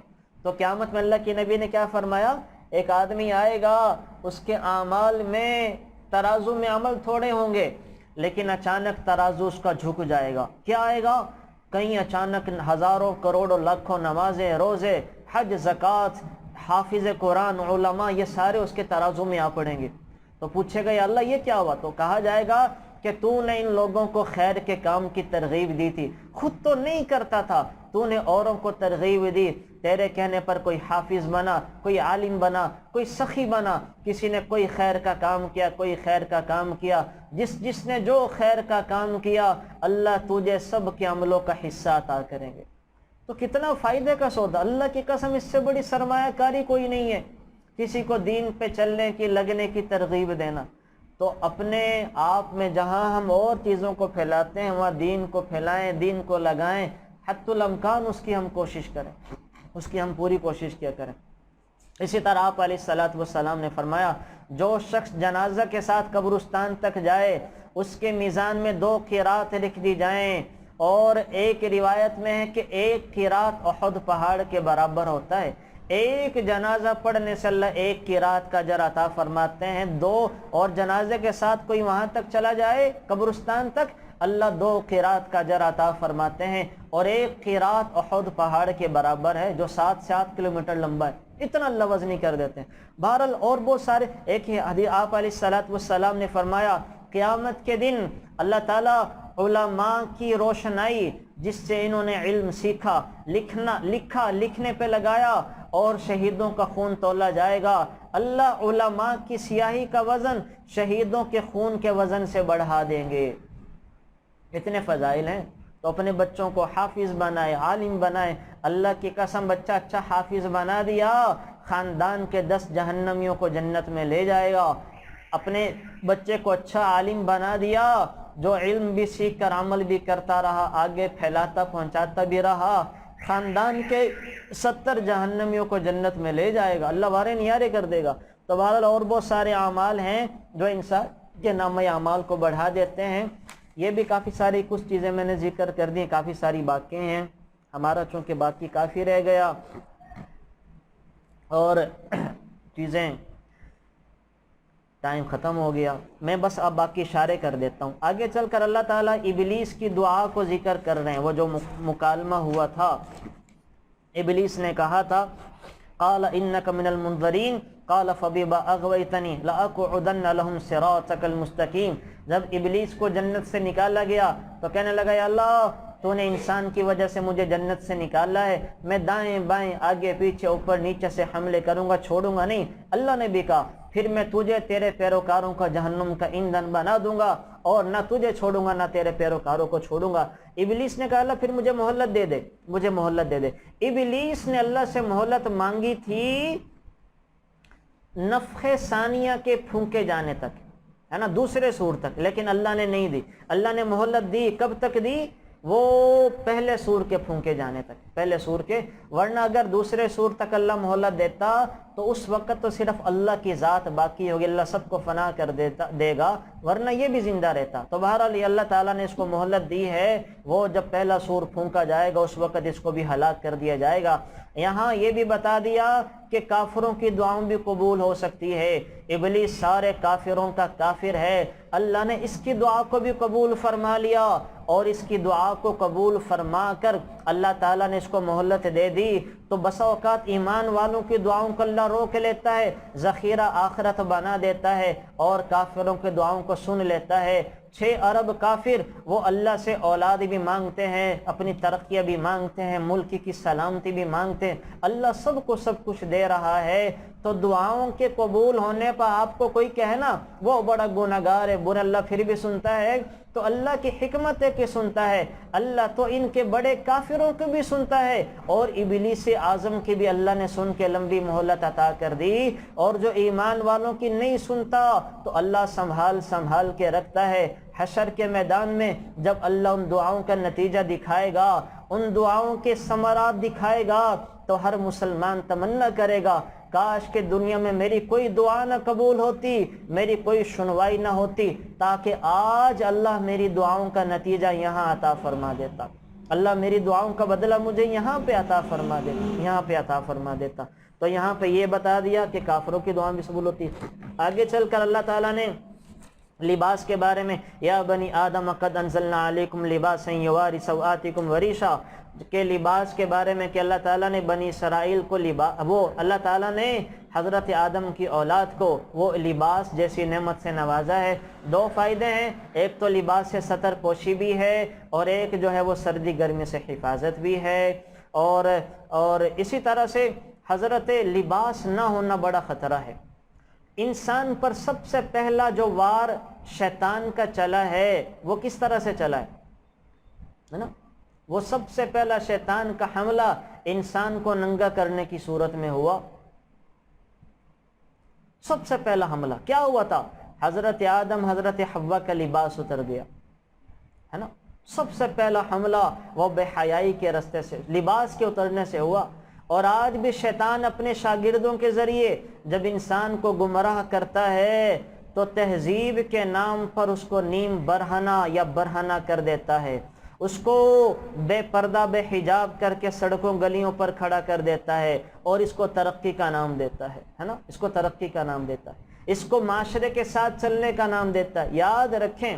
تو قیامت میں اللہ کے نبی نے کیا فرمایا؟ ایک آدمی آئے گا، اس کے اعمال میں ترازو میں عمل تھوڑے ہوں گے، لیکن اچانک ترازو اس کا جھک جائے گا۔ کیا آئے گا؟ کہیں اچانک ہزاروں کروڑوں لاکھوں نمازیں، روزے، حج، زکوٰۃ، حافظ قرآن، علماء، یہ سارے اس کے ترازو میں آ پڑیں گے۔ تو پوچھے گا یا اللہ یہ کیا ہوا؟ تو کہا جائے گا کہ تو نے ان لوگوں کو خیر کے کام کی ترغیب دی تھی، خود تو نہیں کرتا تھا، تو نے اوروں کو ترغیب دی، تیرے کہنے پر کوئی حافظ بنا، کوئی عالم بنا، کوئی سخی بنا، کسی نے کوئی خیر کا کام کیا، کوئی خیر کا کام کیا، جس نے جو خیر کا کام کیا، اللہ تجھے سب کے عملوں کا حصہ عطا کریں گے۔ تو کتنا فائدے کا سودا، اللہ کی قسم اس سے بڑی سرمایہ کاری کوئی نہیں ہے، کسی کو دین پہ چلنے کی، لگنے کی ترغیب دینا۔ تو اپنے آپ میں جہاں ہم اور چیزوں کو پھیلاتے ہیں وہاں دین کو پھیلائیں، دین کو لگائیں، حتی الامکان اس کی ہم کوشش کریں، اس کی ہم پوری کوشش کیا کریں۔ اسی طرح آپ علیہ الصلوۃ والسلام نے فرمایا جو شخص جنازہ کے ساتھ قبرستان تک جائے اس کے میزان میں 2 قرات لکھ دی جائیں، اور ایک روایت میں ہے کہ 1 قرات احد پہاڑ کے برابر ہوتا ہے۔ ایک جنازہ پڑھنے سے اللہ 1 قرات کا اجر عطا فرماتے ہیں، 2 اور جنازے کے ساتھ کوئی وہاں تک چلا جائے قبرستان تک، اللہ 2 قرات کا اجر عطا فرماتے ہیں، اور 1 قرات احد پہاڑ کے برابر ہے جو 7 سے 8 کلومیٹر لمبا ہے، اتنا اللہ وزنی کر دیتے ہیں۔ بہرحال اور بہت سارے، ایک ہی حدیث آپ علیہ الصلوۃ والسلام نے فرمایا قیامت کے دن اللہ تعالیٰ علماء کی روشنائی، جس سے انہوں نے علم سیکھا، لکھنے پہ لگایا، اور شہیدوں کا خون تولا جائے گا، اللہ علماء کی سیاہی کا وزن شہیدوں کے خون کے وزن سے بڑھا دیں گے۔ اتنے فضائل ہیں، تو اپنے بچوں کو حافظ بنائے، عالم بنائے۔ اللہ کی قسم بچہ اچھا حافظ بنا دیا، خاندان کے 10 جہنمیوں کو جنت میں لے جائے گا۔ اپنے بچے کو اچھا عالم بنا دیا، جو علم بھی سیکھ کر عمل بھی کرتا رہا، آگے پھیلاتا پہنچاتا بھی رہا، خاندان کے 70 جہنمیوں کو جنت میں لے جائے گا، اللہ وارے نیارے کر دے گا۔ تو بہرحال اور بہت سارے اعمال ہیں جو انسان کے نامہ اعمال کو بڑھا دیتے ہیں۔ یہ بھی کافی ساری کچھ چیزیں میں نے ذکر کر دی، کافی ساری باقی ہیں، ہمارا چونکہ باقی کافی رہ گیا اور چیزیں ٹائم ختم ہو گیا، میں بس اب باقی اشارے کر دیتا ہوں۔ آگے چل کر اللہ تعالیٰ ابلیس کی دعا کو ذکر کر رہے ہیں، وہ جو مکالمہ ہوا تھا۔ ابلیس نے کہا تھا قال انک من المنظرین قال فبما اغویتنی لاقعدن لهم صراطک المستقیم۔ جب ابلیس کو جنت سے نکالا گیا تو کہنے لگا یا اللہ تو نے انسان کی وجہ سے مجھے جنت سے نکالا ہے، میں دائیں بائیں آگے پیچھے اوپر نیچے سے حملے کروں گا، چھوڑوں گا نہیں۔ اللہ نے بھی کہا پھر میں تجھے تیرے پیروکاروں کا جہنم کا ایندھن بنا دوں گا، اور نہ تجھے چھوڑوں گا نہ تیرے پیروکاروں کو چھوڑوں گا۔ ابلیس نے کہا اللہ پھر مجھے مہلت دے دے، مجھے مہلت دے دے۔ ابلیس نے اللہ سے مہلت مانگی تھی نفخ ثانیہ کے پھونکے جانے تک، ہے نا، دوسرے سور تک، لیکن اللہ نے نہیں دی۔ اللہ نے مہلت دی، کب تک دی؟ وہ پہلے سور کے پھونکے جانے تک، پہلے سور کے، ورنہ اگر دوسرے سور تک اللہ مہلت دیتا تو اس وقت تو صرف اللہ کی ذات باقی ہوگی، اللہ سب کو فنا کر دے گا، ورنہ یہ بھی زندہ رہتا۔ تو بہرحال یہ اللہ تعالیٰ نے اس کو مہلت دی ہے، وہ جب پہلا سور پھونکا جائے گا اس وقت اس کو بھی ہلاک کر دیا جائے گا۔ یہاں یہ بھی بتا دیا کہ کافروں کی دعاؤں بھی قبول ہو سکتی ہے۔ ابلیس سارے کافروں کا کافر ہے، اللہ نے اس کی دعا کو بھی قبول فرما لیا، اور اس کی دعا کو قبول فرما کر اللہ تعالیٰ نے اس کو مہلت دے دی۔ تو بسا اوقات ایمان والوں کی دعاؤں کو اللہ روک لیتا ہے، ذخیرہ آخرت بنا دیتا ہے، اور کافروں کی دعاؤں کو سن لیتا ہے۔ 6 ارب کافر وہ اللہ سے اولاد بھی مانگتے ہیں، اپنی ترقیاں بھی مانگتے ہیں، ملک کی سلامتی بھی مانگتے ہیں، اللہ سب کو سب کچھ دے رہا ہے۔ تو دعاؤں کے قبول ہونے پر آپ کو کوئی کہنا وہ بڑا گناہگار ہے، برا، اللہ پھر بھی سنتا ہے، تو اللہ کی حکمت ہے کہ سنتا ہے۔ اللہ تو ان کے بڑے کافروں کو بھی سنتا ہے، اور ابلیس اعظم کی بھی اللہ نے سن کے لمبی مہلت عطا کر دی، اور جو ایمان والوں کی نہیں سنتا تو اللہ سنبھال کے رکھتا ہے۔ حشر کے میدان میں جب اللہ ان دعاؤں کا نتیجہ دکھائے گا ان دعاؤں کے ثمرات دکھائے گا تو ہر مسلمان تمنا کرے گا کاش کہ دنیا میں میری کوئی دعا نہ قبول ہوتی، میری کوئی سنوائی نہ ہوتی، تاکہ آج اللہ میری دعاؤں کا نتیجہ یہاں عطا فرما دیتا، اللہ میری دعاؤں کا بدلہ مجھے یہاں پہ عطا فرما دیتا، یہاں پہ عطا فرما دیتا۔ تو یہاں پہ یہ بتا دیا کہ کافروں کی دعا بھی قبول ہوتی ہے۔ آگے چل کر اللہ تعالیٰ نے لباس کے بارے میں یا بنی آدم قد انزلنا علیکم لباسا یواری سوآتکم وریشا کے لباس کے بارے میں کہ اللہ تعالیٰ نے بنی اسرائیل کو اللہ تعالیٰ نے حضرت آدم کی اولاد کو وہ لباس جیسی نعمت سے نوازا ہے۔ دو فائدے ہیں، ایک تو لباس سے ستر پوشی بھی ہے اور ایک جو ہے وہ سردی گرمی سے حفاظت بھی ہے، اور اسی طرح سے حضرت لباس نہ ہونا بڑا خطرہ ہے۔ انسان پر سب سے پہلا جو وار شیطان کا چلا ہے وہ کس طرح سے چلا ہے نا؟ وہ سب سے پہلا شیطان کا حملہ انسان کو ننگا کرنے کی صورت میں ہوا۔ سب سے پہلا حملہ کیا ہوا تھا؟ حضرت آدم حضرت حوا کا لباس اتر گیا ہے نا۔ سب سے پہلا حملہ وہ بے حیائی کے راستے سے، لباس کے اترنے سے ہوا۔ اور آج بھی شیطان اپنے شاگردوں کے ذریعے جب انسان کو گمراہ کرتا ہے تو تہذیب کے نام پر اس کو نیم برہنہ یا برہنہ کر دیتا ہے، اس کو بے پردہ بے حجاب کر کے سڑکوں گلیوں پر کھڑا کر دیتا ہے اور اس کو ترقی کا نام دیتا ہے نا، اس کو ترقی کا نام دیتا ہے، اس کو معاشرے کے ساتھ چلنے کا نام دیتا ہے۔ یاد رکھیں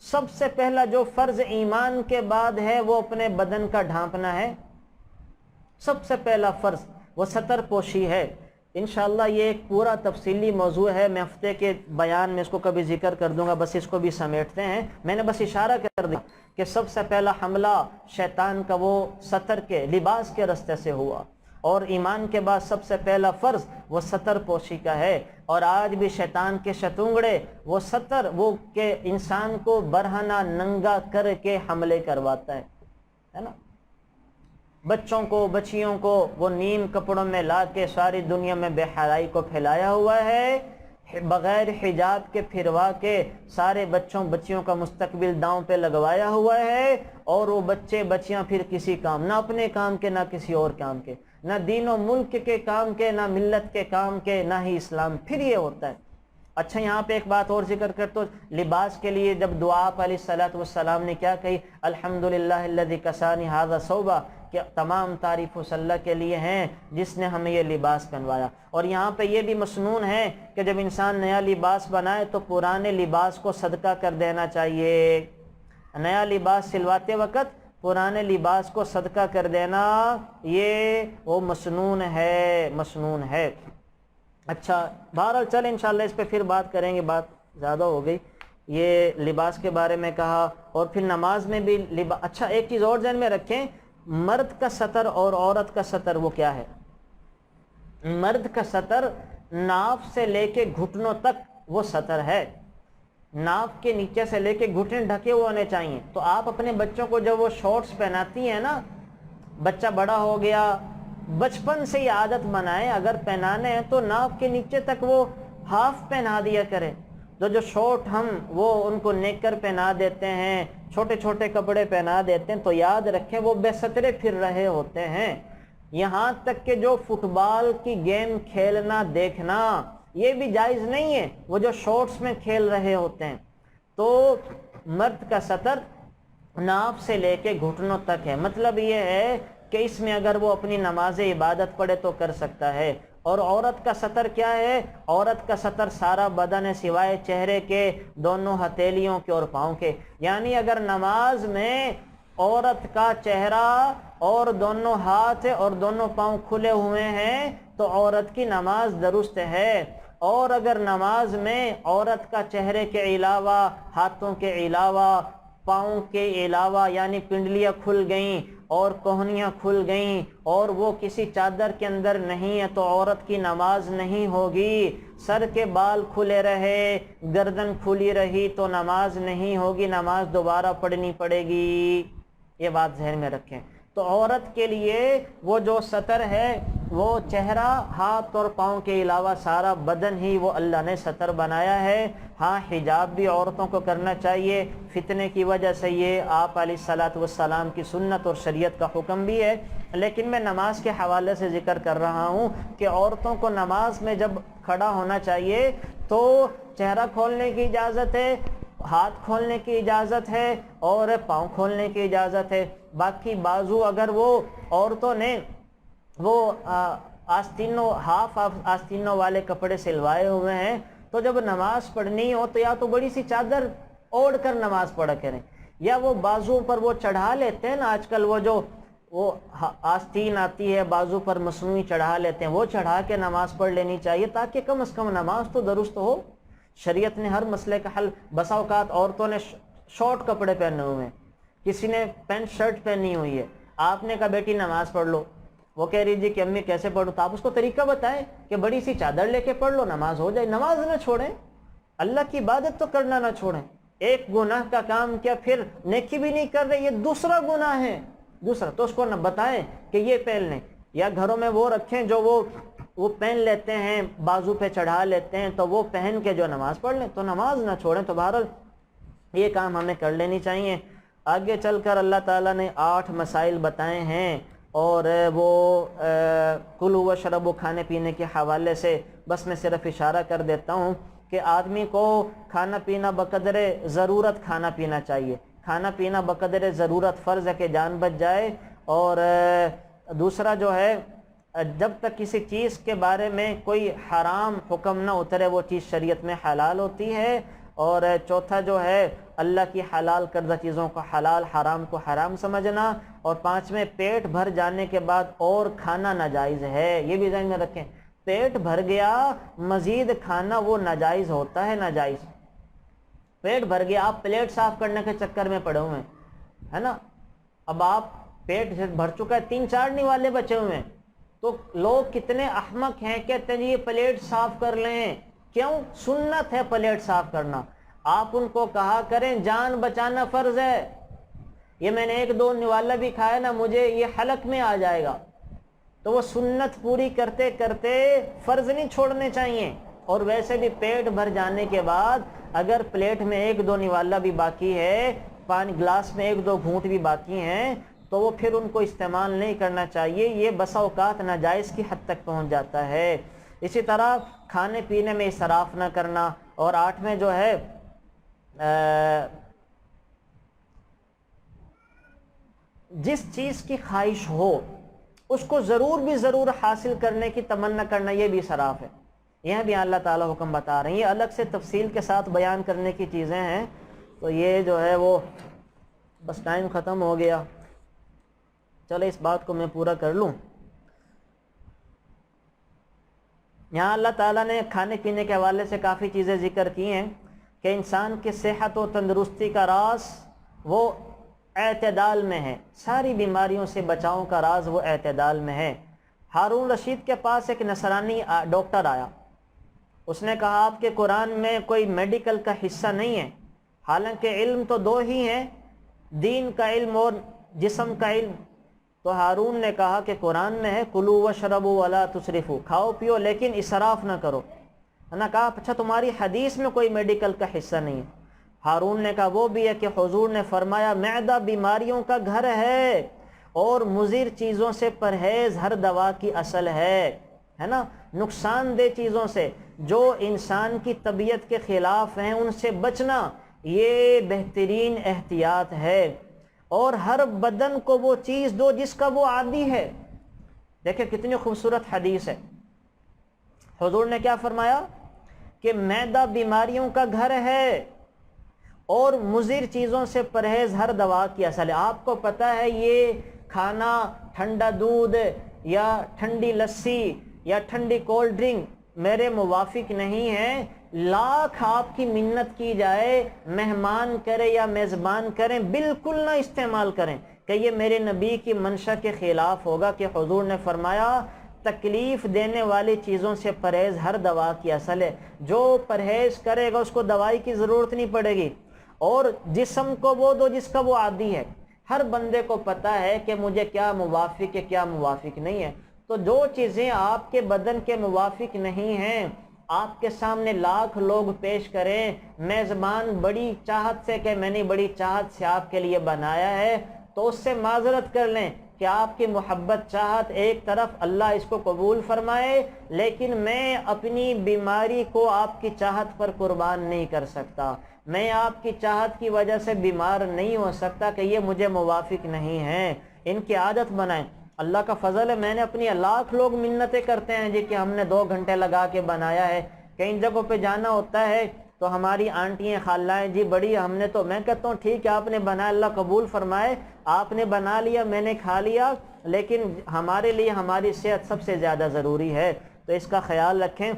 سب سے پہلا جو فرض ایمان کے بعد ہے وہ اپنے بدن کا ڈھانپنا ہے۔ سب سے پہلا فرض وہ ستر پوشی ہے۔ انشاءاللہ یہ ایک پورا تفصیلی موضوع ہے، میں ہفتے کے بیان میں اس کو کبھی ذکر کر دوں گا، بس اس کو بھی سمیٹتے ہیں۔ میں نے بس اشارہ کر دیا کہ سب سے پہلا حملہ شیطان کا وہ ستر کے لباس کے راستے سے ہوا، اور ایمان کے بعد سب سے پہلا فرض وہ ستر پوشی کا ہے۔ اور آج بھی شیطان کے شتونگڑے وہ ستر وہ کہ انسان کو برہنہ ننگا کر کے حملے کرواتا ہے نا۔ بچوں کو بچیوں کو وہ نیم کپڑوں میں لا کے ساری دنیا میں بے حیائی کو پھیلایا ہوا ہے، بغیر حجاب کے پھروا کے سارے بچوں بچیوں کا مستقبل داؤں پہ لگوایا ہوا ہے، اور وہ بچے بچیاں پھر کسی کام، نہ اپنے کام کے نہ کسی اور کام کے، نہ دین و ملک کے کام کے نہ ملت کے کام کے نہ ہی اسلام۔ پھر یہ ہوتا ہے۔ اچھا یہاں پہ ایک بات اور ذکر کر، تو لباس کے لیے جب دعا آپ علیہ الصلوۃ والسلام نے کیا کہی؟ الحمدللہ الذی کسانی ھذا ثوبا، کہ تمام تعریف اس اللہ کے لیے ہیں جس نے ہمیں یہ لباس پہنوایا۔ اور یہاں پہ یہ بھی مسنون ہے کہ جب انسان نیا لباس بنائے تو پرانے لباس کو صدقہ کر دینا چاہیے۔ نیا لباس سلواتے وقت پرانے لباس کو صدقہ کر دینا یہ وہ مسنون ہے۔ اچھا بہرحال چل انشاءاللہ اس پہ پھر بات کریں گے، بات زیادہ ہو گئی۔ یہ لباس کے بارے میں کہا، اور پھر نماز میں بھی اچھا ایک چیز اور ذہن میں رکھیں، مرد کا سطر اور عورت کا سطر وہ کیا ہے؟ مرد کا سطر ناف سے لے کے گھٹنوں تک وہ سطر ہے، ناف کے نیچے سے لے کے گھٹنے ڈھکے ہوئے ہونے چاہیے۔ تو آپ اپنے بچوں کو جب وہ شارٹس پہناتی ہیں نا، بچہ بڑا ہو گیا، بچپن سے ہی عادت بنائے اگر پہنانے ہیں تو ناف کے نیچے تک وہ ہاف پہنا دیا کرے۔ جو شارٹ ہم وہ ان کو نیکر پہنا دیتے ہیں، چھوٹے چھوٹے کپڑے پہنا دیتے ہیں، تو یاد رکھیں وہ بے سترے پھر رہے ہوتے ہیں۔ یہاں تک کہ جو فٹ بال کی گیم کھیلنا دیکھنا یہ بھی جائز نہیں ہے، وہ جو شارٹس میں کھیل رہے ہوتے ہیں۔ تو مرد کا سطر ناف سے لے کے گھٹنوں تک ہے، مطلب یہ ہے کہ اس میں اگر وہ اپنی نماز عبادت پڑھے تو کر سکتا ہے۔ اور عورت کا سطر کیا ہے؟ عورت کا سطر سارا بدن ہے سوائے چہرے کے، دونوں ہتھیلیوں کے اور پاؤں کے۔ یعنی اگر نماز میں عورت کا چہرہ اور دونوں ہاتھ اور دونوں پاؤں کھلے ہوئے ہیں تو عورت کی نماز درست ہے، اور اگر نماز میں عورت کا چہرے کے علاوہ، ہاتھوں کے علاوہ، پاؤں کے علاوہ یعنی پنڈلیاں کھل گئیں اور کوہنیاں کھل گئیں اور وہ کسی چادر کے اندر نہیں ہے تو عورت کی نماز نہیں ہوگی۔ سر کے بال کھلے رہے، گردن کھلی رہی تو نماز نہیں ہوگی، نماز دوبارہ پڑھنی پڑے گی۔ یہ بات ذہن میں رکھیں۔ تو عورت کے لیے وہ جو سطر ہے وہ چہرہ، ہاتھ اور پاؤں کے علاوہ سارا بدن ہی وہ اللہ نے سطر بنایا ہے۔ ہاں حجاب بھی عورتوں کو کرنا چاہیے، فتنے کی وجہ سے یہ آپ علیہ الصلاۃ والسلام کی سنت اور شریعت کا حکم بھی ہے، لیکن میں نماز کے حوالے سے ذکر کر رہا ہوں کہ عورتوں کو نماز میں جب کھڑا ہونا چاہیے تو چہرہ کھولنے کی اجازت ہے، ہاتھ کھولنے کی اجازت ہے اور پاؤں کھولنے کی اجازت ہے۔ باقی بازو اگر وہ عورتوں نے وہ آستینوں، ہاف آستینوں والے کپڑے سلوائے ہوئے ہیں تو جب نماز پڑھنی ہو تو یا تو بڑی سی چادر اوڑھ کر نماز پڑھا کریں، یا وہ بازو پر وہ چڑھا لیتے ہیں نا آج کل، وہ آستین آتی ہے بازو پر مصنوعی چڑھا لیتے ہیں، وہ چڑھا کے نماز پڑھ لینی چاہیے تاکہ کم از کم نماز تو درست ہو۔ شریعت نے ہر مسئلے کا حل، بسا اوقات عورتوں نے شارٹ کپڑے پہنے ہوئے ہیں، کسی نے پینٹ شرٹ پہنی ہوئی ہے، آپ نے کہا بیٹی نماز پڑھ لو، وہ کہہ رہی جی کہ امی کیسے پڑھوں، تو آپ اس کو طریقہ بتائیں کہ بڑی سی چادر لے کے پڑھ لو، نماز ہو جائے۔ نماز نہ چھوڑیں، اللہ کی عبادت تو کرنا نہ چھوڑیں۔ ایک گناہ کا کام کیا پھر نیکی بھی نہیں کر رہے، یہ دوسرا گناہ ہے، دوسرا تو اس کو نہ بتائیں کہ یہ پہن لیں، یا گھروں میں وہ رکھیں جو وہ پہن لیتے ہیں، بازو پہ چڑھا لیتے ہیں، تو وہ پہن کے جو نماز پڑھ لیں، تو نماز نہ چھوڑیں۔ تو بہرحال یہ کام ہمیں کر لینی چاہیے۔ آگے چل کر اللہ تعالیٰ نے 8 مسائل بتائے ہیں، اور وہ کلوا وشربوا کھانے پینے کے حوالے سے بس میں صرف اشارہ کر دیتا ہوں کہ آدمی کو کھانا پینا بقدر ضرورت کھانا پینا چاہیے، کھانا پینا بقدر ضرورت فرض ہے کہ جان بچ جائے۔ اور دوسرا جو ہے، جب تک کسی چیز کے بارے میں کوئی حرام حکم نہ اترے وہ چیز شریعت میں حلال ہوتی ہے۔ اور چوتھا جو ہے، اللہ کی حلال کردہ چیزوں کو حلال، حرام کو حرام سمجھنا۔ اور 5ویں، پیٹ بھر جانے کے بعد اور کھانا ناجائز ہے، یہ بھی ذہن میں رکھیں، پیٹ بھر گیا مزید کھانا وہ ناجائز ہوتا ہے، ناجائز۔ پیٹ بھر گیا، آپ پلیٹ صاف کرنے کے چکر میں پڑے ہوئے ہیں، ہے نا، اب آپ پیٹ بھر چکا ہے، 3-4 نوالے بچے ہوئے ہیں، تو لوگ کتنے احمق ہیں، کہتے ہیں یہ پلیٹ صاف کر لیں، کیوں؟ سنت ہے پلیٹ صاف کرنا۔ آپ ان کو کہا کریں جان بچانا فرض ہے، یہ میں نے 1-2 نوالا بھی کھایا نا، مجھے یہ حلق میں آ جائے گا، تو وہ سنت پوری کرتے کرتے فرض نہیں چھوڑنے چاہیے۔ اور ویسے بھی پیٹ بھر جانے کے بعد اگر پلیٹ میں 1-2 نوالا بھی باقی ہے، پانی گلاس میں 1-2 گھونٹ بھی باقی ہیں، تو وہ پھر ان کو استعمال نہیں کرنا چاہیے، یہ بسا اوقات ناجائز کی حد تک پہنچ جاتا ہے۔ اسی طرح کھانے پینے میں اسراف نہ کرنا۔ اور 8ویں جو ہے، جس چیز کی خواہش ہو اس کو ضرور بھی ضرور حاصل کرنے کی تمنا کرنا، یہ بھی اسراف ہے۔ یہ بھی اللہ تعالیٰ حکم بتا رہے ہیں، یہ الگ سے تفصیل کے ساتھ بیان کرنے کی چیزیں ہیں، تو یہ جو ہے وہ بس ٹائم ختم ہو گیا، چلے اس بات کو میں پورا کر لوں۔ یہاں اللہ تعالیٰ نے کھانے پینے کے حوالے سے کافی چیزیں ذکر کی ہیں کہ انسان کی صحت و تندرستی کا راز وہ اعتدال میں ہے، ساری بیماریوں سے بچاؤ کا راز وہ اعتدال میں ہے۔ ہارون رشید کے پاس ایک نصرانی ڈاکٹر آیا، اس نے کہا آپ کے قرآن میں کوئی میڈیکل کا حصہ نہیں ہے، حالانکہ علم تو 2 ہی ہیں، دین کا علم اور جسم کا علم۔ تو ہارون نے کہا کہ قرآن میں ہے کلوا واشربوا ولا تسرفوا، کھاؤ پیو لیکن اسراف نہ کرو۔ نے کہا اچھا تمہاری حدیث میں کوئی میڈیکل کا حصہ نہیں ہے۔ ہارون نے کہا وہ بھی ہے کہ حضور نے فرمایا معدہ بیماریوں کا گھر ہے اور مضر چیزوں سے پرہیز ہر دوا کی اصل ہے نا، نقصان دہ چیزوں سے جو انسان کی طبیعت کے خلاف ہیں ان سے بچنا یہ بہترین احتیاط ہے۔ اور ہر بدن کو وہ چیز دو جس کا وہ عادی ہے۔ دیکھیں کتنی خوبصورت حدیث ہے، حضور نے کیا فرمایا کہ معدہ بیماریوں کا گھر ہے اور مضر چیزوں سے پرہیز ہر دوا کی اصل ہے۔ آپ کو پتہ ہے یہ کھانا ٹھنڈا دودھ یا ٹھنڈی لسی یا ٹھنڈی کولڈ ڈرنک میرے موافق نہیں ہے، لاکھ آپ کی منت کی جائے مہمان کرے یا میزبان کریں بالکل نہ استعمال کریں کہ یہ میرے نبی کی منشا کے خلاف ہوگا، کہ حضور نے فرمایا تکلیف دینے والی چیزوں سے پرہیز ہر دوا کی اصل ہے، جو پرہیز کرے گا اس کو دوائی کی ضرورت نہیں پڑے گی۔ اور جسم کو وہ دو جس کا وہ عادی ہے، ہر بندے کو پتا ہے کہ مجھے کیا موافق ہے کیا موافق نہیں ہے. تو جو چیزیں آپ کے بدن کے موافق نہیں ہیں آپ کے سامنے لاکھ لوگ پیش کریں, میزبان بڑی چاہت سے کہ میں نے بڑی چاہت سے آپ کے لیے بنایا ہے, تو اس سے معذرت کر لیں کہ آپ کی محبت چاہت ایک طرف, اللہ اس کو قبول فرمائے, لیکن میں اپنی بیماری کو آپ کی چاہت پر قربان نہیں کر سکتا. میں آپ کی چاہت کی وجہ سے بیمار نہیں ہو سکتا کہ یہ مجھے موافق نہیں ہیں. ان کی عادت بنائیں. اللہ کا فضل ہے, میں نے اپنی لاکھ لوگ منتیں کرتے ہیں جی کہ ہم نے 2 گھنٹے لگا کے بنایا ہے. کئی جگہوں پہ جانا ہوتا ہے تو ہماری آنٹیاں خالائیں جی بڑی ہم نے, تو میں کہتا ہوں ٹھیک ہے آپ نے بنایا, اللہ قبول فرمائے, آپ نے بنا لیا میں نے کھا لیا, لیکن ہمارے لیے ہماری صحت سب سے زیادہ ضروری ہے, تو اس کا خیال رکھیں.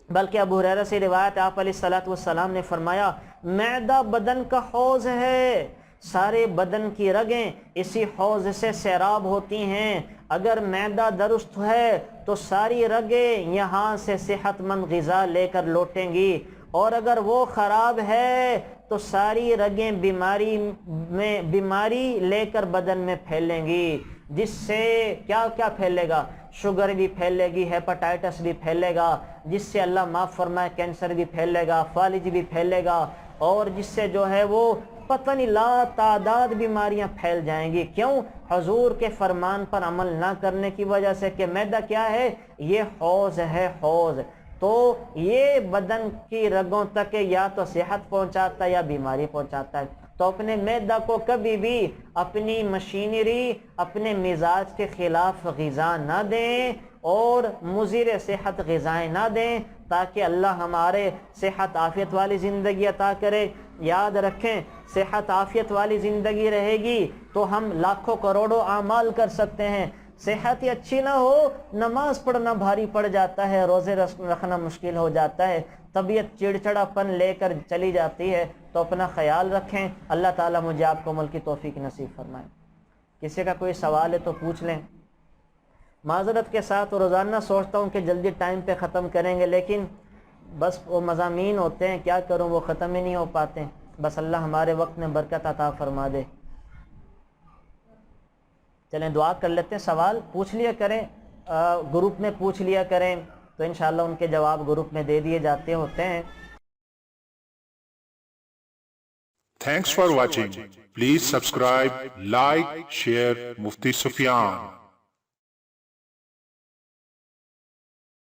بلکہ ابو ہریرہ سے روایت آپ علیہ الصلوۃ والسلام نے فرمایا معدہ بدن کا حوض ہے, سارے بدن کی رگیں اسی حوض سے سیراب ہوتی ہیں. اگر معدہ درست ہے تو ساری رگیں یہاں سے صحت مند غذا لے کر لوٹیں گی, اور اگر وہ خراب ہے تو ساری رگیں بیماری لے کر بدن میں پھیلیں گی, جس سے کیا کیا پھیلے گا, شوگر بھی پھیلے گی, ہیپاٹائٹس بھی پھیلے گا, جس سے اللہ معاف فرمائے کینسر بھی پھیلے گا, فالج بھی پھیلے گا, اور جس سے جو ہے وہ پتہ نہیں لا تعداد بیماریاں پھیل جائیں گی. کیوں؟ حضور کے فرمان پر عمل نہ کرنے کی وجہ سے کہ معدہ کیا ہے, یہ حوض ہے, حوض. تو یہ بدن کی رگوں تک یا تو صحت پہنچاتا ہے یا بیماری پہنچاتا ہے. تو اپنے معدہ کو کبھی بھی اپنی مشینری, اپنے مزاج کے خلاف غذا نہ دیں اور مضر صحت غذائیں نہ دیں, تاکہ اللہ ہمارے صحت عافیت والی زندگی عطا کرے. یاد رکھیں صحت عافیت والی زندگی رہے گی تو ہم لاکھوں کروڑوں اعمال کر سکتے ہیں. صحت ہی اچھی نہ ہو, نماز پڑھنا بھاری پڑ جاتا ہے, روزے رکھنا مشکل ہو جاتا ہے, طبیعت چڑچڑا پن لے کر چلی جاتی ہے. تو اپنا خیال رکھیں. اللہ تعالیٰ مجھے آپ کو عمل کی توفیق نصیب فرمائے. کسی کا کوئی سوال ہے تو پوچھ لیں. معذرت کے ساتھ روزانہ سوچتا ہوں کہ جلدی ٹائم پہ ختم کریں گے, لیکن بس وہ مضامین ہوتے ہیں, کیا کروں, وہ ختم ہی نہیں ہو پاتے. بس اللہ ہمارے وقت میں برکت عطا فرما دے. چلیں دعا کر لیتے ہیں. سوال پوچھ لیا کریں, گروپ میں پوچھ لیا کریں, تو انشاءاللہ ان کے جواب گروپ میں دے دیے جاتے ہوتے ہیں. Thanks for watching. Please subscribe, like, share Mufti Sufyan.